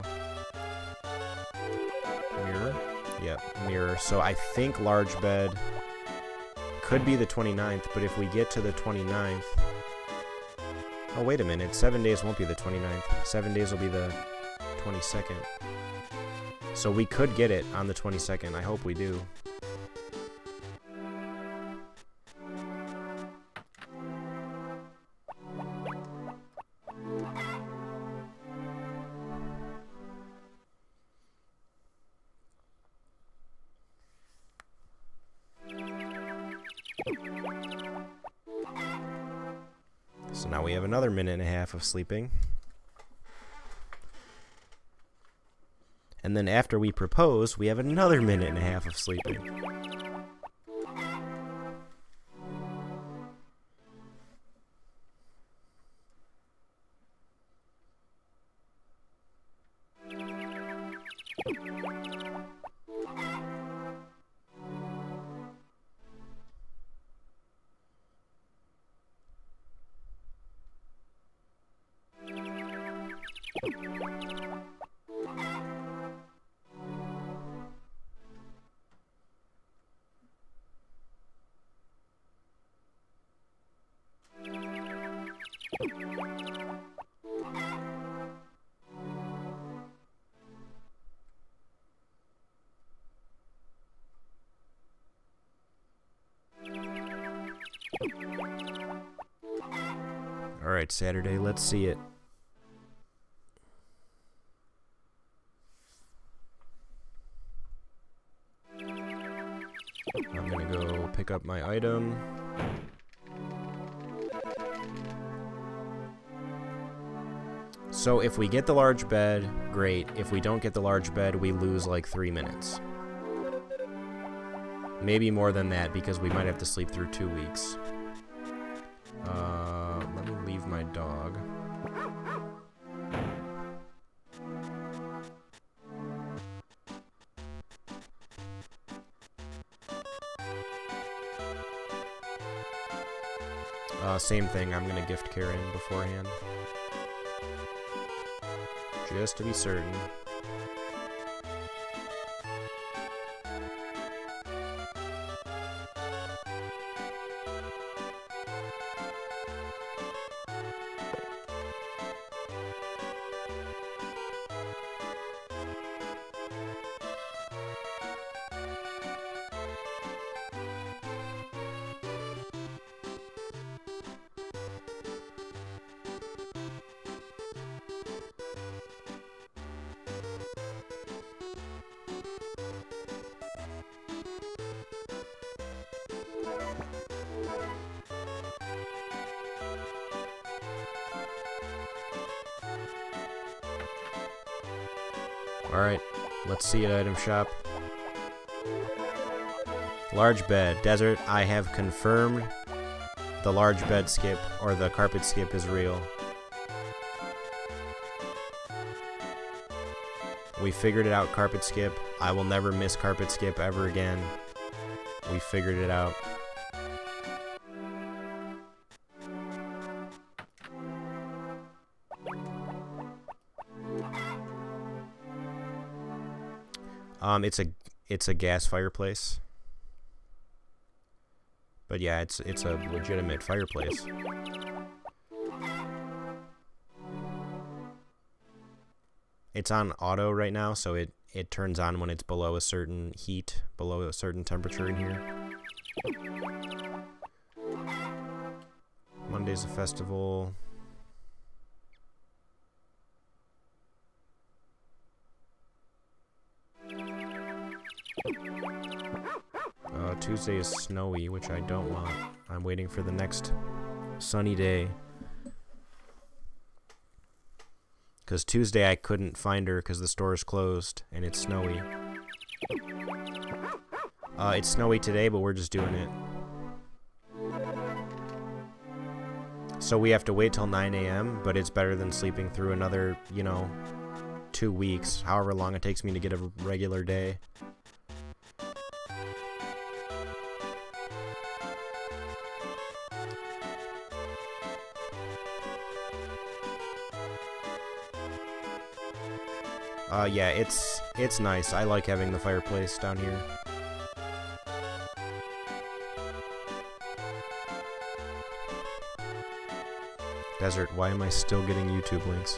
no. Mirror? Yep, mirror. So I think large bed could be the 29th, but if we get to the 29th, Oh, wait a minute. 7 days won't be the 29th. 7 days will be the 22nd. So we could get it on the 22nd. I hope we do. So now we have another minute and a half of sleeping. And then after we propose, we have another minute and a half of sleeping. Alright, Saturday, let's see it. I'm gonna go pick up my item. So if we get the large bed, great. If we don't get the large bed, we lose like 3 minutes. Maybe more than that, because we might have to sleep through 2 weeks. Let me leave my dog. Same thing, I'm gonna gift Karen beforehand. Just to be certain. Alright, let's see it, item shop. Large bed. Desert, I have confirmed the large bed skip, or the carpet skip, is real. We figured it out, carpet skip. I will never miss carpet skip ever again. We figured it out. It's a gas fireplace. But yeah, it's a legitimate fireplace. It's on auto right now, so it turns on when it's below a certain heat, below a certain temperature in here. Monday's a festival. Tuesday is snowy, which I don't want. I'm waiting for the next sunny day. Because Tuesday I couldn't find her because the store is closed and it's snowy. It's snowy today, but we're just doing it. So we have to wait till 9 a.m., but it's better than sleeping through another, 2 weeks, however long it takes me to get a regular day. Yeah, it's nice. I like having the fireplace down here. Desert, why am I still getting YouTube links?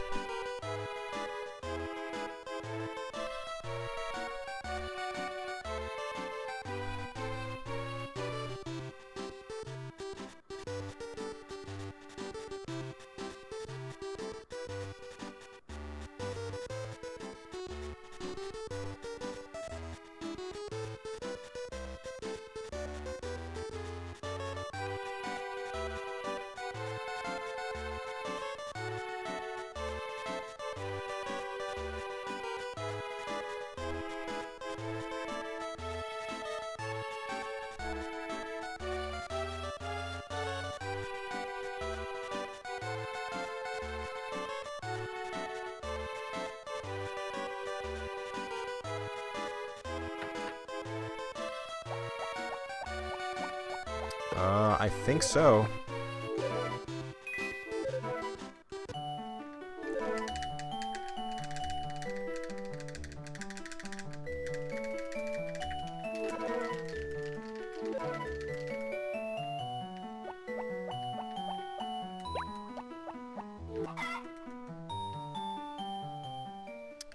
I think so.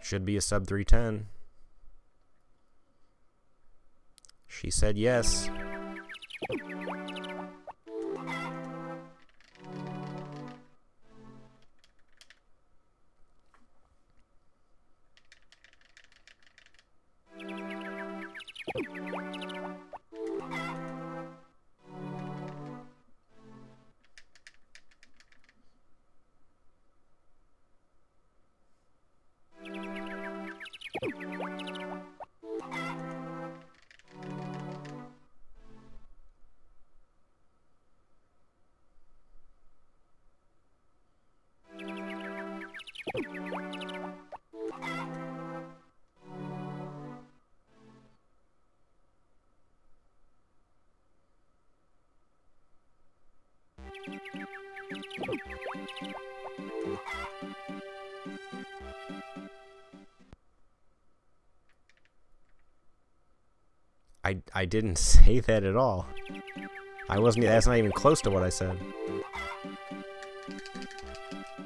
Should be a sub 310. She said yes. I didn't say that at all. That's not even close to what I said.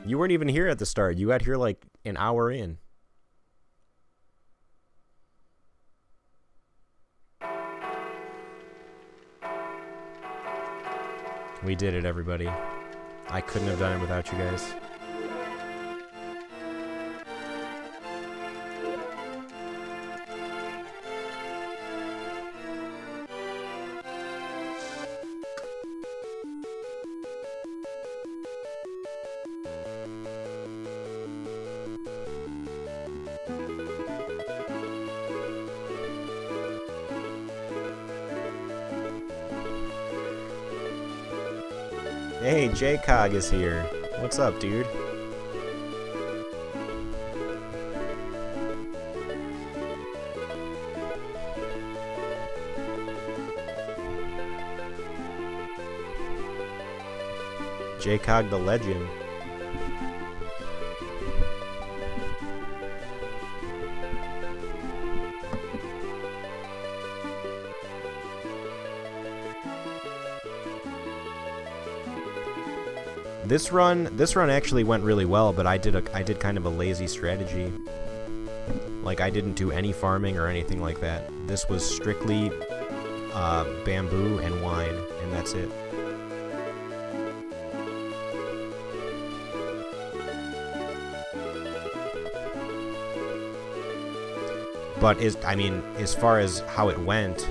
You weren't even here at the start. You got here like an hour in. We did it, everybody. I couldn't have done it without you guys. Hey, JCog is here. What's up, dude? JCog the legend. This run actually went really well, but I did kind of a lazy strategy. Like, I didn't do any farming or anything like that. This was strictly bamboo and wine, and that's it. But I mean, as far as how it went,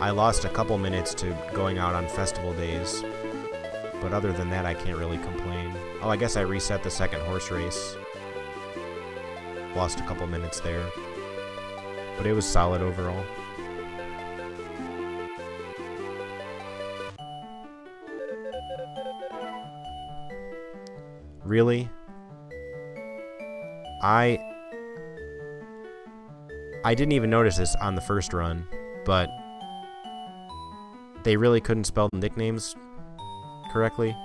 I lost a couple minutes to going out on festival days. But other than that, I can't really complain. Oh, I guess I reset the second horse race. Lost a couple minutes there. But it was solid overall. Really? I didn't even notice this on the first run, but they really couldn't spell the nicknames correctly.